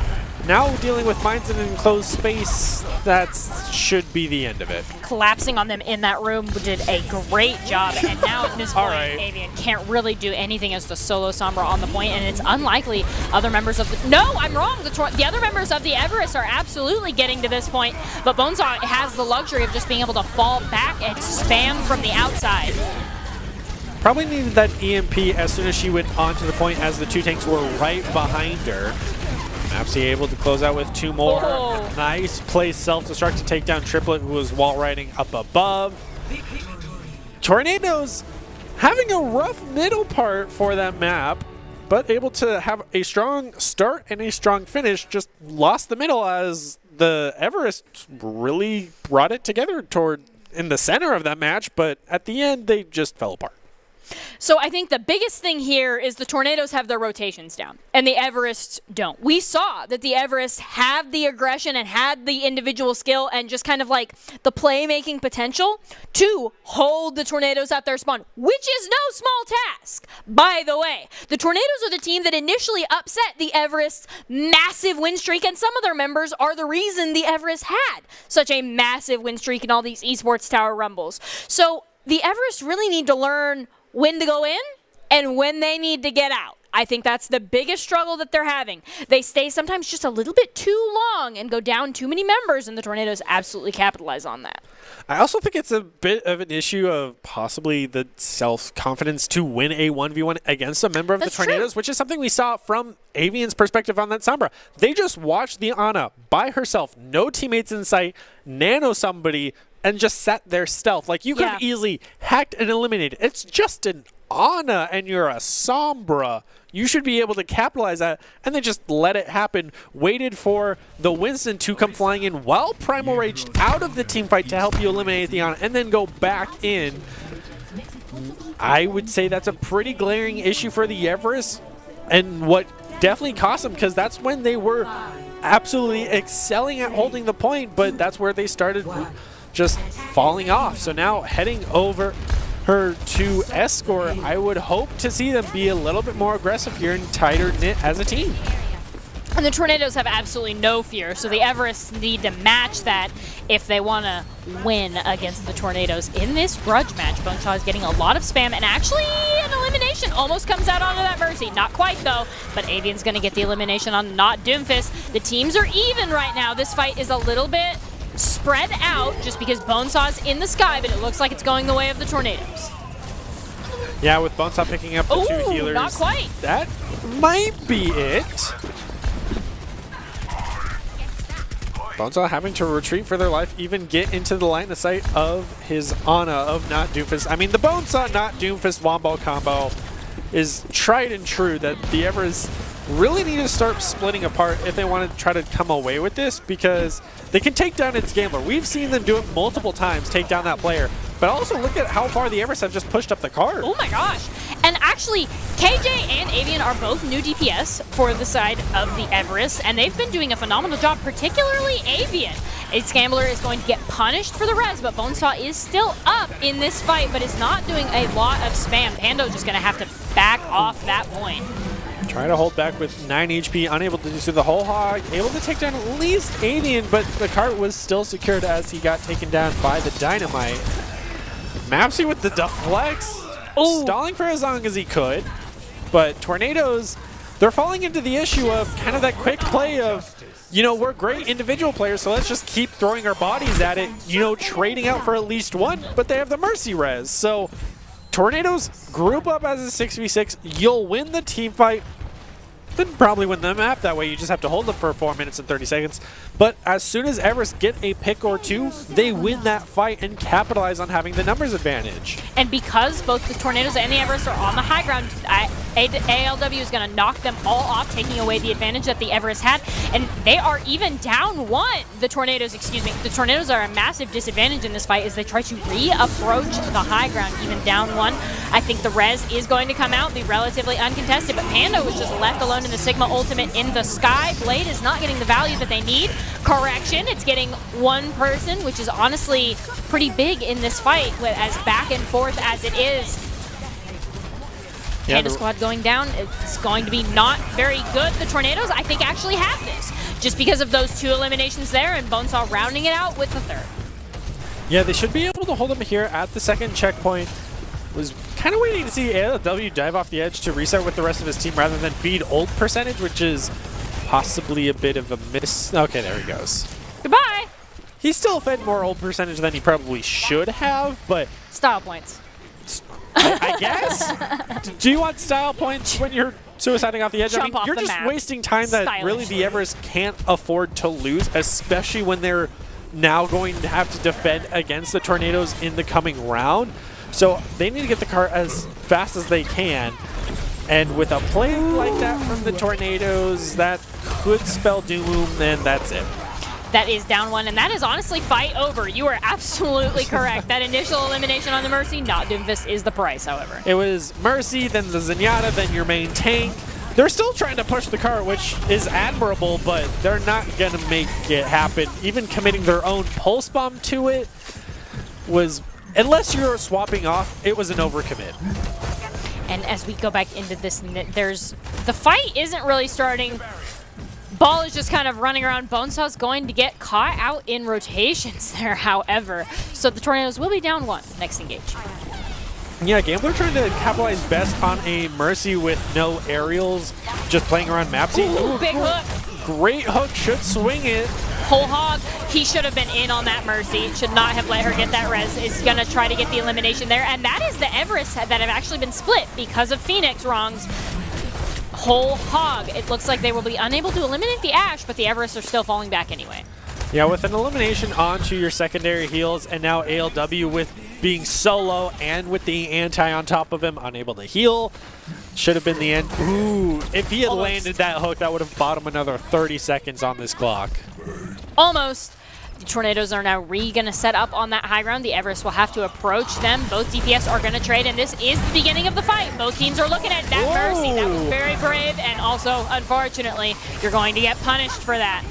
now dealing with mines in an enclosed space, that should be the end of it. Collapsing on them in that room did a great job, and now at this point, Avian can't really do anything as the solo Sombra on the point, and it's unlikely other members of the... No, I'm wrong! The other members of the Everest are absolutely getting to this point, but Bonesaw has the luxury of just being able to fall back and spam from the outside. Probably needed that EMP as soon as she went onto the point, as the 2 tanks were right behind her. Mapsy able to close out with 2 more. Oh. Nice play, self-destruct to take down Triplet, who was wall riding up above. Tornadoes having a rough middle part for that map, but able to have a strong start and a strong finish. Just lost the middle as the Everest really brought it together toward in the center of that match, but at the end they just fell apart. So I think the biggest thing here is the Tornadoes have their rotations down, and the Everests don't. We saw that the Everests had the aggression and had the individual skill and just kind of like the playmaking potential to hold the Tornadoes at their spawn, which is no small task, by the way. The Tornadoes are the team that initially upset the Everest's massive win streak, and some of their members are the reason the Everest had such a massive win streak in all these Esports Tower Rumbles. So the Everest really need to learn when to go in and when they need to get out. I think that's the biggest struggle that they're having. They stay sometimes just a little bit too long and go down too many members, and the Tornadoes absolutely capitalize on that. I also think it's a bit of an issue of possibly the self-confidence to win a 1v1 against a member of the Tornadoes, which is something we saw from Avian's perspective on that Sombra. They just watched the Ana by herself, no teammates in sight, nano somebody, and just sat there stealth. Like, you could have easily hacked and eliminated. It's just an Ana, and you're a Sombra. You should be able to capitalize that, and they just let it happen. Waited for the Winston to come flying in while Primal raged out of the team fight to help you eliminate the Ana, and then go back in. I would say that's a pretty glaring issue for the Everest, and what definitely cost them, because that's when they were absolutely excelling at holding the point, but that's where they started just falling off. So now heading over her to Escort, I would hope to see them be a little bit more aggressive here and tighter knit as a team. And the Tornadoes have absolutely no fear, so the Everests need to match that if they want to win against the Tornadoes in this grudge match. Bonesaw is getting a lot of spam, and actually an elimination almost comes out onto that Mercy. Not quite, though, but Avian's going to get the elimination on not Doomfist. The teams are even right now. This fight is a little bit spread out just because Bonesaw's in the sky, but it looks like it's going the way of the Tornadoes. Yeah, with Bonesaw picking up the 2 healers. Not quite. That might be it. Bonesaw having to retreat for their life, even get into the line of sight of his Ana of not Doomfist. I mean, the Bonesaw not Doomfist Wombo combo is tried and true that the Everest really need to start splitting apart if they want to try to come away with this, because they can take down its Gambler. We've seen them do it multiple times, take down that player. But also look at how far the Everest have just pushed up the card. Oh my gosh. And actually, KJ and Avian are both new DPS for the side of the Everest, and they've been doing a phenomenal job, particularly Avian. Its Gambler is going to get punished for the res, but Bonesaw is still up in this fight, but is not doing a lot of spam. Pando just going to have to back off that point. Trying to hold back with 9 HP, unable to do so. The whole hog, able to take down at least Avian, but the cart was still secured as he got taken down by the Dynamite. Mapsy with the deflects, stalling for as long as he could, but Tornadoes, they're falling into the issue of kind of that quick play of, you know, we're great individual players, so let's just keep throwing our bodies at it, you know, trading out for at least one, but they have the Mercy res. So Tornadoes group up as a 6v6, you'll win the team fight, then probably win the map. That way you just have to hold them for 4 minutes and 30 seconds. But as soon as Everest get a pick or two, they win that fight and capitalize on having the numbers advantage. And because both the Tornadoes and the Everest are on the high ground, ALW is going to knock them all off, taking away the advantage that the Everest had. And they are even down one. The Tornadoes, excuse me. The Tornadoes are a massive disadvantage in this fight as they try to re-approach the high ground, even down one. I think the res is going to come out, be relatively uncontested, but Pando was just left alone in the Sigma ultimate in the sky. Blade is not getting the value that they need. Correction, it's getting one person, which is honestly pretty big in this fight, as back and forth as it is. Panda squad going down. It's going to be not very good. The Tornadoes, I think, actually have this, just because of those 2 eliminations there, and Bonesaw rounding it out with the 3rd. Yeah, they should be able to hold him here at the 2nd checkpoint. Was kind of waiting to see ALW dive off the edge to restart with the rest of his team rather than feed ult percentage, which is possibly a bit of a miss. Okay, there he goes. Goodbye. He still fed more ult percentage than he probably should have, but Style points. I guess? Do you want style points when you're suiciding off the edge? Jump I mean, off you're the just map. wasting time that Stylish. really the Everest can't afford to lose, especially when they're now going to have to defend against the Tornadoes in the coming round. So they need to get the car as fast as they can. And with a play like that from the Tornadoes, that could spell doom, and that's it. That is down one, and that is honestly fight over. You are absolutely correct. That initial elimination on the Mercy, not Doomfist, is the price, however. It was Mercy, then the Zenyatta, then your main tank. They're still trying to push the car, which is admirable, but they're not going to make it happen. Even committing their own pulse bomb to it was, unless you're swapping off, it was an overcommit. And as we go back into this, the fight isn't really starting. Ball is just kind of running around. Bonesaw's going to get caught out in rotations there, however. So the Tornadoes will be down one next engage. Yeah, Gambler trying to capitalize best on a Mercy with no aerials, just playing around Mapsy. Ooh, big hook. Great hook, should swing it. Whole hog, he should have been in on that Mercy. Should not have let her get that res. Is going to try to get the elimination there. And that is the Everest that have actually been split because of Phoenix wrongs. Whole hog. It looks like they will be unable to eliminate the Ashe, but the Everest are still falling back anyway. Yeah, with an elimination onto your secondary heals, and now ALW with being solo and with the anti on top of him, unable to heal. Should have been the end. Ooh, if he had landed that hook, that would have bought him another 30 seconds on this clock. Almost. The Tornadoes are now going to set up on that high ground. The Everest will have to approach them. Both DPS are going to trade, and this is the beginning of the fight. Both teams are looking at that Mercy. That was very brave, and also, unfortunately, you're going to get punished for that.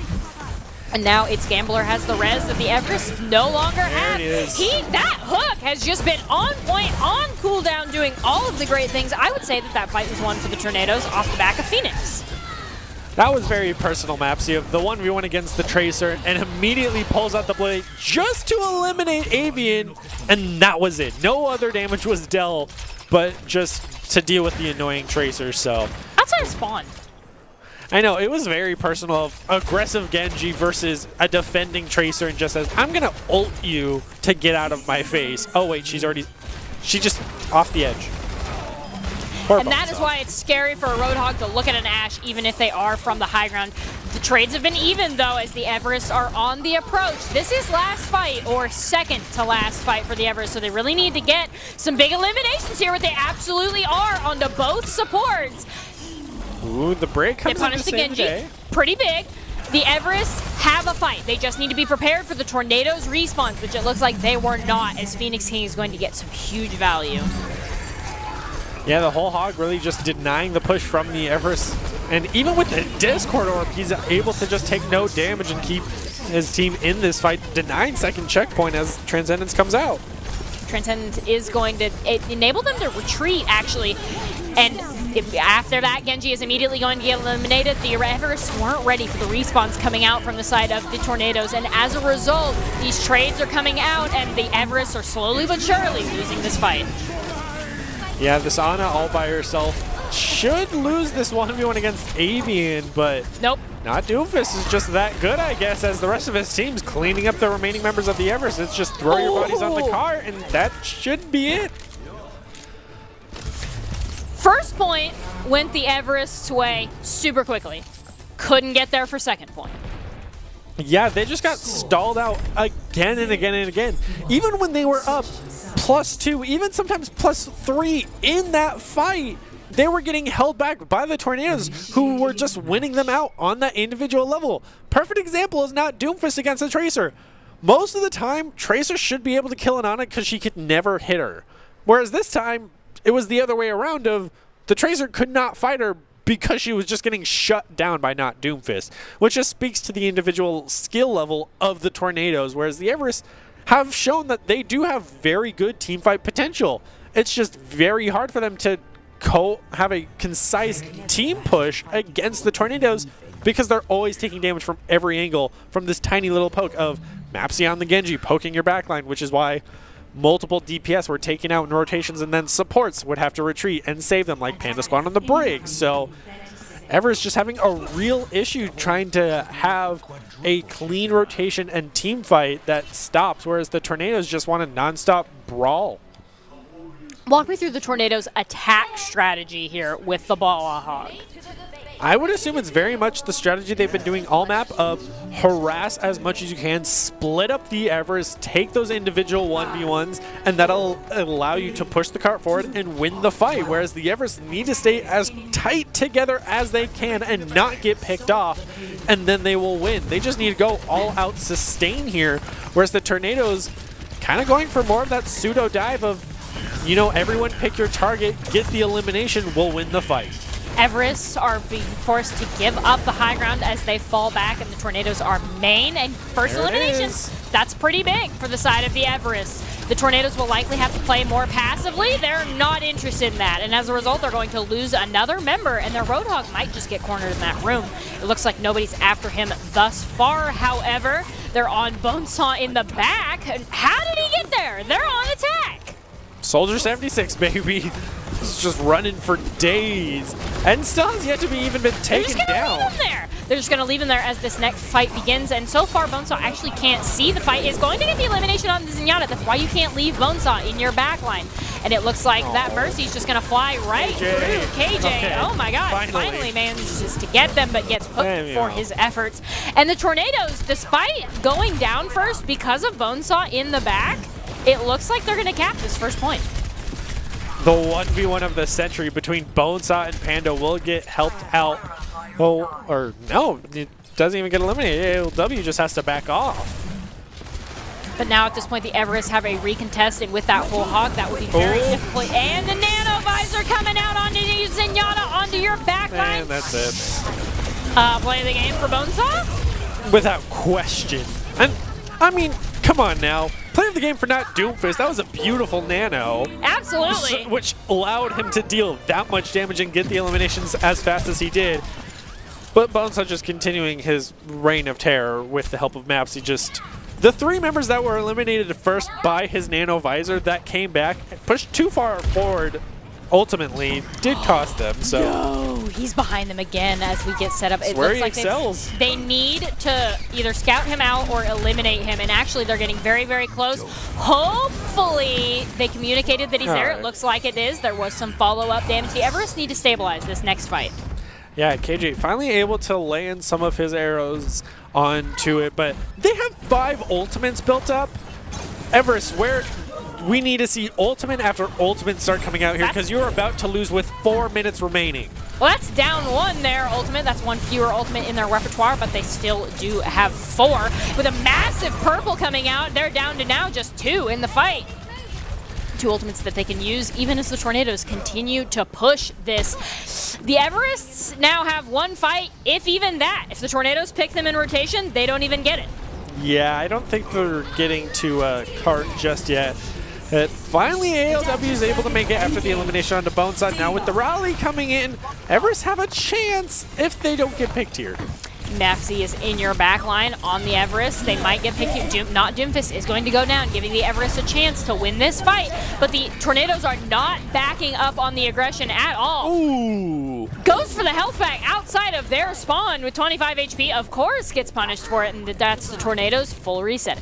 And now it's Gambler has the res that the Everest no longer have. That hook has just been on point, on cooldown, doing all of the great things. I would say that that fight was won for the Tornadoes off the back of Phoenix. That was very personal, Mapsy, of the 1v1 against the Tracer, and immediately pulls out the blade just to eliminate Avian, and that was it. No other damage was dealt, but just to deal with the annoying Tracer, so. Outside of spawn. I know, it was very personal of aggressive Genji versus a defending Tracer, and just says, I'm gonna ult you to get out of my face. Oh wait, she just off the edge. And that is why it's scary for a Roadhog to look at an Ashe, even if they are from the high ground. The trades have been even, though, as the Everest are on the approach. This is last fight, or second to last fight for the Everest, so they really need to get some big eliminations here, what they absolutely are onto both supports. Ooh, the break They comes in punish to the save the Genji. day. Pretty big. The Everest have a fight. They just need to be prepared for the Tornadoes respawns, which it looks like they were not, as Phoenix King is going to get some huge value. Yeah, the whole hog really just denying the push from the Everest. And even with the Discord orb, he's able to just take no damage and keep his team in this fight, denying second checkpoint as Transcendence comes out. Transcendence is going to enable them to retreat, actually. And after that, Genji is immediately going to get eliminated. The Everest weren't ready for the respawns coming out from the side of the Tornadoes. And as a result, these trades are coming out, and the Everest are slowly but surely losing this fight. Yeah, this Ana all by herself should lose this 1v1 against Avian, but Nope. not Doomfist is just that good, I guess, as the rest of his team's cleaning up the remaining members of the Everest. It's just throw your bodies on the car, and that should be it. First point went the Everest's way super quickly. Couldn't get there for second point. Yeah, they just got stalled out again and again and again. Even when they were up +2, even sometimes +3 in that fight, they were getting held back by the Tornadoes, who were just winning them out on that individual level. Perfect example is not Doomfist against a Tracer. Most of the time, Tracer should be able to kill an Ana because she could never hit her. Whereas this time, it was the other way around of the Tracer could not fight her because she was just getting shut down by not Doomfist, which just speaks to the individual skill level of the Tornadoes, whereas the Everest have shown that they do have very good teamfight potential. It's just very hard for them to have a concise team push against the Tornadoes because they're always taking damage from every angle from this tiny little poke of Mapsy on the Genji poking your backline, which is why multiple DPS were taken out in rotations, and then supports would have to retreat and save them, like Panda Squad on the Brig. So Everest just having a real issue trying to have a clean rotation and team fight that stops, whereas the Tornadoes just want a non-stop brawl. Walk me through the Tornadoes' attack strategy here with the Bala Hog. I would assume it's very much the strategy they've been doing all map of harass as much as you can, split up the Everest, take those individual 1v1s, and that'll allow you to push the cart forward and win the fight, whereas the Everest need to stay as tight together as they can and not get picked off, and then they will win. They just need to go all out sustain here, whereas the Tornadoes kind of going for more of that pseudo dive of, you know, everyone pick your target, get the elimination, we'll win the fight. Everests are being forced to give up the high ground as they fall back, and the Tornadoes are main and first There it elimination. is. That's pretty big for the side of the Everest. The Tornadoes will likely have to play more passively. They're not interested in that, and as a result, they're going to lose another member, and their Roadhog might just get cornered in that room. It looks like nobody's after him thus far, however. They're on Bonesaw in the back. How did he get there? They're on attack. Soldier 76, baby. He's just running for days. And still has yet to be even been taken They're just down. gonna leave him there. They're just gonna leave him there as this next fight begins. And so far, Bonesaw actually can't see the fight. Is going to get the elimination on the Zenyatta. That's why you can't leave Bonesaw in your backline. And it looks like that Mercy's just gonna fly right through KJ. Okay. Oh my God! Finally manages to get them, but gets hooked for his efforts. And the Tornadoes, despite going down first because of Bonesaw in the back, it looks like they're gonna cap this first point. The 1v1 of the century between Bonesaw and Panda will get helped out. Oh, or no, it doesn't even get eliminated. ALW just has to back off. But now at this point, the Everest have a recontest, and with that whole hog, that would be very difficult. And the Nano Visor coming out onto you, Zenyatta, onto your backline. And that's it. Play of the game for Bonesaw? Without question. And, I mean, come on now. Play of the game for not Doomfist. That was a beautiful nano. Absolutely. Which allowed him to deal that much damage and get the eliminations as fast as he did. But Bonesaw just continuing his reign of terror with the help of Maps. The three members that were eliminated first by his nano visor that came back, pushed too far forward, ultimately did cost them. So No, he's behind them again as we get set up. It where looks he like excels. they need to either scout him out or eliminate him, and actually they're getting very, very close. Hopefully they communicated that he's there. It looks like it is. There was some follow-up damage. The Everest need to stabilize this next fight. Yeah, KJ finally able to land some of his arrows onto it, but they have 5 ultimates built up. Everest, where we need to see ultimate after ultimate start coming out here because you're about to lose with 4 minutes remaining. Well, that's down 1 there, ultimate. That's 1 fewer ultimate in their repertoire, but they still do have 4. With a massive purple coming out, they're down to now just 2 in the fight. 2 ultimates that they can use even as the Tornadoes continue to push this. The Everests now have 1 fight, if even that. If the Tornadoes pick them in rotation, they don't even get it. Yeah, I don't think they're getting to cart just yet. Finally, ALW is able to make it after the elimination onto Boneside. Now with the rally coming in, Everest have a chance if they don't get picked here. Maxi is in your back line on the Everest. They might get picked. Not Doomfist is going to go down, giving the Everest a chance to win this fight. But the Tornadoes are not backing up on the aggression at all. Ooh. Goes for the health pack outside of their spawn with 25 HP. Of course gets punished for it, and that's the Tornadoes full reset.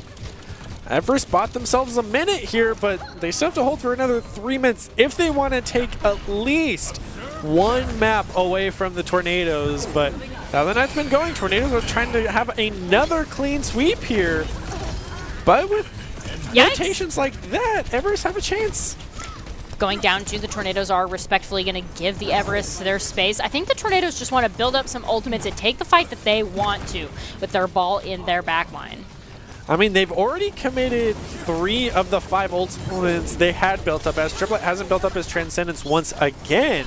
Everest bought themselves a minute here, but they still have to hold for another 3 minutes if they want to take at least 1 map away from the Tornadoes. But now the night's been going. Tornadoes are trying to have another clean sweep here. But with rotations like that, Everest have a chance. Going down to the Tornadoes are respectfully going to give the Everest their space. I think the Tornadoes just want to build up some ultimates and take the fight that they want to with their ball in their backline. I mean, they've already committed 3 of the 5 ultimates they had built up, as Triplet hasn't built up his Transcendence once again.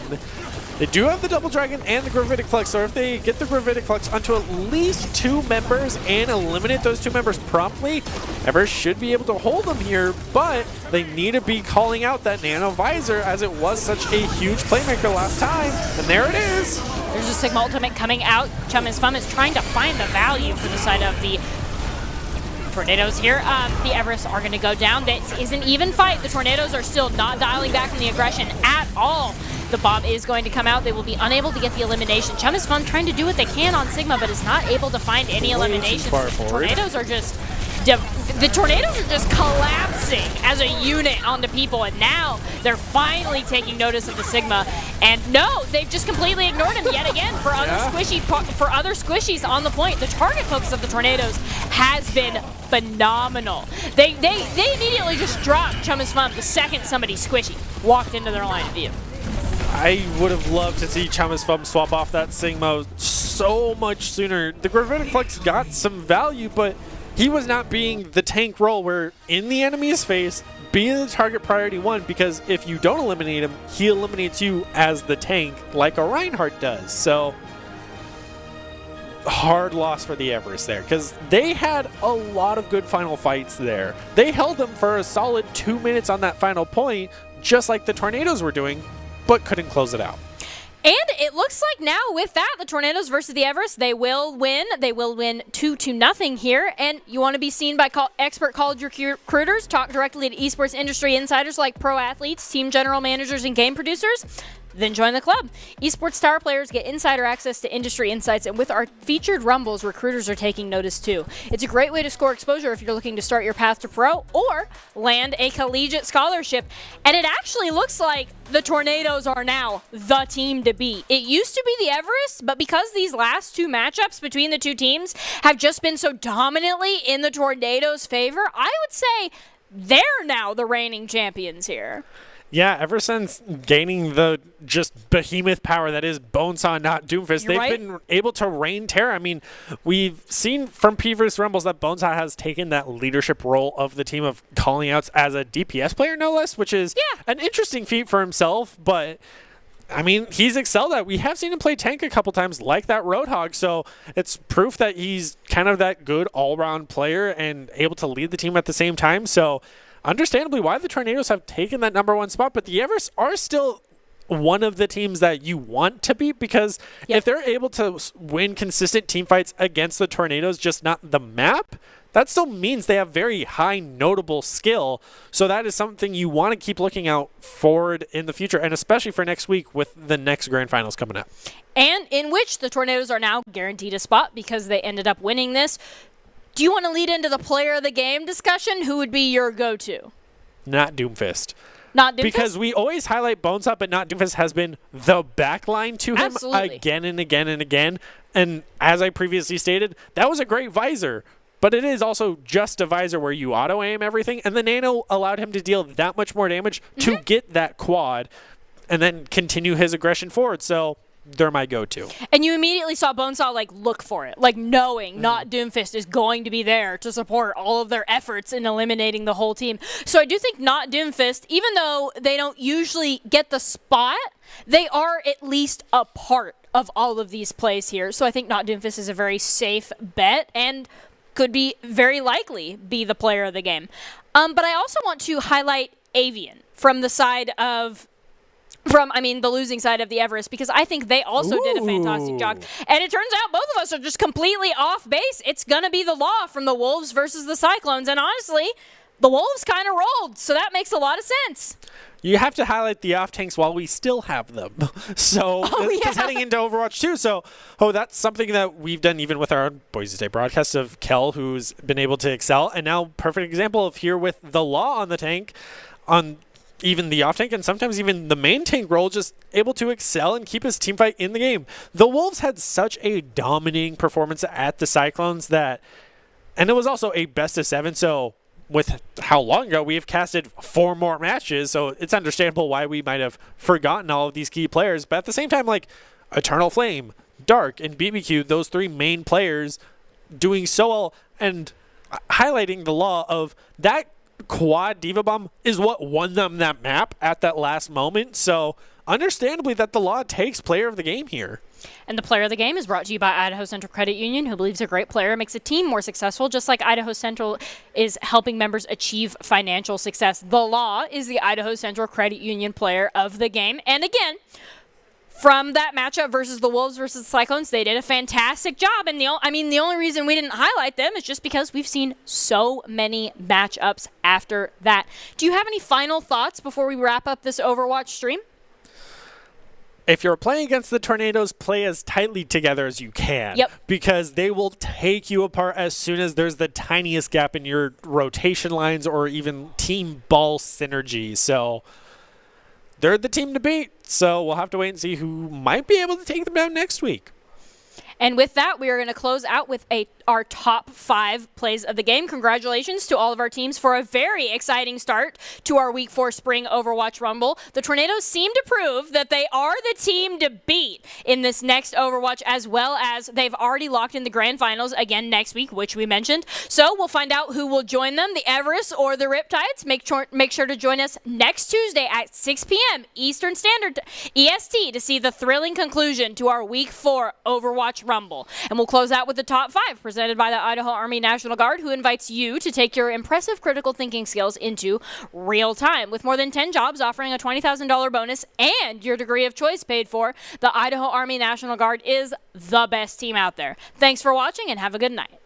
They do have the Double Dragon and the Gravitic Flux, so if they get the Gravitic Flux onto at least 2 members and eliminate those 2 members promptly, Everest should be able to hold them here, but they need to be calling out that Nano Visor as it was such a huge playmaker last time, and there it is. There's a Sigma ultimate coming out. Chum is Fum is trying to find the value for the side of the Tornadoes here. The Everests are going to go down. This is an even fight. The Tornadoes are still not dialing back from the aggression at all. The bomb is going to come out. They will be unable to get the elimination. Chum is Fun trying to do what they can on Sigma, but is not able to find any eliminations. Tornadoes are just the Tornadoes are just collapsing as a unit onto people, and now they're finally taking notice of the Sigma. And no, they've just completely ignored him yet again for other squishies on the point. The target focus of the Tornadoes has been phenomenal. They immediately just dropped Chum is Fun the second somebody squishy walked into their line of view. I would have loved to see Chum is Fum swap off that Sigma so much sooner. The Gravitic Flux got some value, but he was not being the tank role where in the enemy's face, be the target priority 1, because if you don't eliminate him, he eliminates you as the tank like a Reinhardt does. So hard loss for the Everest there, because they had a lot of good final fights there. They held them for a solid 2 minutes on that final point, just like the Tornadoes were doing, but couldn't close it out. And it looks like now with that, the Tornadoes versus the Everest, they will win. They will win 2-0 here. And you want to be seen by expert college recruiters, talk directly to esports industry insiders like pro athletes, team general managers, and game producers? Then join the club. Esports star players get insider access to industry insights, and with our featured rumbles, recruiters are taking notice too. It's a great way to score exposure if you're looking to start your path to pro or land a collegiate scholarship. And it actually looks like the Tornadoes are now the team to beat. It used to be the Everest, but because these last 2 matchups between the 2 teams have just been so dominantly in the Tornadoes' favor, I would say they're now the reigning champions here. Yeah, ever since gaining the just behemoth power that is Bonesaw, not Doomfist, they've been able to reign terror. I mean, we've seen from previous Rumbles that Bonesaw has taken that leadership role of the team of calling outs as a DPS player, no less, which is an interesting feat for himself. But, I mean, he's excelled at. We have seen him play tank a couple times like that Roadhog, so it's proof that he's kind of that good all-round player and able to lead the team at the same time. So, understandably why the Tornadoes have taken that #1 spot, but the Everest are still one of the teams that you want to beat, because if they're able to win consistent team fights against the Tornadoes, just not the map, that still means they have very high notable skill. So that is something you want to keep looking out forward in the future, and especially for next week with the next grand finals coming up. And in which the Tornadoes are now guaranteed a spot because they ended up winning this. Do you want to lead into the player of the game discussion? Who would be your go-to? Not Doomfist. Not Doomfist? Because we always highlight Bonesaw, but not Doomfist has been the backline to him again and again and again. And as I previously stated, that was a great visor. But it is also just a visor where you auto-aim everything. And the Nano allowed him to deal that much more damage to get that quad and then continue his aggression forward. So they're my go-to. And you immediately saw Bonesaw like look for it, like knowing not Doomfist is going to be there to support all of their efforts in eliminating the whole team. So I do think not Doomfist, even though they don't usually get the spot, they are at least a part of all of these plays here. So I think not Doomfist is a very safe bet and could be very likely be the player of the game. But I also want to highlight Avian from the side of the losing side of the Everest, because I think they also did a fantastic job. And it turns out both of us are just completely off base. It's going to be the law from the Wolves versus the Cyclones. And honestly, the Wolves kind of rolled, so that makes a lot of sense. You have to highlight the off-tanks while we still have them. So, it's heading into Overwatch 2. So, that's something that we've done even with our Boise State broadcast of Kel, who's been able to excel. And now, perfect example of here with the Law on the tank, on even the off tank and sometimes even the main tank role, just able to excel and keep his team fight in the game. The Wolves had such a dominating performance at the Cyclones and it was also a best of 7. So with how long ago we have casted 4 more matches, so it's understandable why we might have forgotten all of these key players. But at the same time, like Eternal Flame, Dark, and BBQ, those 3 main players doing so well and highlighting the Law of that quad diva bomb is what won them that map at that last moment. So understandably that the Law takes player of the game here. And the player of the game is brought to you by Idaho Central Credit Union, who believes a great player makes a team more successful, just like Idaho Central is helping members achieve financial success. The Law is the Idaho Central Credit Union player of the game. And again, from that matchup versus the Wolves versus the Cyclones, they did a fantastic job. And the only reason we didn't highlight them is just because we've seen so many matchups after that. Do you have any final thoughts before we wrap up this Overwatch stream? If you're playing against the Tornadoes, play as tightly together as you can. Yep. Because they will take you apart as soon as there's the tiniest gap in your rotation lines or even team ball synergy. So they're the team to beat. So we'll have to wait and see who might be able to take them down next week. And with that, we are going to close out with our top 5 plays of the game. Congratulations to all of our teams for a very exciting start to our Week 4 Spring Overwatch Rumble. The Tornadoes seem to prove that they are the team to beat in this next Overwatch, as well as they've already locked in the Grand Finals again next week, which we mentioned. So we'll find out who will join them, the Everest or the Riptides. Make sure to join us next Tuesday at 6 p.m. Eastern Standard EST to see the thrilling conclusion to our Week 4 Overwatch Rumble. And we'll close out with the top 5 presented by the Idaho Army National Guard, who invites you to take your impressive critical thinking skills into real time. With more than 10 jobs offering a $20,000 bonus and your degree of choice paid for, the Idaho Army National Guard is the best team out there. Thanks for watching and have a good night.